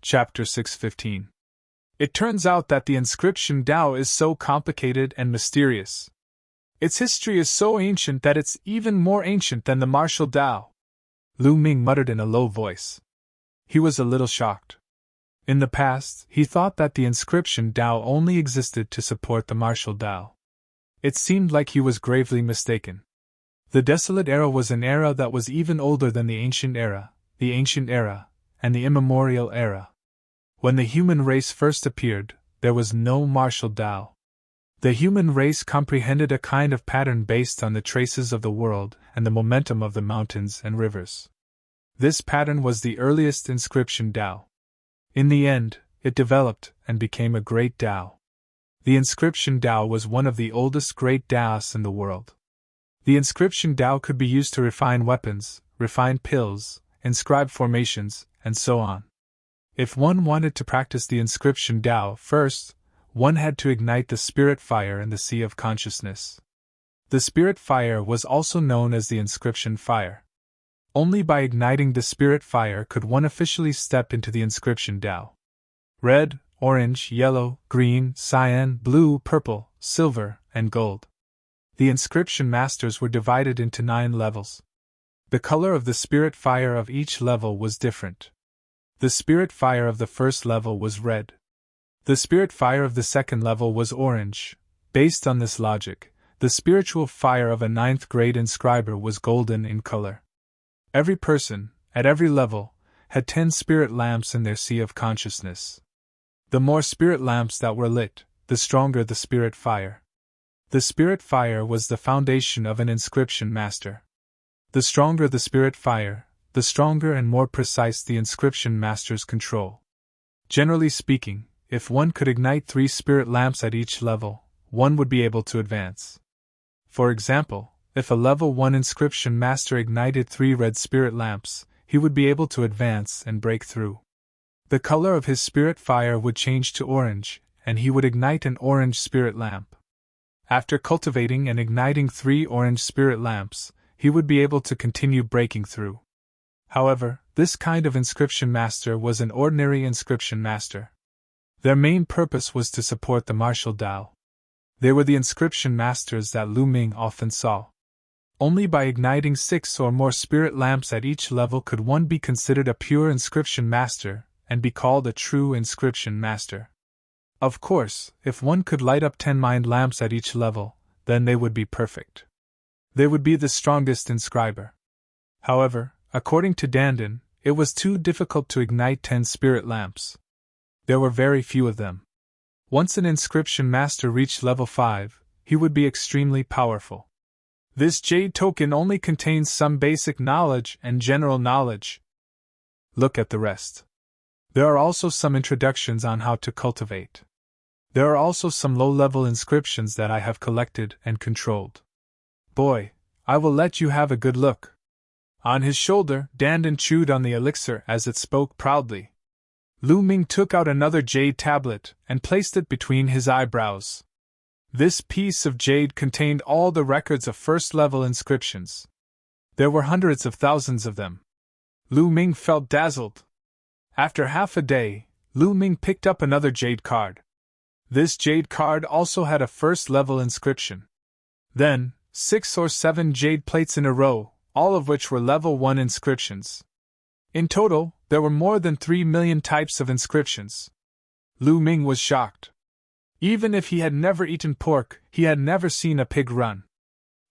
Chapter 615. It turns out that the inscription Tao is so complicated and mysterious. Its history is so ancient that it's even more ancient than the martial Tao. Lu Ming muttered in a low voice. He was a little shocked. In the past, he thought that the inscription Tao only existed to support the martial Tao. It seemed like he was gravely mistaken. The Desolate Era was an era that was even older than the Ancient Era, and the Immemorial Era. When the human race first appeared, there was no martial Tao. The human race comprehended a kind of pattern based on the traces of the world and the momentum of the mountains and rivers. This pattern was the earliest inscription Tao. In the end, it developed and became a great Tao. The inscription Tao was one of the oldest great Taos in the world. The inscription Tao could be used to refine weapons, refine pills, inscribe formations, and so on. If one wanted to practice the inscription Tao first, one had to ignite the spirit fire in the sea of consciousness. The spirit fire was also known as the inscription fire. Only by igniting the spirit fire could one officially step into the inscription Tao. Red, orange, yellow, green, cyan, blue, purple, silver, and gold. The inscription masters were divided into 9 levels. The color of the spirit fire of each level was different. The spirit fire of the first level was red. The spirit fire of the second level was orange. Based on this logic, the spiritual fire of a 9th grade inscriber was golden in color. Every person, at every level, had 10 spirit lamps in their sea of consciousness. The more spirit lamps that were lit, the stronger the spirit fire. The spirit fire was the foundation of an inscription master. The stronger the spirit fire, the stronger and more precise the inscription master's control. Generally speaking, if one could ignite 3 spirit lamps at each level, one would be able to advance. For example, if a level 1 inscription master ignited 3 red spirit lamps, he would be able to advance and break through. The color of his spirit fire would change to orange, and he would ignite an orange spirit lamp. After cultivating and igniting 3 orange spirit lamps, he would be able to continue breaking through. However, this kind of inscription master was an ordinary inscription master. Their main purpose was to support the martial Tao. They were the inscription masters that Lu Ming often saw. Only by igniting 6 or more spirit lamps at each level could one be considered a pure inscription master and be called a true inscription master. Of course, if one could light up 10 mind lamps at each level, then they would be perfect. They would be the strongest inscriber. However, according to Dandan, it was too difficult to ignite 10 spirit lamps. There were very few of them. Once an inscription master reached level 5, he would be extremely powerful. This jade token only contains some basic knowledge and general knowledge. Look at the rest. There are also some introductions on how to cultivate. There are also some low-level inscriptions that I have collected and controlled. Boy, I will let you have a good look. On his shoulder, Dandan chewed on the elixir as it spoke proudly. Lu Ming took out another jade tablet and placed it between his eyebrows. This piece of jade contained all the records of first-level inscriptions. There were hundreds of thousands of them. Lu Ming felt dazzled. After half a day, Lu Ming picked up another jade card. This jade card also had a first-level inscription. Then, 6 or 7 jade plates in a row, all of which were level 1 inscriptions. In total, there were more than 3 million types of inscriptions. Lu Ming was shocked. Even if he had never eaten pork, he had never seen a pig run.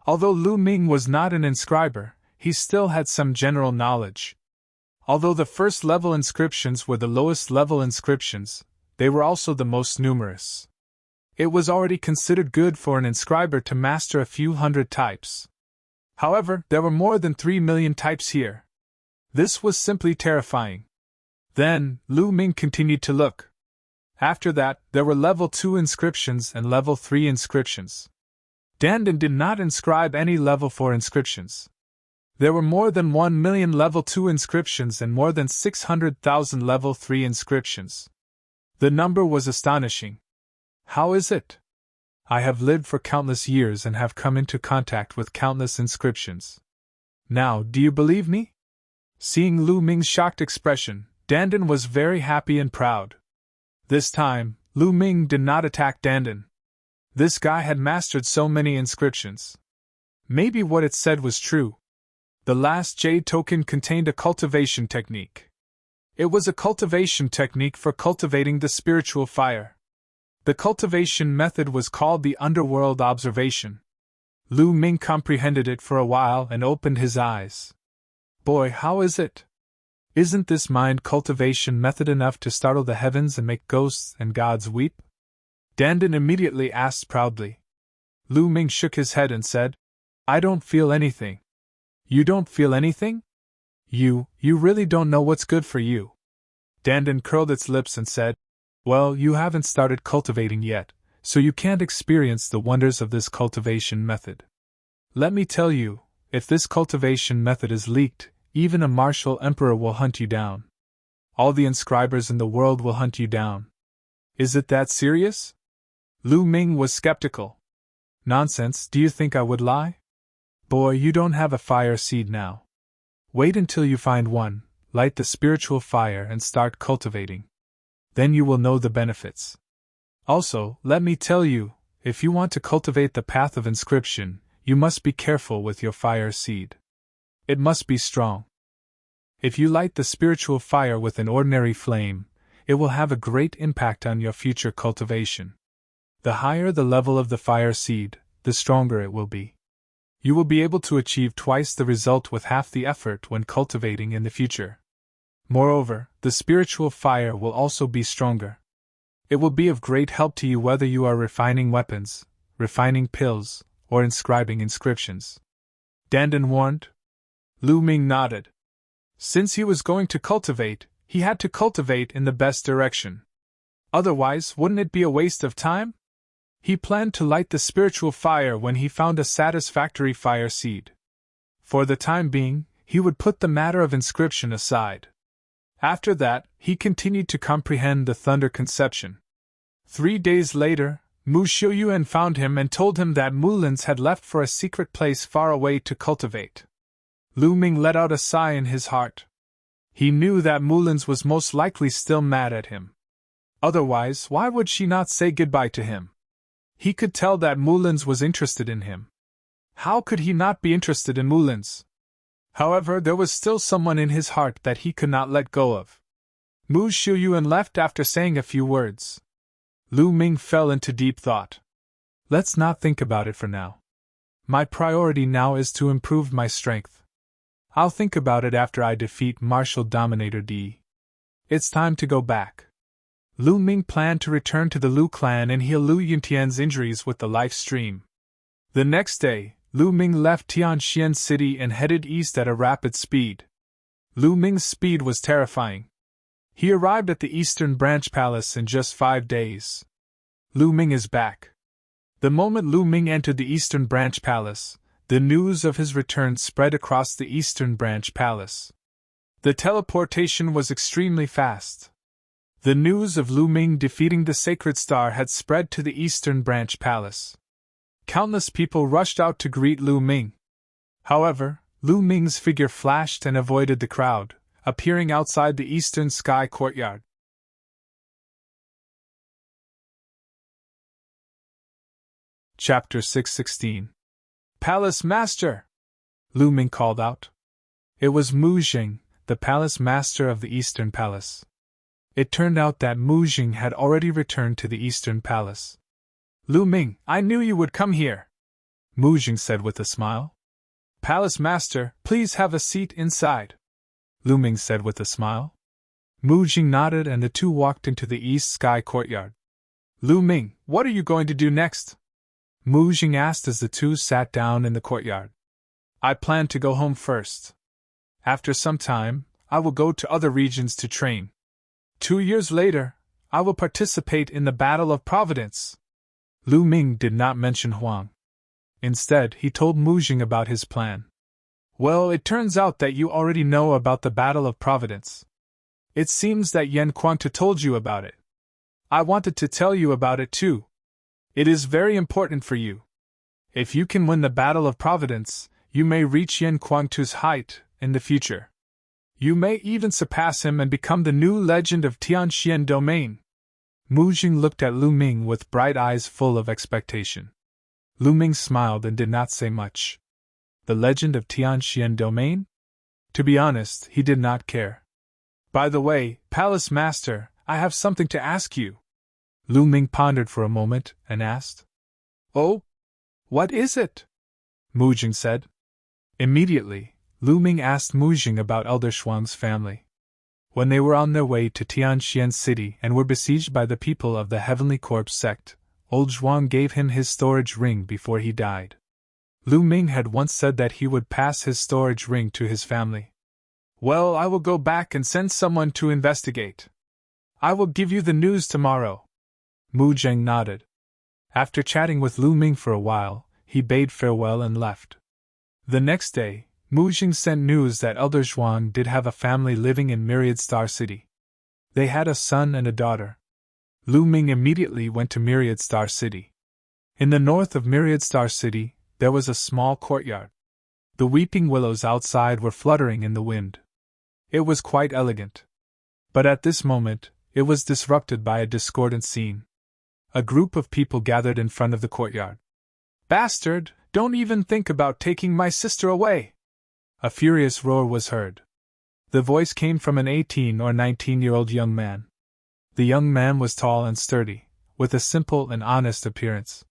Although Lu Ming was not an inscriber, he still had some general knowledge. Although the first-level inscriptions were the lowest-level inscriptions, they were also the most numerous. It was already considered good for an inscriber to master a few hundred types. However, there were more than 3 million types here. This was simply terrifying. Then, Lu Ming continued to look. After that, there were level 2 inscriptions and level 3 inscriptions. Dandan did not inscribe any level 4 inscriptions. There were more than 1 million level 2 inscriptions and more than 600,000 level 3 inscriptions. The number was astonishing. How is it? I have lived for countless years and have come into contact with countless inscriptions. Now, do you believe me? Seeing Lu Ming's shocked expression, Dandan was very happy and proud. This time, Lu Ming did not attack Dandan. This guy had mastered so many inscriptions. Maybe what it said was true. The last jade token contained a cultivation technique. It was a cultivation technique for cultivating the spiritual fire. The cultivation method was called the underworld observation. Lu Ming comprehended it for a while and opened his eyes. Boy, how is it? Isn't this mind cultivation method enough to startle the heavens and make ghosts and gods weep? Dandan immediately asked proudly. Lu Ming shook his head and said, I don't feel anything. You don't feel anything? You really don't know what's good for you. Dandan curled its lips and said, Well, you haven't started cultivating yet, so you can't experience the wonders of this cultivation method. Let me tell you, if this cultivation method is leaked, even a martial emperor will hunt you down. All the inscribers in the world will hunt you down. Is it that serious? Lu Ming was skeptical. Nonsense, do you think I would lie? Boy, you don't have a fire seed now. Wait until you find one, light the spiritual fire and start cultivating. Then you will know the benefits. Also, let me tell you, if you want to cultivate the path of inscription, you must be careful with your fire seed. It must be strong. If you light the spiritual fire with an ordinary flame, it will have a great impact on your future cultivation. The higher the level of the fire seed, the stronger it will be. You will be able to achieve twice the result with half the effort when cultivating in the future. Moreover, the spiritual fire will also be stronger. It will be of great help to you whether you are refining weapons, refining pills, or inscribing inscriptions. Dandan warned. Lu Ming nodded. Since he was going to cultivate, he had to cultivate in the best direction. Otherwise, wouldn't it be a waste of time? He planned to light the spiritual fire when he found a satisfactory fire seed. For the time being, he would put the matter of inscription aside. After that, he continued to comprehend the thunder conception. 3 days later, Mu Xiuyuan found him and told him that Mulins had left for a secret place far away to cultivate. Lu Ming let out a sigh in his heart. He knew that Mulins was most likely still mad at him. Otherwise, why would she not say goodbye to him? He could tell that Mulins was interested in him. How could he not be interested in Mulins? However, there was still someone in his heart that he could not let go of. Mu Xiuyuan left after saying a few words. Lu Ming fell into deep thought. Let's not think about it for now. My priority now is to improve my strength. I'll think about it after I defeat Martial Dominator D. It's time to go back. Lu Ming planned to return to the Lu clan and heal Lu Yuntian's injuries with the life stream. The next day, Lu Ming left Tianxian City and headed east at a rapid speed. Lu Ming's speed was terrifying. He arrived at the Eastern Branch Palace in just 5 days. Lu Ming is back. The moment Lu Ming entered the Eastern Branch Palace, the news of his return spread across the Eastern Branch Palace. The teleportation was extremely fast. The news of Lu Ming defeating the Sacred Star had spread to the Eastern Branch Palace. Countless people rushed out to greet Lu Ming. However, Lu Ming's figure flashed and avoided the crowd, appearing outside the Eastern Sky Courtyard. Chapter 616. Palace Master! Lu Ming called out. It was Mu Jing, the Palace Master of the Eastern Palace. It turned out that Mu Jing had already returned to the Eastern Palace. Lu Ming, I knew you would come here, Mu Jing said with a smile. Palace Master, please have a seat inside, Lu Ming said with a smile. Mu Jing nodded and the two walked into the East Sky Courtyard. Lu Ming, what are you going to do next? Mu Jing asked as the two sat down in the courtyard. I plan to go home first. After some time, I will go to other regions to train. 2 years later, I will participate in the Battle of Providence. Lu Ming did not mention Huang. Instead, he told Mu Jing about his plan. Well, it turns out that you already know about the Battle of Providence. It seems that Yan Kuangtu told you about it. I wanted to tell you about it too. It is very important for you. If you can win the Battle of Providence, you may reach Yan Kuangtu's height in the future. You may even surpass him and become the new legend of Tianxian Domain. Mu Jing looked at Lu Ming with bright eyes full of expectation. Lu Ming smiled and did not say much. The legend of Tianxian Domain? To be honest, he did not care. By the way, Palace Master, I have something to ask you. Lu Ming pondered for a moment and asked. Oh? What is it? Mu Jing said. Immediately, Lu Ming asked Mu Jing about Elder Shuang's family. When they were on their way to Tianxian City and were besieged by the people of the Heavenly Corpse sect, old Zhuang gave him his storage ring before he died. Lu Ming had once said that he would pass his storage ring to his family. Well, I will go back and send someone to investigate. I will give you the news tomorrow. Mu Jing nodded. After chatting with Lu Ming for a while, he bade farewell and left. The next day, Mu Jing sent news that Elder Zhuang did have a family living in Myriad Star City. They had a son and a daughter. Lu Ming immediately went to Myriad Star City. In the north of Myriad Star City, there was a small courtyard. The weeping willows outside were fluttering in the wind. It was quite elegant. But at this moment, it was disrupted by a discordant scene. A group of people gathered in front of the courtyard. "Bastard, don't even think about taking my sister away!" A furious roar was heard. The voice came from an 18 or 19-year-old young man. The young man was tall and sturdy, with a simple and honest appearance.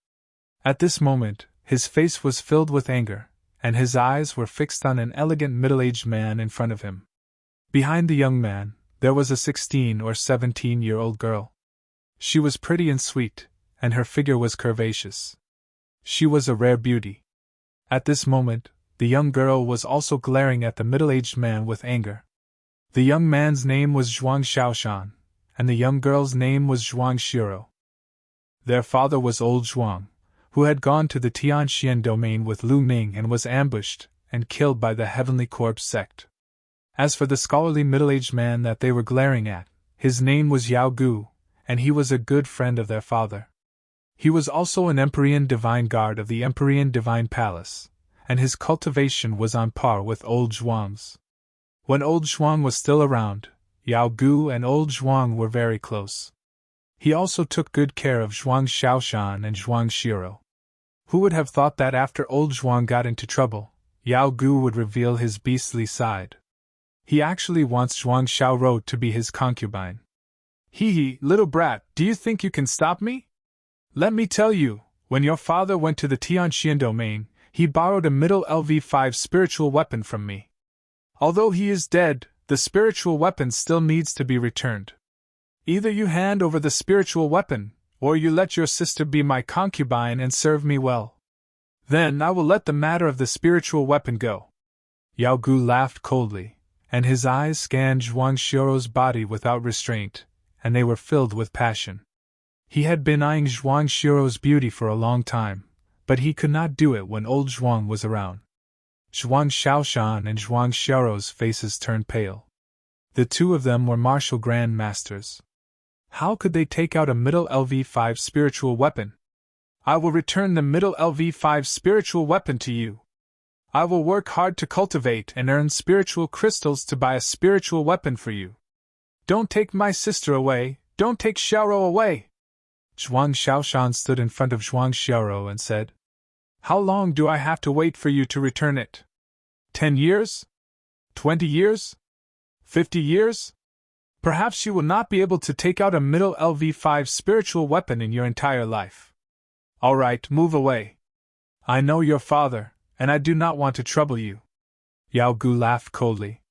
At this moment, his face was filled with anger, and his eyes were fixed on an elegant middle-aged man in front of him. Behind the young man, there was a 16 or 17-year-old girl. She was pretty and sweet, and her figure was curvaceous. She was a rare beauty. At this moment, the young girl was also glaring at the middle-aged man with anger. The young man's name was Zhuang Xiaoshan, and the young girl's name was Zhuang Shiro. Their father was old Zhuang, who had gone to the Tianxian domain with Lu Ming and was ambushed and killed by the Heavenly Corpse sect. As for the scholarly middle-aged man that they were glaring at, his name was Yao Gu, and he was a good friend of their father. He was also an Empyrean Divine Guard of the Empyrean Divine Palace, and his cultivation was on par with old Zhuang's. When old Zhuang was still around, Yao Gu and old Zhuang were very close. He also took good care of Zhuang Xiaoshan and Zhuang Shiro. Who would have thought that after old Zhuang got into trouble, Yao Gu would reveal his beastly side? He actually wants Zhuang Xiaoro to be his concubine. Hee, little brat, do you think you can stop me? Let me tell you, when your father went to the Tianxian domain, he borrowed a middle LV5 spiritual weapon from me. Although he is dead, the spiritual weapon still needs to be returned. Either you hand over the spiritual weapon, or you let your sister be my concubine and serve me well. Then I will let the matter of the spiritual weapon go. Yao Gu laughed coldly, and his eyes scanned Zhuang Shiro's body without restraint, and they were filled with passion. He had been eyeing Zhuang Shiro's beauty for a long time, but he could not do it when old Zhuang was around. Zhuang Xiaoshan and Zhuang Shiro's faces turned pale. The two of them were martial grand masters. How could they take out a middle LV5 spiritual weapon? I will return the middle LV5 spiritual weapon to you. I will work hard to cultivate and earn spiritual crystals to buy a spiritual weapon for you. Don't take my sister away, don't take Xiaoro away! Zhuang Xiaoshan stood in front of Zhuang Xiaoro and said, How long do I have to wait for you to return it? 10 years? 20 years? 50 years? Perhaps you will not be able to take out a middle LV5 spiritual weapon in your entire life. All right, move away. I know your father, and I do not want to trouble you. Yao Gu laughed coldly.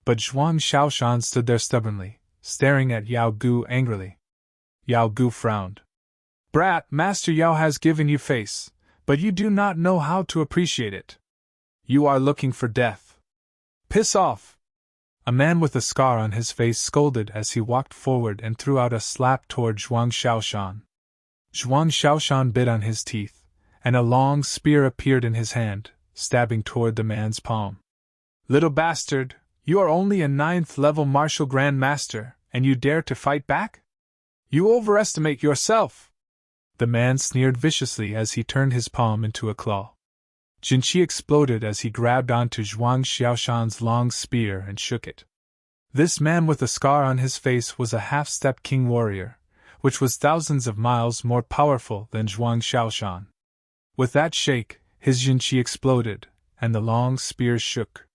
But Zhuang Xiaoshan stood there stubbornly, staring at Yao Gu angrily. Yao Gu frowned. Brat, Master Yao has given you face, but you do not know how to appreciate it. You are looking for death. Piss off! A man with a scar on his face scolded as he walked forward and threw out a slap toward Zhuang Xiaoshan. Zhuang Xiaoshan bit on his teeth, and a long spear appeared in his hand, stabbing toward the man's palm. Little bastard, you are only a 9th-level martial grand master, and you dare to fight back? You overestimate yourself! The man sneered viciously as he turned his palm into a claw. Jinqi exploded as he grabbed onto Zhuang Xiaoshan's long spear and shook it. This man with a scar on his face was a half-step king warrior, which was thousands of miles more powerful than Zhuang Xiaoshan. With that shake, his Jinqi exploded, and the long spear shook.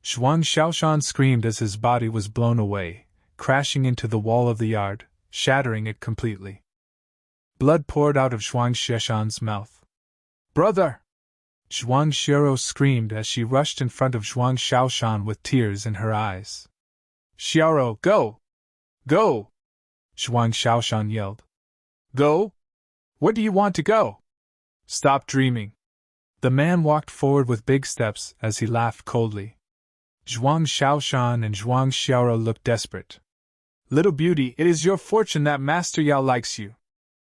Zhuang Xiaoshan screamed as his body was blown away, crashing into the wall of the yard, shattering it completely. Blood poured out of Zhuang Xiaoshan's mouth. Brother! Zhuang Shiro screamed as she rushed in front of Zhuang Xiaoshan with tears in her eyes. Xiaoro, go! Go! Zhuang Xiaoshan yelled. Go? Where do you want to go? Stop dreaming. The man walked forward with big steps as he laughed coldly. Zhuang Xiaoshan and Zhuang Xiaoro looked desperate. Little beauty, it is your fortune that Master Yao likes you.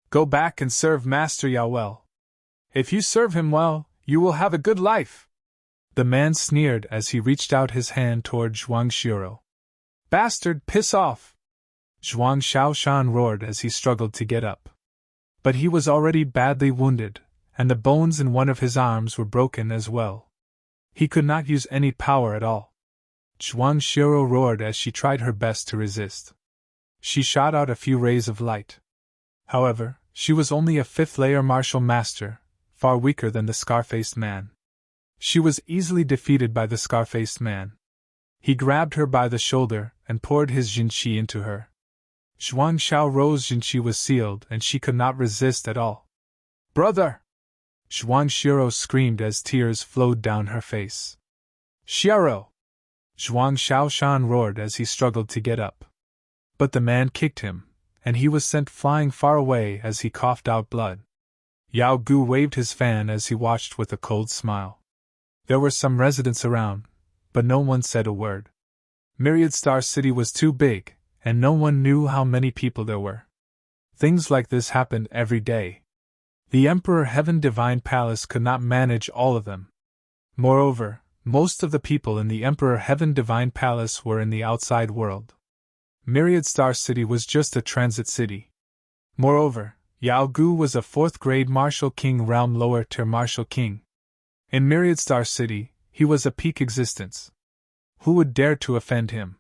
Go back and serve Master Yao well. If you serve him well, you will have a good life. The man sneered as he reached out his hand toward Zhuang Shiro. Bastard, piss off! Zhuang Xiaoshan roared as he struggled to get up. But he was already badly wounded, and the bones in one of his arms were broken as well. He could not use any power at all. Zhuang Xiao roared as she tried her best to resist. She shot out a few rays of light. However, she was only a fifth-layer martial master, far weaker than the scar-faced man. She was easily defeated by the scar-faced man. He grabbed her by the shoulder and poured his jinqi into her. Zhuang Xiaoro's jinqi was sealed and she could not resist at all. "Brother!" Zhuang Xiao screamed as tears flowed down her face. "Xiao!" Zhuang Xiaoshan roared as he struggled to get up. But the man kicked him, and he was sent flying far away as he coughed out blood. Yao Gu waved his fan as he watched with a cold smile. There were some residents around, but no one said a word. Myriad Star City was too big, and no one knew how many people there were. Things like this happened every day. The Emperor Heaven Divine Palace could not manage all of them. Moreover, most of the people in the Emperor Heaven Divine Palace were in the outside world. Myriad Star City was just a transit city. Moreover, Yao Gu was a 4th grade Martial King realm lower tier Martial King. In Myriad Star City, he was a peak existence. Who would dare to offend him?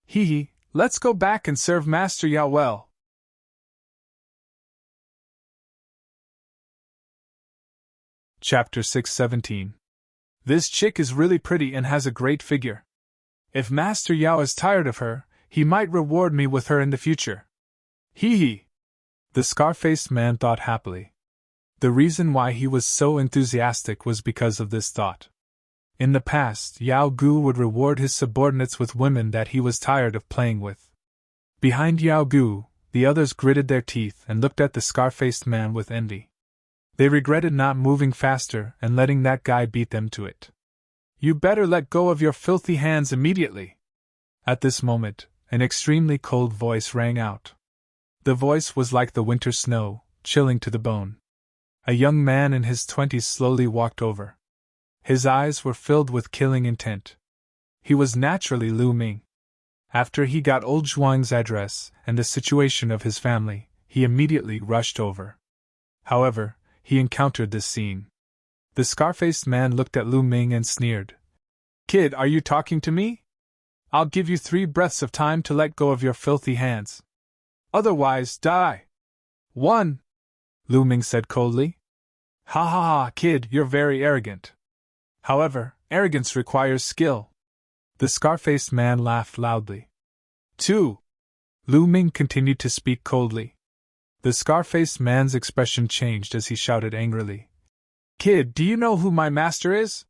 Hee, let's go back and serve Master Yao well. Chapter 617. This chick is really pretty and has a great figure. If Master Yao is tired of her, he might reward me with her in the future. Hee. The scar-faced man thought happily. The reason why he was so enthusiastic was because of this thought. In the past, Yao Gu would reward his subordinates with women that he was tired of playing with. Behind Yao Gu, the others gritted their teeth and looked at the scar-faced man with envy. They regretted not moving faster and letting that guy beat them to it. "You better let go of your filthy hands immediately." At this moment, an extremely cold voice rang out. The voice was like the winter snow, chilling to the bone. A young man in his 20s slowly walked over. His eyes were filled with killing intent. He was naturally Lu Ming. After he got old Zhuang's address and the situation of his family, he immediately rushed over. However, he encountered this scene. The scar-faced man looked at Lu Ming and sneered. "Kid, are you talking to me? I'll give you 3 breaths of time to let go of your filthy hands. Otherwise, die." "1," Lu Ming said coldly. "Ha ha ha, kid, you're very arrogant." "However, arrogance requires skill." The scar-faced man laughed loudly. 2. Lu Ming continued to speak coldly. The scar-faced man's expression changed as he shouted angrily. "Kid, do you know who my master is?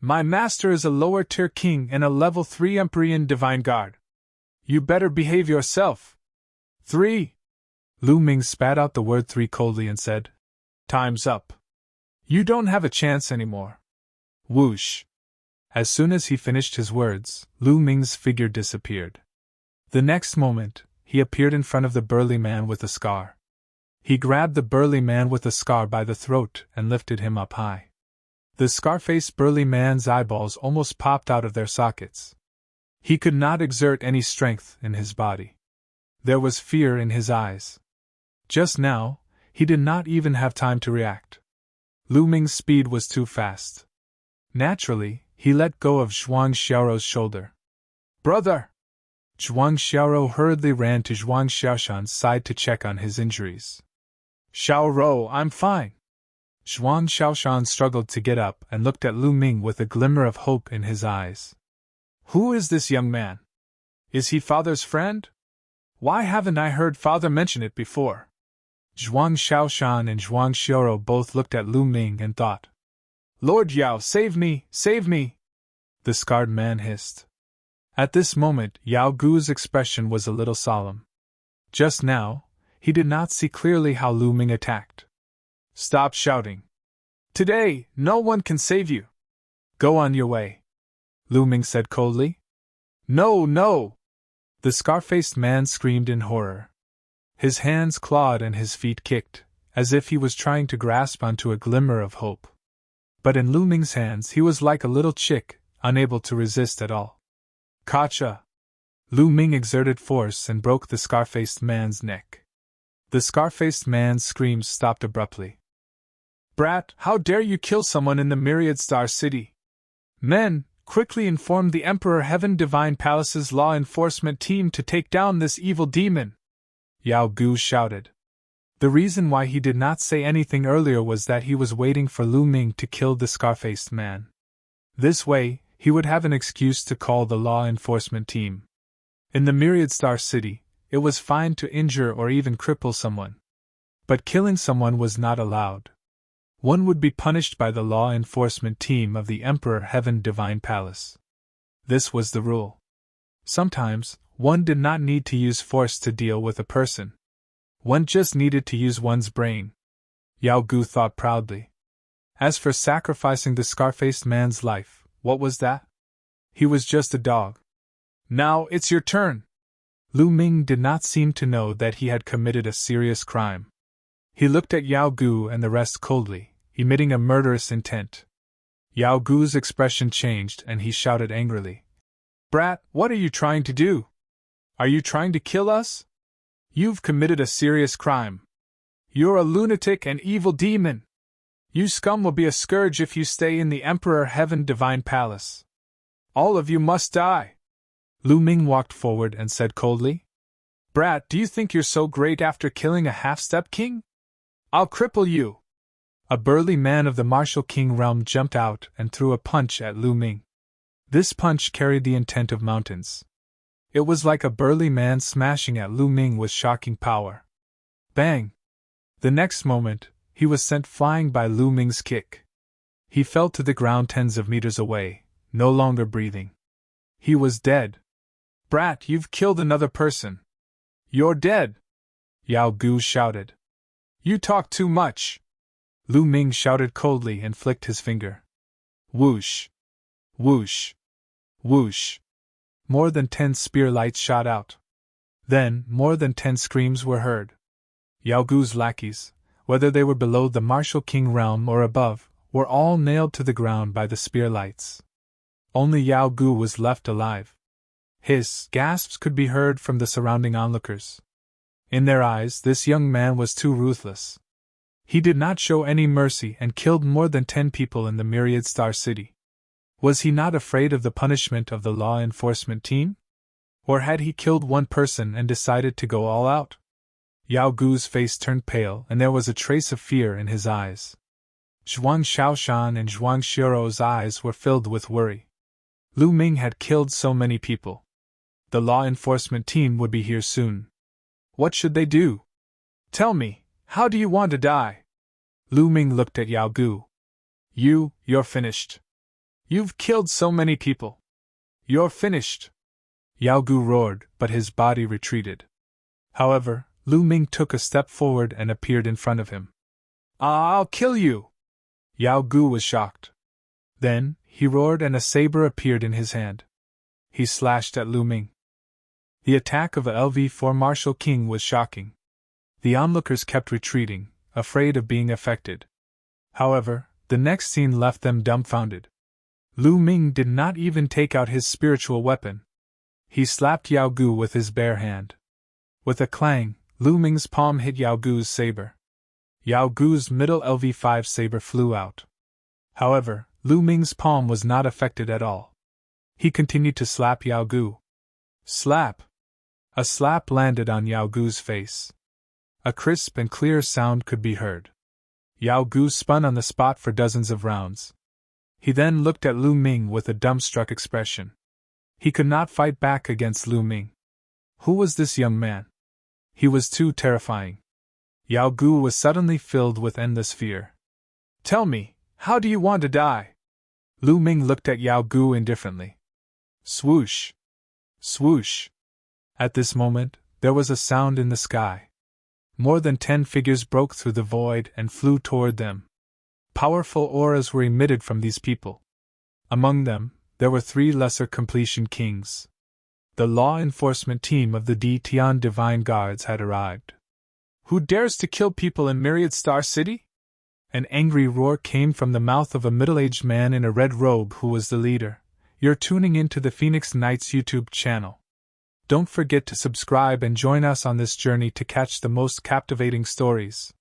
My master is a lower-tier king and a level 3 Empyrean Divine Guard. You better behave yourself." 3. Lu Ming spat out the word 3 coldly and said, "Time's up. You don't have a chance anymore." Whoosh! As soon as he finished his words, Lu Ming's figure disappeared. The next moment, he appeared in front of the burly man with the scar. He grabbed the burly man with the scar by the throat and lifted him up high. The scar-faced burly man's eyeballs almost popped out of their sockets. He could not exert any strength in his body. There was fear in his eyes. Just now, he did not even have time to react. Lu Ming's speed was too fast. Naturally, he let go of Zhuang Xiaoro's shoulder. "Brother!" Zhuang Xiaoro hurriedly ran to Zhuang Xiaoshan's side to check on his injuries. "Xiaoro, I'm fine." Zhuang Xiaoshan struggled to get up and looked at Lu Ming with a glimmer of hope in his eyes. "Who is this young man? Is he father's friend? Why haven't I heard father mention it before?" Zhuang Xiaoshan and Zhuang Xiaoro both looked at Lu Ming and thought. "Lord Yao, save me, save me!" the scarred man hissed. At this moment, Yao Gu's expression was a little solemn. Just now, he did not see clearly how Lu Ming attacked. "Stop shouting. Today, no one can save you. Go on your way," Lu Ming said coldly. "No, no!" the scar-faced man screamed in horror. His hands clawed and his feet kicked, as if he was trying to grasp onto a glimmer of hope. But in Lu Ming's hands he was like a little chick, unable to resist at all. "Gotcha!" Lu Ming exerted force and broke the scar-faced man's neck. The scar-faced man's screams stopped abruptly. Brat, how dare you kill someone in the Myriad Star City? Men, quickly inform the Emperor Heaven Divine Palace's law enforcement team to take down this evil demon! Yao Gu shouted. The reason why he did not say anything earlier was that he was waiting for Lu Ming to kill the scar-faced man. This way, he would have an excuse to call the law enforcement team. In the Myriad Star City, it was fine to injure or even cripple someone. But killing someone was not allowed. One would be punished by the law enforcement team of the Emperor Heaven Divine Palace. This was the rule. Sometimes, one did not need to use force to deal with a person. One just needed to use one's brain. Yao Gu thought proudly. As for sacrificing the scar-faced man's life, what was that? He was just a dog. Now it's your turn. Lu Ming did not seem to know that he had committed a serious crime. He looked at Yao Gu and the rest coldly, emitting a murderous intent. Yao Gu's expression changed and he shouted angrily. Brat, what are you trying to do? Are you trying to kill us? You've committed a serious crime. You're a lunatic and evil demon. You scum will be a scourge if you stay in the Emperor Heaven Divine Palace. All of you must die. Lu Ming walked forward and said coldly. Brat, do you think you're so great after killing a half-step king? I'll cripple you. A burly man of the martial king realm jumped out and threw a punch at Lu Ming. This punch carried the intent of mountains. It was like a burly man smashing at Lu Ming with shocking power. Bang! The next moment, he was sent flying by Lu Ming's kick. He fell to the ground tens of meters away, no longer breathing. He was dead. Brat, you've killed another person. You're dead! Yao Gu shouted. You talk too much! Lu Ming shouted coldly and flicked his finger. Whoosh! Whoosh! Whoosh! More than 10 spear lights shot out. Then, more than 10 screams were heard. Yao Gu's lackeys, whether they were below the martial king realm or above, were all nailed to the ground by the spear lights. Only Yao Gu was left alive. His gasps could be heard from the surrounding onlookers. In their eyes, this young man was too ruthless. He did not show any mercy and killed more than 10 people in the Myriad Star City. Was he not afraid of the punishment of the law enforcement team? Or had he killed one person and decided to go all out? Yao Gu's face turned pale and there was a trace of fear in his eyes. Zhuang Xiaoshan and Zhuang Xiro's eyes were filled with worry. Lu Ming had killed so many people. The law enforcement team would be here soon. What should they do? Tell me, how do you want to die? Lu Ming looked at Yao Gu. You're finished. You've killed so many people. You're finished. Yao Gu roared, but his body retreated. However, Lu Ming took a step forward and appeared in front of him. I'll kill you! Yao Gu was shocked. Then, he roared and a saber appeared in his hand. He slashed at Lu Ming. The attack of a LV4 Martial King was shocking. The onlookers kept retreating, afraid of being affected. However, the next scene left them dumbfounded. Lu Ming did not even take out his spiritual weapon. He slapped Yao Gu with his bare hand. With a clang, Lu Ming's palm hit Yao Gu's saber. Yao Gu's middle LV5 saber flew out. However, Lu Ming's palm was not affected at all. He continued to slap Yao Gu. Slap! A slap landed on Yao Gu's face. A crisp and clear sound could be heard. Yao Gu spun on the spot for dozens of rounds. He then looked at Lu Ming with a dumbstruck expression. He could not fight back against Lu Ming. Who was this young man? He was too terrifying. Yao Gu was suddenly filled with endless fear. Tell me, how do you want to die? Lu Ming looked at Yao Gu indifferently. Swoosh! Swoosh! At this moment, there was a sound in the sky. More than 10 figures broke through the void and flew toward them. Powerful auras were emitted from these people. Among them, there were 3 lesser completion kings. The law enforcement team of the D Tian Divine Guards had arrived. Who dares to kill people in Myriad Star City? An angry roar came from the mouth of a middle-aged man in a red robe who was the leader. You're tuning into the Phoenix Knights YouTube channel. Don't forget to subscribe and join us on this journey to catch the most captivating stories.